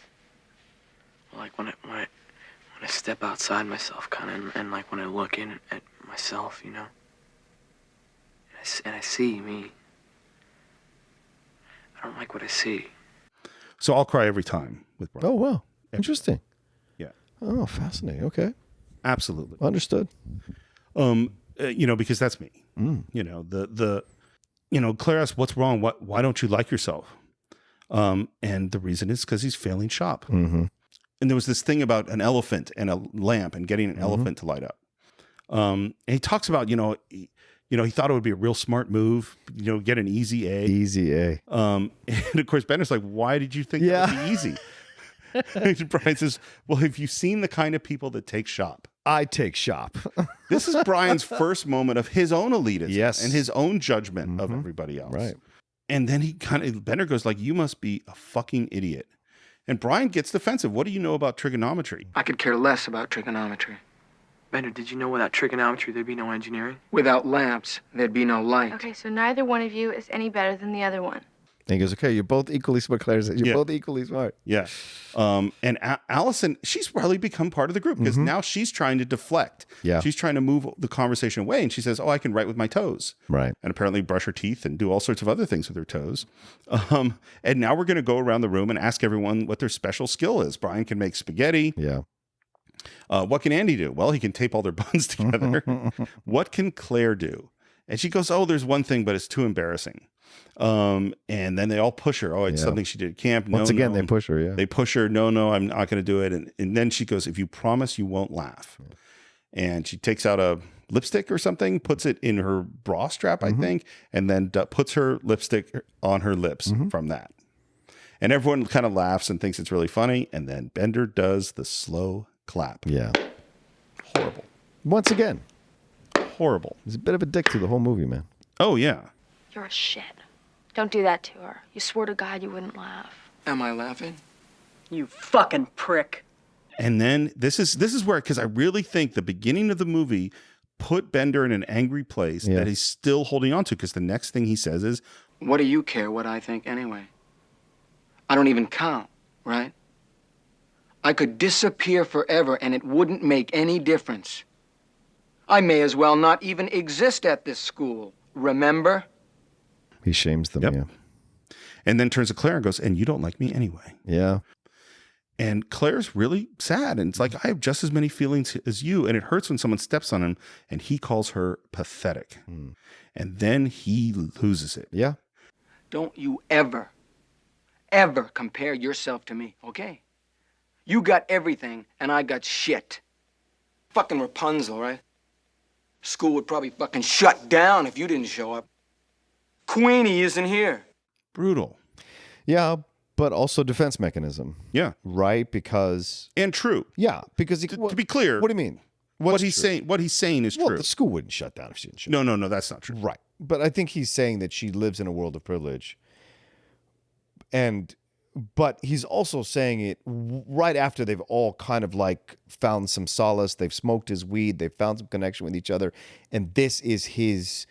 Like when I step outside myself, kind of, and like when I look in at myself, you know, and I see me. I don't like what I see. So I'll cry every time with Brian. Oh, wow. Interesting. Yeah. Oh, fascinating. Okay. Absolutely. Understood. You know, because that's me. You know, Claire asks, what's wrong? Why don't you like yourself? And the reason is because he's failing shop. Mm-hmm. And there was this thing about an elephant and a lamp and getting an elephant to light up. And he talks about, he thought it would be a real smart move, get an easy A. Easy A. And of course, Bender's like, why did you think that would be easy? And Brian says, well, have you seen the kind of people that take shop? I take shop. This is Brian's first moment of his own elitism Yes. and his own judgment of everybody else. Right. And then Bender goes like, you must be a fucking idiot. And Brian gets defensive. What do you know about trigonometry? I could care less about trigonometry. Bender, did you know without trigonometry there'd be no engineering? Without lamps, there'd be no light. Okay, so neither one of you is any better than the other one. And he goes, okay, you're both equally smart. Claire says, you're both equally smart. Yeah. And Allison, she's probably become part of the group because now she's trying to deflect. Yeah. She's trying to move the conversation away. And she says, I can write with my toes. Right. And apparently brush her teeth and do all sorts of other things with her toes. And now we're going to go around the room and ask everyone what their special skill is. Brian can make spaghetti. Yeah. What can Andy do? Well, he can tape all their buns together. What can Claire do? And she goes, there's one thing, but it's too embarrassing. And then they all push her. It's something she did at camp. Once again, they push her. Yeah. They push her. No, I'm not going to do it. And then she goes, if you promise you won't laugh. And she takes out a lipstick or something, puts it in her bra strap, I think, and then puts her lipstick on her lips from that. And everyone kind of laughs and thinks it's really funny. And then Bender does the slow clap. Yeah. Horrible. Once again. Horrible. He's a bit of a dick through the whole movie, man. Oh, yeah. You're a shit. Don't do that to her. You swore to God you wouldn't laugh. Am I laughing? You fucking prick. And then this is where, because I really think the beginning of the movie put Bender in an angry place that he's still holding on to, because the next thing he says is, what do you care what I think anyway? I don't even count, right? I could disappear forever and it wouldn't make any difference. I may as well not even exist at this school, remember? He shames them, yeah. And then turns to Claire and goes, and you don't like me anyway. Yeah. And Claire's really sad. And it's like, I have just as many feelings as you. And it hurts when someone steps on him and he calls her pathetic. And then he loses it. Yeah. Don't you ever compare yourself to me, okay? You got everything and I got shit. Fucking Rapunzel, right? School would probably fucking shut down if you didn't show up. Queenie isn't here. Brutal. Yeah, but also defense mechanism. Yeah. Right? Because And true. yeah, because To be clear, what do you mean? what he's saying is Well, true. the school wouldn't shut down if she didn't shut No, that's not true. Right. But I think he's saying that she lives in a world of privilege. But he's also saying it right after they've all kind of like found some solace. They've smoked his weed. They've found some connection with each other. And this is his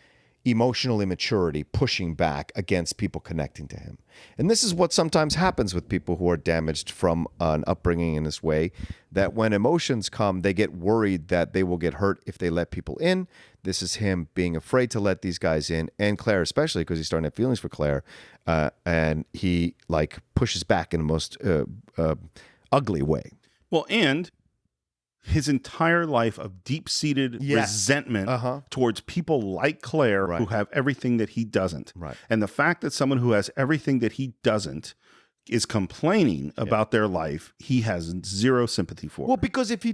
emotional immaturity pushing back against people connecting to him. And this is what sometimes happens with people who are damaged from an upbringing in this way, that when emotions come, they get worried that they will get hurt if they let people in. This is him being afraid to let these guys in, and Claire especially, because he's starting to have feelings for Claire, and he like pushes back in the most ugly way. Well, and his entire life of deep-seated resentment towards people like Claire who have everything that he doesn't. Right. And the fact that someone who has everything that he doesn't is complaining about their life, he has zero sympathy for. Well, because if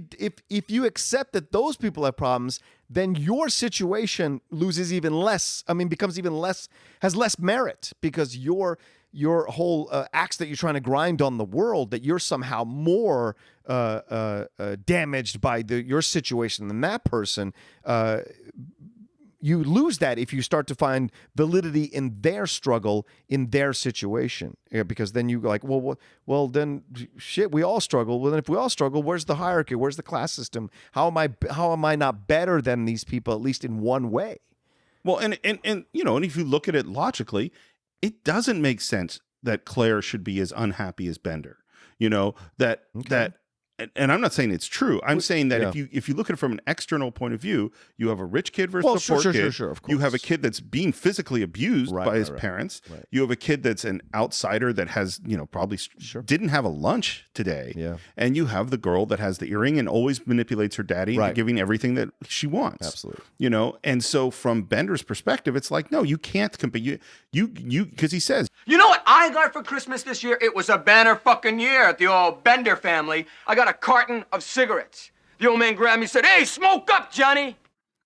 you accept that those people have problems, then your situation loses even less. I mean, becomes even less, has less merit, because your whole axe that you're trying to grind on the world, that you're somehow more damaged by your situation than that person. You lose that if you start to find validity in their struggle, in their situation. Yeah, because then you go like, well, then shit, we all struggle. Well, then if we all struggle, where's the hierarchy? Where's the class system? How am I not better than these people, at least in one way? Well, and you know, and if you look at it logically, it doesn't make sense that Claire should be as unhappy as Bender. You know, that and I'm not saying it's true. I'm saying that if you look at it from an external point of view, you have a rich kid versus a poor kid. Sure, of course. You have a kid that's being physically abused by his parents. Right. You have a kid that's an outsider that has, you know, probably didn't have a lunch today. Yeah. And you have the girl that has the earring and always manipulates her daddy into giving everything that she wants. Absolutely. You know, and so from Bender's perspective, it's like, no, you can't compete. You because he says, You know what I got for Christmas this year? It was a banner fucking year at the old Bender family. I got a carton of cigarettes. The old man grabbed me and said, "Hey, smoke up, Johnny."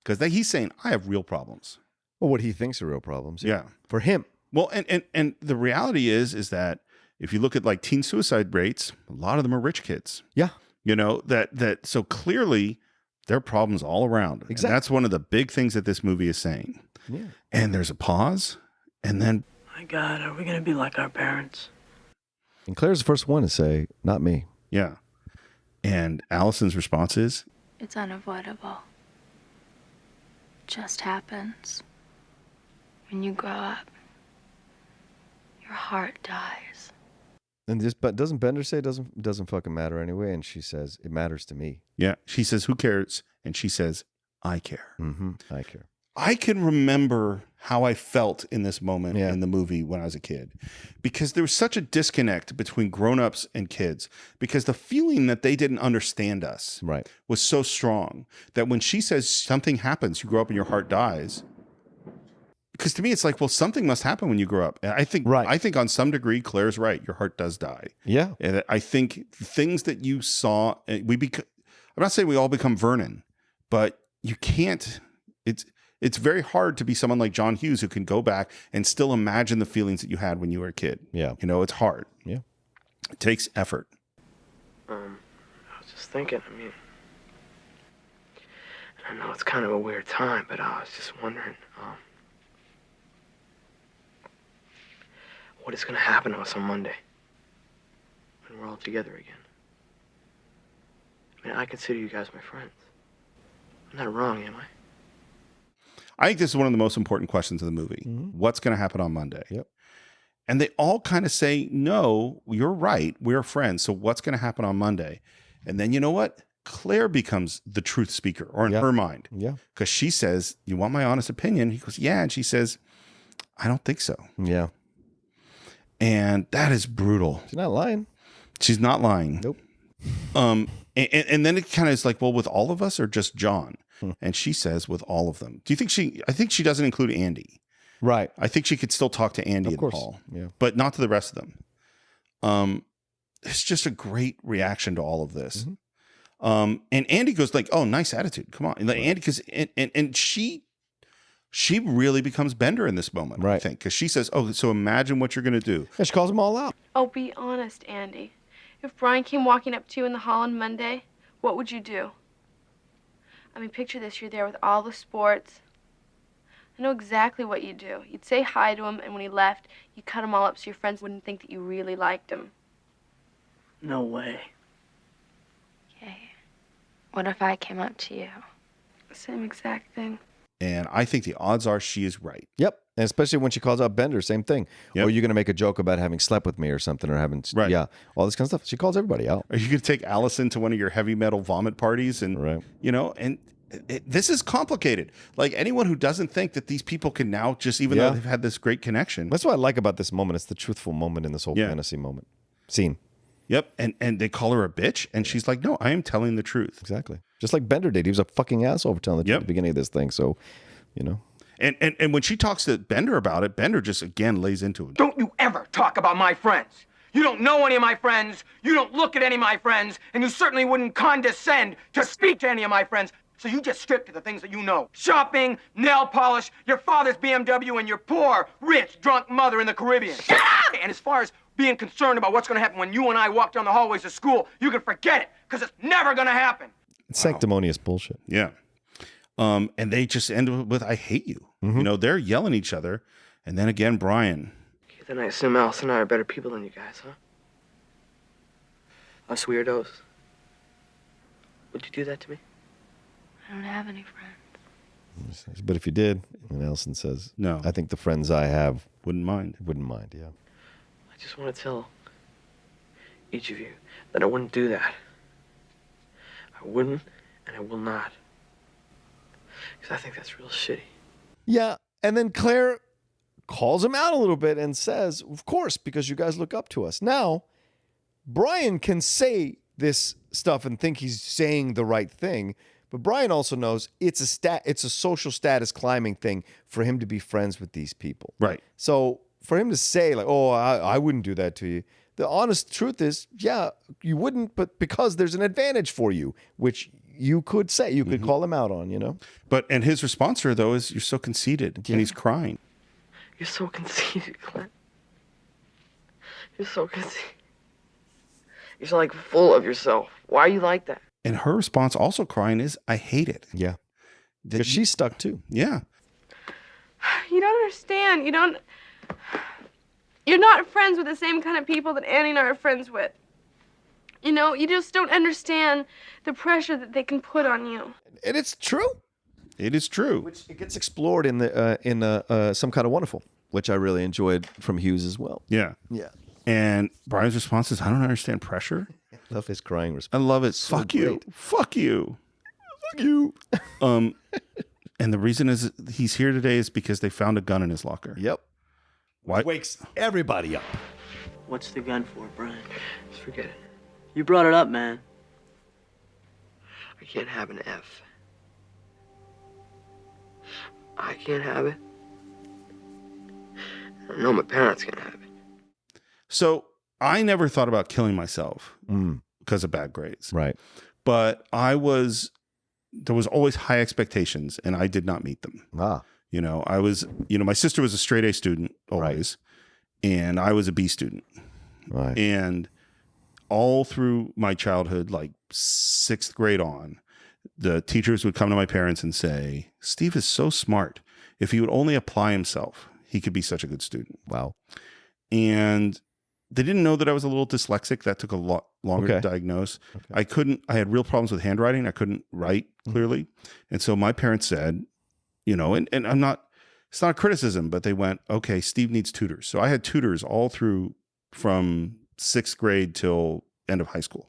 Because he's saying, I have real problems. Well, what he thinks are real problems. Yeah. For him. Well, and the reality is that if you look at like teen suicide rates, a lot of them are rich kids. Yeah. You know, that so clearly there are problems all around. Exactly. And that's one of the big things that this movie is saying. Yeah. And there's a pause, and then, My God, are we going to be like our parents? And Claire's the first one to say, not me. yeah. And Allison's response is, It's unavoidable. Just happens. When you grow up, your heart dies. But doesn't Bender say it doesn't fucking matter anyway? And she says, it matters to me. yeah. She says, who cares? And she says, I care. Mm-hmm. I care. I can remember how I felt in this moment in the movie when I was a kid, because there was such a disconnect between grown-ups and kids, because the feeling that they didn't understand us was so strong that when she says something happens, you grow up and your heart dies. Because to me, it's like, well, something must happen when you grow up. And I think on some degree, Claire's right. Your heart does die. Yeah. And I think things that you saw, I'm not saying we all become Vernon, but you can't, it's very hard to be someone like John Hughes who can go back and still imagine the feelings that you had when you were a kid. Yeah. You know, it's hard. Yeah. It takes effort. I was just thinking, I mean, I know it's kind of a weird time, but I was just wondering, what is going to happen to us on Monday when we're all together again? I mean, I consider you guys my friends. I'm not wrong, am I? I think this is one of the most important questions of the movie. Mm-hmm. What's going to happen on Monday? Yep. And they all kind of say, no, you're right. We're friends. So what's going to happen on Monday? And then you know what? Claire becomes the truth speaker, or in her mind. Yeah. Because she says, you want my honest opinion? He goes, yeah. And she says, I don't think so. Yeah. And that is brutal. She's not lying. She's not lying. Nope. And then it kind of is like, well, with all of us or just John? And she says, with all of them. Do you think I think she doesn't include Andy. Right. I think she could still talk to Andy and Paul. Yeah. But not to the rest of them. It's just a great reaction to all of this. Mm-hmm. And Andy goes like, oh, nice attitude. Come on. And like Andy, because and she she really becomes Bender in this moment, I Right. think. Because she says, oh, so imagine what you're going to do. Yeah, she calls them all out. Oh, be honest, Andy. If Brian came walking up to you in the hall on Monday, what would you do? I mean, picture this. You're there with all the sports. I know exactly what you'd do. You'd say hi to him, and when he left, you'd cut him all up so your friends wouldn't think that you really liked him. No way. Okay. What if I came up to you? Same exact thing. And I think the odds are she is right. Yep. And especially when she calls out Bender, same thing. Yep. Or you're going to make a joke about having slept with me or something, or having, Right. yeah, all this kind of stuff. She calls everybody out. Or you could take Allison to one of your heavy metal vomit parties and, Right. you know, and this is complicated. Like anyone who doesn't think that these people can now just, even Yeah. though they've had this great connection. That's what I like about this moment. It's the truthful moment in this whole Yeah. fantasy moment. Scene. Yep. And they call her a bitch. And she's like, no, I am telling the truth. Exactly. Just like Bender did. He was a fucking asshole for telling the truth at the beginning of this thing. So, you know. And when she talks to Bender about it, Bender just again lays into it. Don't you ever talk about my friends. You don't know any of my friends, you don't look at any of my friends, and you certainly wouldn't condescend to speak to any of my friends. So you just stick to the things that you know. Shopping, nail polish, your father's BMW, and your poor, rich, drunk mother in the Caribbean. And as far as being concerned about what's gonna happen when you and I walk down the hallways of school, you can forget it, because it's never gonna happen. It's sanctimonious bullshit. Yeah. And they just end with, I hate you. Mm-hmm. You know, they're yelling at each other. And then again, Brian. Okay, then I assume Alice and I are better people than you guys, huh? Us weirdos. Would you do that to me? I don't have any friends. But if you did, and Allison says, no, I think the friends I have wouldn't mind. Yeah. I just want to tell each of you that I wouldn't do that. I wouldn't, and I will not. Because I think that's real shitty. Yeah. And then Claire calls him out a little bit and says, of course, because you guys look up to us. Now, Brian can say this stuff and think he's saying the right thing, but Brian also knows it's a social status climbing thing for him to be friends with these people. Right. So for him to say like, oh, I wouldn't do that to you. The honest truth is, yeah, you wouldn't, but because there's an advantage for you, which you could say, you could call him out on, you know? And his response to her, though, is, you're so conceited. And he's crying. You're so conceited, Clint. You're so conceited. You're so, like, full of yourself. Why are you like that? And her response, also crying, is, I hate it. Yeah. Because she's stuck, too. Yeah. You don't understand. You're not friends with the same kind of people that Annie and I are friends with. You know, you just don't understand the pressure that they can put on you. And it's true. It is true. Which it gets explored in the Some Kind of Wonderful, which I really enjoyed from Hughes as well. Yeah. Yeah. And Brian's response is, I don't understand pressure. I love his crying response. I love it. So Fuck you. great. Fuck you. Fuck you. And the reason is he's here today is because they found a gun in his locker. Yep. Why? Wakes everybody up. What's the gun for, Brian? Just forget it. You brought it up, man. I can't have an F. I can't have it. I know my parents can't have it. So I never thought about killing myself because of bad grades. Right. But there was always high expectations and I did not meet them. You know, my sister was a straight A student always, and I was a B student. Right. And all through my childhood, like 6th grade on, the teachers would come to my parents and say, Steve is so smart. If he would only apply himself, he could be such a good student. Wow. And they didn't know that I was a little dyslexic. That took a lot longer to diagnose. Okay. I had real problems with handwriting. I couldn't write clearly. And so my parents said, you know, and it's not a criticism, but they went, okay, Steve needs tutors. So I had tutors all through from 6th grade till end of high school,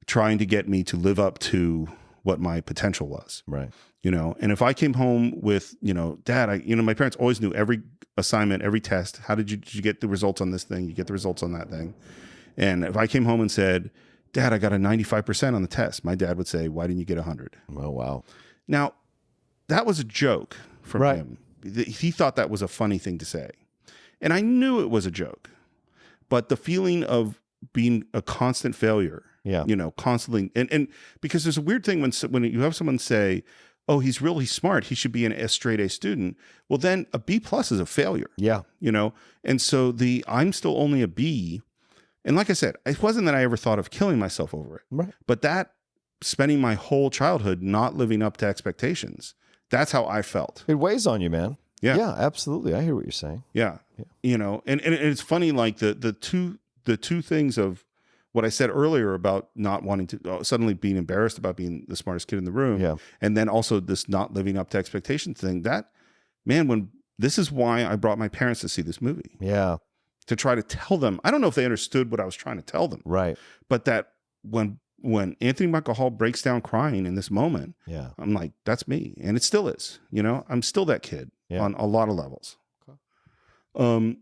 trying to get me to live up to what my potential was. Right. You know, and if I came home with, you know, Dad, my parents always knew every assignment, every test. How did you get the results on this thing? You get the results on that thing. And if I came home and said, Dad, I got a 95% on the test, my dad would say, why didn't you get 100? Oh, wow. Now, that was a joke from him. He thought that was a funny thing to say. And I knew it was a joke. But the feeling of being a constant failure, you know, constantly, and because there's a weird thing when you have someone say, oh, he's really smart, he should be a straight A student. Well, then a B plus is a failure. Yeah. You know? And so I'm still only a B. And like I said, it wasn't that I ever thought of killing myself over it. Right. But that spending my whole childhood not living up to expectations, that's how I felt. It weighs on you, man. Yeah. Yeah, absolutely. I hear what you're saying. Yeah. You know, and it's funny, like the two things of what I said earlier about not wanting to suddenly being embarrassed about being the smartest kid in the room. Yeah. And then also this not living up to expectations thing, that, man, this is why I brought my parents to see this movie. Yeah. To try to tell them, I don't know if they understood what I was trying to tell them. Right. But that when Anthony Michael Hall breaks down crying in this moment, yeah, I'm like, that's me. And it still is, you know, I'm still that kid on a lot of levels. Okay.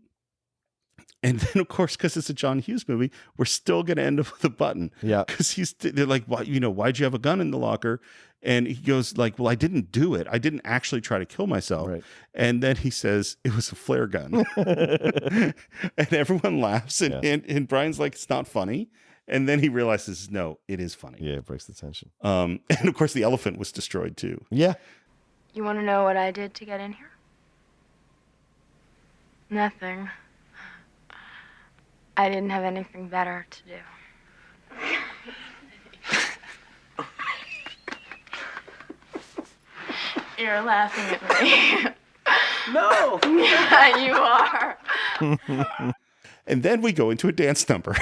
And then, of course, because it's a John Hughes movie, we're still going to end up with a button. Yeah. Because they're like, why, you know, why'd you have a gun in the locker? And he goes like, well, I didn't do it. I didn't actually try to kill myself. Right. And then he says, it was a flare gun. And everyone laughs. And Brian's like, it's not funny. And then he realizes, no, it is funny. Yeah, it breaks the tension. And of course, the elephant was destroyed too. Yeah. You want to know what I did to get in here? Nothing. I didn't have anything better to do. You're laughing at me. No. Yeah, you are. And then we go into a dance number.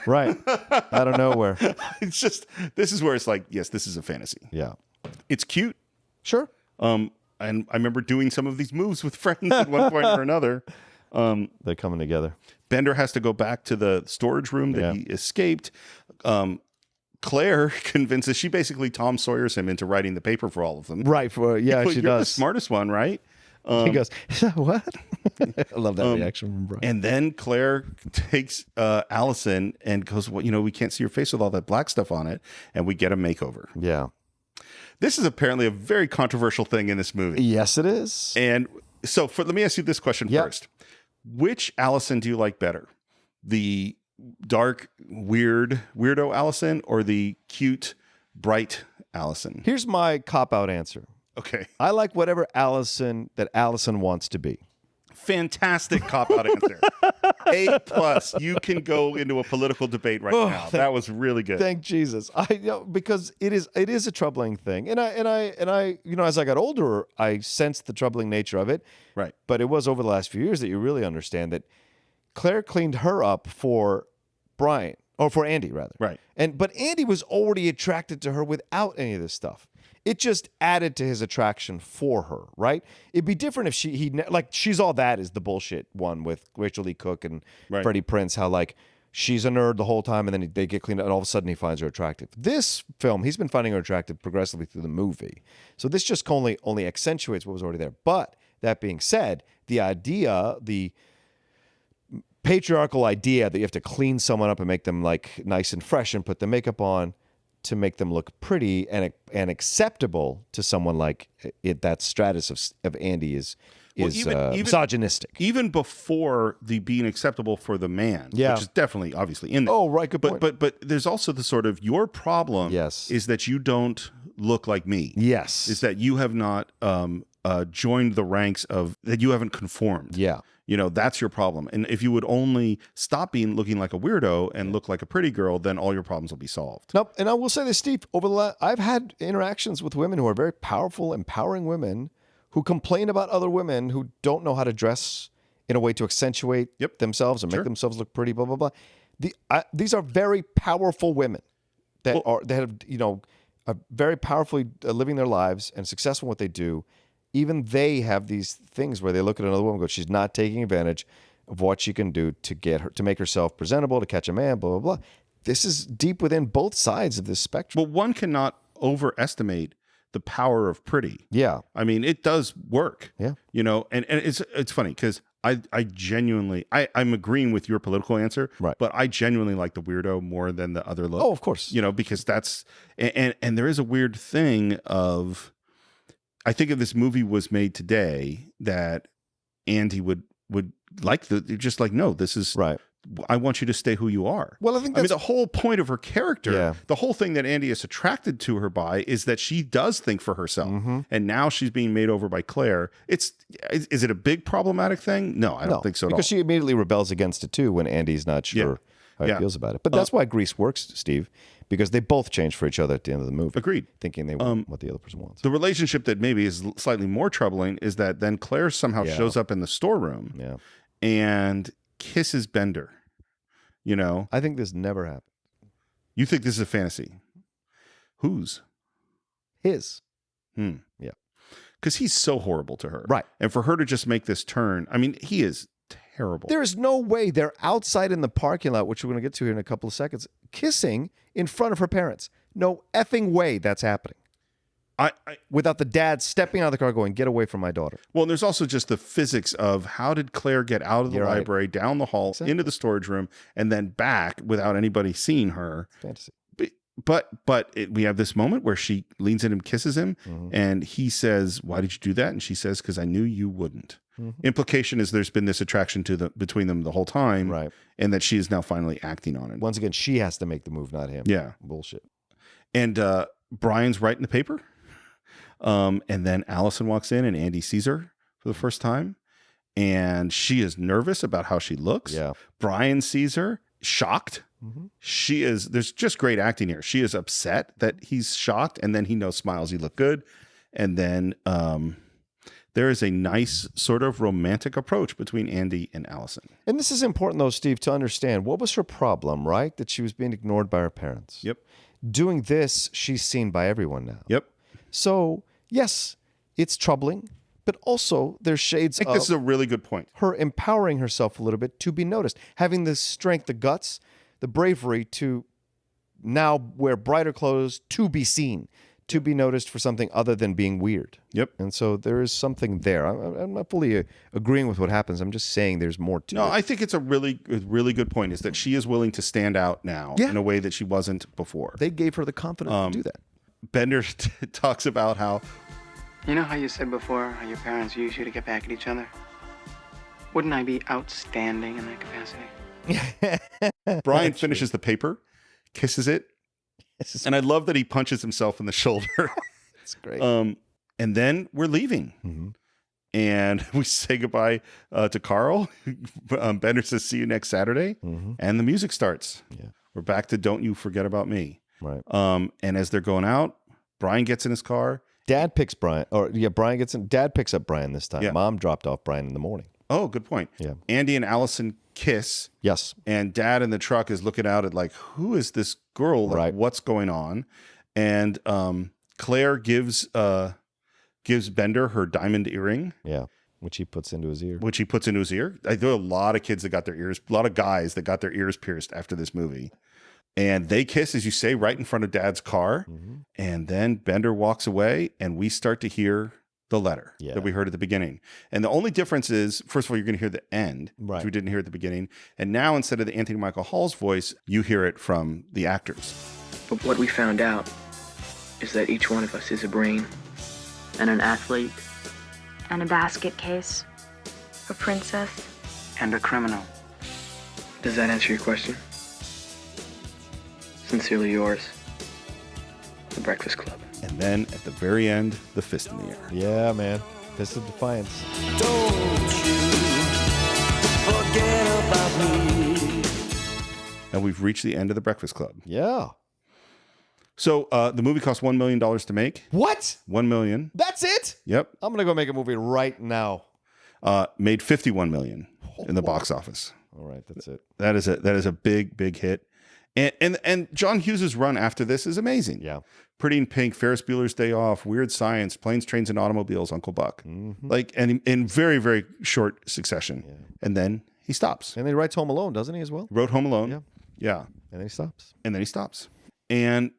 Right. Out of nowhere. It's just, this is where it's like, yes, this is a fantasy. Yeah. It's cute. Sure. And I remember doing some of these moves with friends at one point or another. They're coming together. Bender has to go back to the storage room that he escaped. Claire convinces, she basically Tom Sawyers him into writing the paper for all of them. Right. She You're does. the smartest one, right? He goes, what? I love that reaction from Brian. And then Claire takes Allison and goes, well, you know, we can't see your face with all that black stuff on it. And we get a makeover. Yeah. This is apparently a very controversial thing in this movie. Yes, it is. And so let me ask you this question first. Which Allison do you like better? The dark, weirdo Allison or the cute, bright Allison? Here's my cop-out answer. Okay. I like whatever Allison wants to be. Fantastic cop-out answer. A+. You can go into a political debate right now. That was really good. Thank Jesus. Because it is a troubling thing. And I you know, as I got older, I sensed the troubling nature of it. Right. But it was over the last few years that you really understand that Claire cleaned her up for Brian, or for Andy rather. Right. But Andy was already attracted to her without any of this stuff. It just added to his attraction for her, right? It'd be different if She's All That is the bullshit one with Rachel Lee Cook and Freddie Prinze, how like she's a nerd the whole time and then they get cleaned up and all of a sudden he finds her attractive. This film, he's been finding her attractive progressively through the movie. So this just only accentuates what was already there. But that being said, the patriarchal idea that you have to clean someone up and make them like nice and fresh and put the makeup on to make them look pretty and acceptable to someone like that stratus of Andy is misogynistic. Even before the being acceptable for the man, which is definitely obviously in there. Oh, right, good point. But there's also the sort of your problem is that you don't look like me. Yes. Is that you have not joined the ranks of, that you haven't conformed. Yeah. You know, that's your problem. And if you would only stop looking like a weirdo and look like a pretty girl, then all your problems will be solved. Nope. And I will say this, Steve, I've had interactions with women who are very powerful, empowering women who complain about other women who don't know how to dress in a way to accentuate themselves and make themselves look pretty, blah, blah, blah. These are very powerful women that have, you know, are very powerfully living their lives and successful in what they do. Even they have these things where they look at another woman and go, she's not taking advantage of what she can do to get her, to make herself presentable, to catch a man, blah, blah, blah. This is deep within both sides of this spectrum. Well, one cannot overestimate the power of pretty. Yeah. I mean, it does work. Yeah. You know, and it's funny because I genuinely, I'm agreeing with your political answer, right? But I genuinely like the weirdo more than the other look. Oh, of course. You know, because that's, and there is a weird thing of, I think if this movie was made today, that Andy would like just like, no, this is right. I want you to stay who you are. Well, I think the whole point of her character, the whole thing that Andy is attracted to her by is that she does think for herself. And now she's being made over by Claire. Is it a big problematic thing? No, I don't think so at all. Because she immediately rebels against it too when Andy's not sure how he feels about it. But that's why Grease works, Steve, because they both change for each other at the end of the movie. Agreed. Thinking they want what the other person wants. The relationship that maybe is slightly more troubling is that then Claire somehow shows up in the storeroom and kisses Bender. You know? I think this never happened. You think this is a fantasy? Whose? His. Yeah. Because he's so horrible to her. Right. And for her to just make this turn, I mean, he is terrible. There is no way they're outside in the parking lot, which we're going to get to here in a couple of seconds, kissing in front of her parents. No effing way that's happening. Without the dad stepping out of the car going, get away from my daughter. Well, and there's also just the physics of how did Claire get out of the library, down the hall, into the storage room, and then back without anybody seeing her. Fantasy. But we have this moment where she leans in and kisses him, and he says, "Why did you do that?" And she says, "Because I knew you wouldn't." Implication is there's been this attraction between them the whole time, right? And that she is now finally acting on it. Once again, she has to make the move, not him. Yeah, bullshit. And Brian's writing the paper, and then Allison walks in, and Andy sees her for the first time, and she is nervous about how she looks. Yeah, Brian sees her, shocked. She is, there's just great acting here. She is upset that he's shocked, and then he smiles, you look good. And then there is a nice sort of romantic approach between Andy and Allison. And this is important, though, Steve, to understand. What was her problem, right? That she was being ignored by her parents. Yep. Doing this, she's seen by everyone now. Yep. So, yes, it's troubling, but also there's shades I think this is a really good point. Her empowering herself a little bit to be noticed, having the strength, the guts, the bravery to now wear brighter clothes, to be seen, to be noticed for something other than being weird. Yep. And so there is something there. I'm not fully agreeing with what happens. I'm just saying there's more to it. No, I think it's a really good point, is that she is willing to stand out now in a way that she wasn't before. They gave her the confidence to do that. Bender talks about how... You know how you said before how your parents used you to get back at each other? Wouldn't I be outstanding in that capacity? Brian finishes the paper, kisses it, and I love that he punches himself in the shoulder. It's great. And then we're leaving. And we say goodbye to Carl. Bender says, see you next Saturday. And the music starts. Yeah. We're back to Don't You Forget About Me. Right. And as they're going out, Brian gets in his car. Dad picks Brian. Brian gets in. Dad picks up Brian this time. Yeah. Mom dropped off Brian in the morning. Oh, good point. Yeah. Andy and Allison kiss. Yes. And Dad in the truck is looking out at who is this girl? What's going on? And Claire gives Bender her diamond earring. Yeah. Which he puts into his ear. There are a lot of kids that got their ears, a lot of guys that got their ears pierced after this movie. And they kiss, as you say, right in front of Dad's car. And then Bender walks away, and we start to hear the letter that we heard at the beginning. And the only difference is, first of all, you're going to hear the end, which we didn't hear at the beginning. And now, instead of the Anthony Michael Hall's voice, you hear it from the actors. But what we found out is that each one of us is a brain and an athlete And a basket case. A princess. And a criminal. Does that answer your question? Sincerely yours, The Breakfast Club. And then at the very end, the fist in the air. Yeah, man. Fist of defiance. Don't you forget about me. And we've reached the end of The Breakfast Club. Yeah. So the movie cost $1 million to make. What? $1 million. That's it? Yep. I'm going to go make a movie right now. Made $51 million in the box office. All right, that's it. That is a big hit. And John Hughes' run after this is amazing. Yeah. Pretty in Pink, Ferris Bueller's Day Off, Weird Science, Planes, Trains, and Automobiles, Uncle Buck. And in very, very short succession. Yeah. And then he stops. And then he writes Home Alone, doesn't he, as well? Wrote Home Alone. Yeah. Yeah. And then he stops. And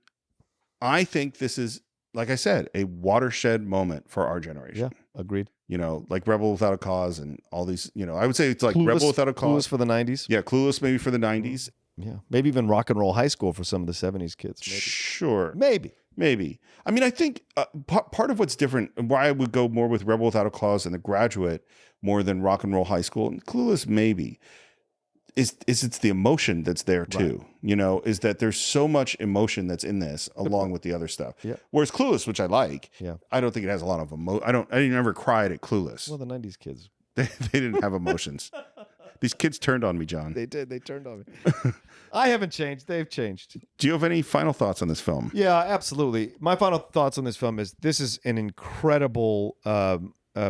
I think this is, like I said, a watershed moment for our generation. Yeah, agreed. Like Rebel Without a Cause and all these, I would say it's like Clueless, Rebel Without a Cause. Clueless for the 90s. Yeah, Clueless maybe for the 90s. Yeah, maybe even Rock and Roll High School for some of the 70s kids. Maybe. Sure. Maybe. I mean, I think part of what's different, why I would go more with Rebel Without a Cause and The Graduate more than Rock and Roll High School, and Clueless maybe, is it's the emotion that's there too. Right. Is that there's so much emotion that's in this along with the other stuff. Yeah. Whereas Clueless, which I like, yeah, I don't think it has a lot of emotion. I didn't ever cried at Clueless. Well, the '90s kids, they didn't have emotions. These kids turned on me, John. They did. They turned on me. I haven't changed. They've changed. Do you have any final thoughts on this film? Yeah, absolutely. My final thoughts on this film is this is an incredible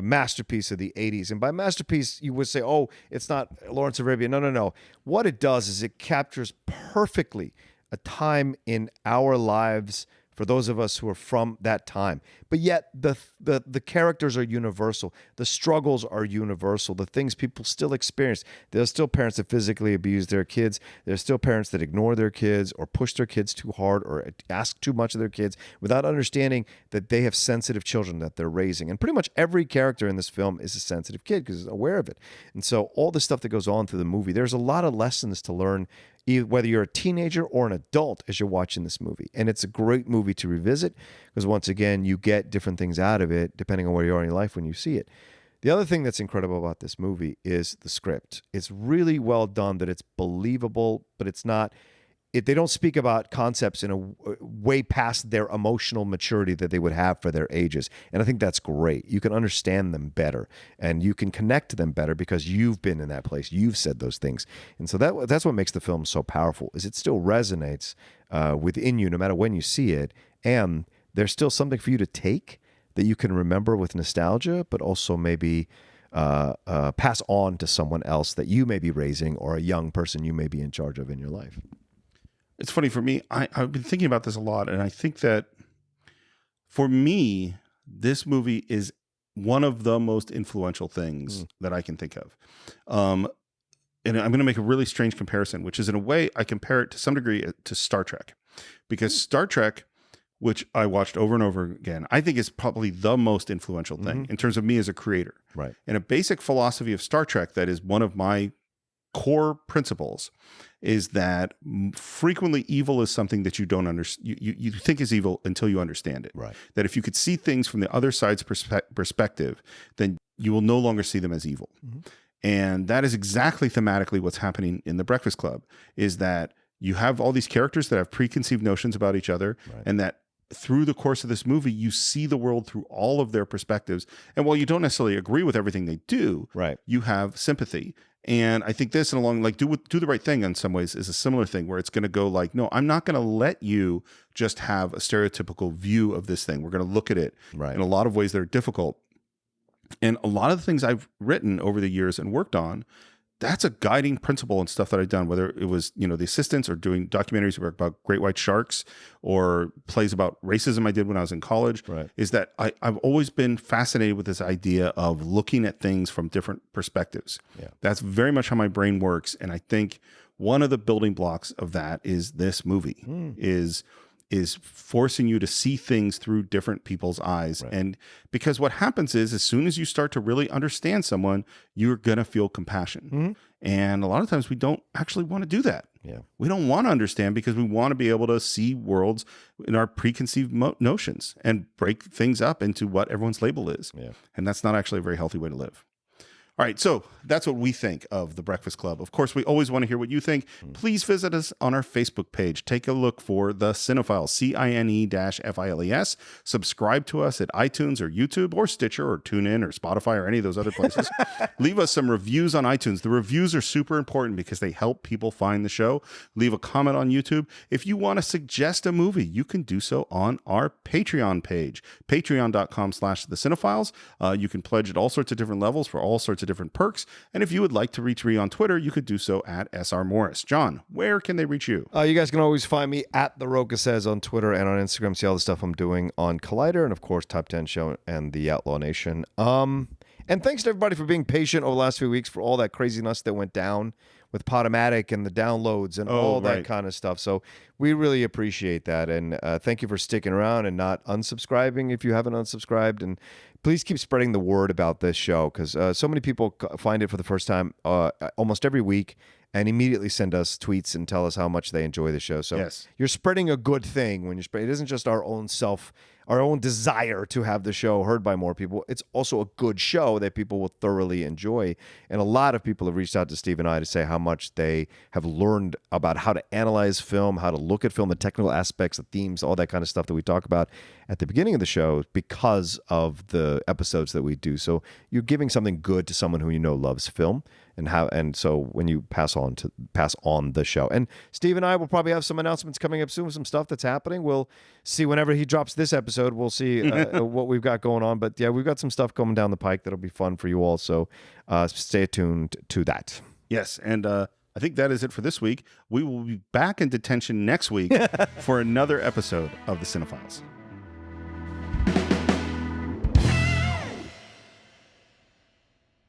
masterpiece of the 80s. And by masterpiece, you would say, oh, it's not Lawrence of Arabia. No. What it does is it captures perfectly a time in our lives for those of us who are from that time. But yet the characters are universal. The struggles are universal. The things people still experience. There's still parents that physically abuse their kids. There's still parents that ignore their kids or push their kids too hard or ask too much of their kids without understanding that they have sensitive children that they're raising. And pretty much every character in this film is a sensitive kid because they're aware of it. And so all the stuff that goes on through the movie, there's a lot of lessons to learn whether you're a teenager or an adult as you're watching this movie. And it's a great movie to revisit because once again, you get different things out of it depending on where you are in your life when you see it. The other thing that's incredible about this movie is the script. It's really well done, that it's believable, but it's not... they don't speak about concepts in a way past their emotional maturity that they would have for their ages. And I think that's great. You can understand them better and you can connect to them better because you've been in that place. You've said those things. And so that's what makes the film so powerful, is it still resonates within you no matter when you see it. And there's still something for you to take that you can remember with nostalgia, but also maybe pass on to someone else that you may be raising or a young person you may be in charge of in your life. It's funny for me. I've been thinking about this a lot, and I think that for me, this movie is one of the most influential things that I can think of. And I'm going to make a really strange comparison, which is in a way I compare it to some degree to Star Trek, because Star Trek, which I watched over and over again, I think is probably the most influential thing in terms of me as a creator. Right. And a basic philosophy of Star Trek that is one of my core principles is that frequently evil is something that you don't understand. You think is evil until you understand it. Right. That if you could see things from the other side's perspective, then you will no longer see them as evil. And that is exactly thematically what's happening in The Breakfast Club, is that you have all these characters that have preconceived notions about each other, and that through the course of this movie, you see the world through all of their perspectives. And while you don't necessarily agree with everything they do, you have sympathy. And I think this, and along like do the right thing in some ways, is a similar thing where it's going to go like, no, I'm not going to let you just have a stereotypical view of this thing. We're going to look at it in a lot of ways that are difficult. And a lot of the things I've written over the years and worked on, that's a guiding principle and stuff that I've done, whether it was, The Assistants or doing documentaries about great white sharks or plays about racism I did when I was in college, is that I've always been fascinated with this idea of looking at things from different perspectives. That's very much how my brain works. And I think one of the building blocks of that is this movie is forcing you to see things through different people's eyes. And because what happens is, as soon as you start to really understand someone, you're going to feel compassion. And a lot of times we don't actually want to do that. We don't want to understand because we want to be able to see worlds in our preconceived notions and break things up into what everyone's label is. And that's not actually a very healthy way to live. All right, so that's what we think of The Breakfast Club. Of course, we always want to hear what you think. Please visit us on our Facebook page. Take a look for The Cine-Files, Cine-Files. Subscribe to us at iTunes or YouTube or Stitcher or TuneIn or Spotify or any of those other places. Leave us some reviews on iTunes. The reviews are super important because they help people find the show. Leave a comment on YouTube. If you want to suggest a movie, you can do so on our Patreon page, patreon.com/The Cine-Files. You can pledge at all sorts of different levels for all sorts of different perks. And if you would like to reach me on Twitter, you could do so at SR Morris. John, where can they reach you? You guys can always find me at The Roca Says on Twitter and on Instagram. See all the stuff I'm doing on Collider and, of course, Top 10 Show and The Outlaw Nation. And thanks to everybody for being patient over the last few weeks for all that craziness that went down with Podomatic and the downloads and all that kind of stuff. So we really appreciate that. And thank you for sticking around and not unsubscribing if you haven't unsubscribed. And please keep spreading the word about this show because so many people find it for the first time almost every week and immediately send us tweets and tell us how much they enjoy the show. So you're spreading a good thing when you spread. It isn't just our own self our own desire to have the show heard by more people. It's also a good show that people will thoroughly enjoy. And a lot of people have reached out to Steve and I to say how much they have learned about how to analyze film, how to look at film, the technical aspects, the themes, all that kind of stuff that we talk about at the beginning of the show because of the episodes that we do. So you're giving something good to someone who you know loves film. And so when you pass on the show, and Steve and I will probably have some announcements coming up soon, some stuff that's happening. We'll see whenever he drops this episode. We'll see what we've got going on. But yeah, we've got some stuff coming down the pike that'll be fun for you all. So stay tuned to that. Yes, and I think that is it for this week. We will be back in detention next week for another episode of the Cine-Files.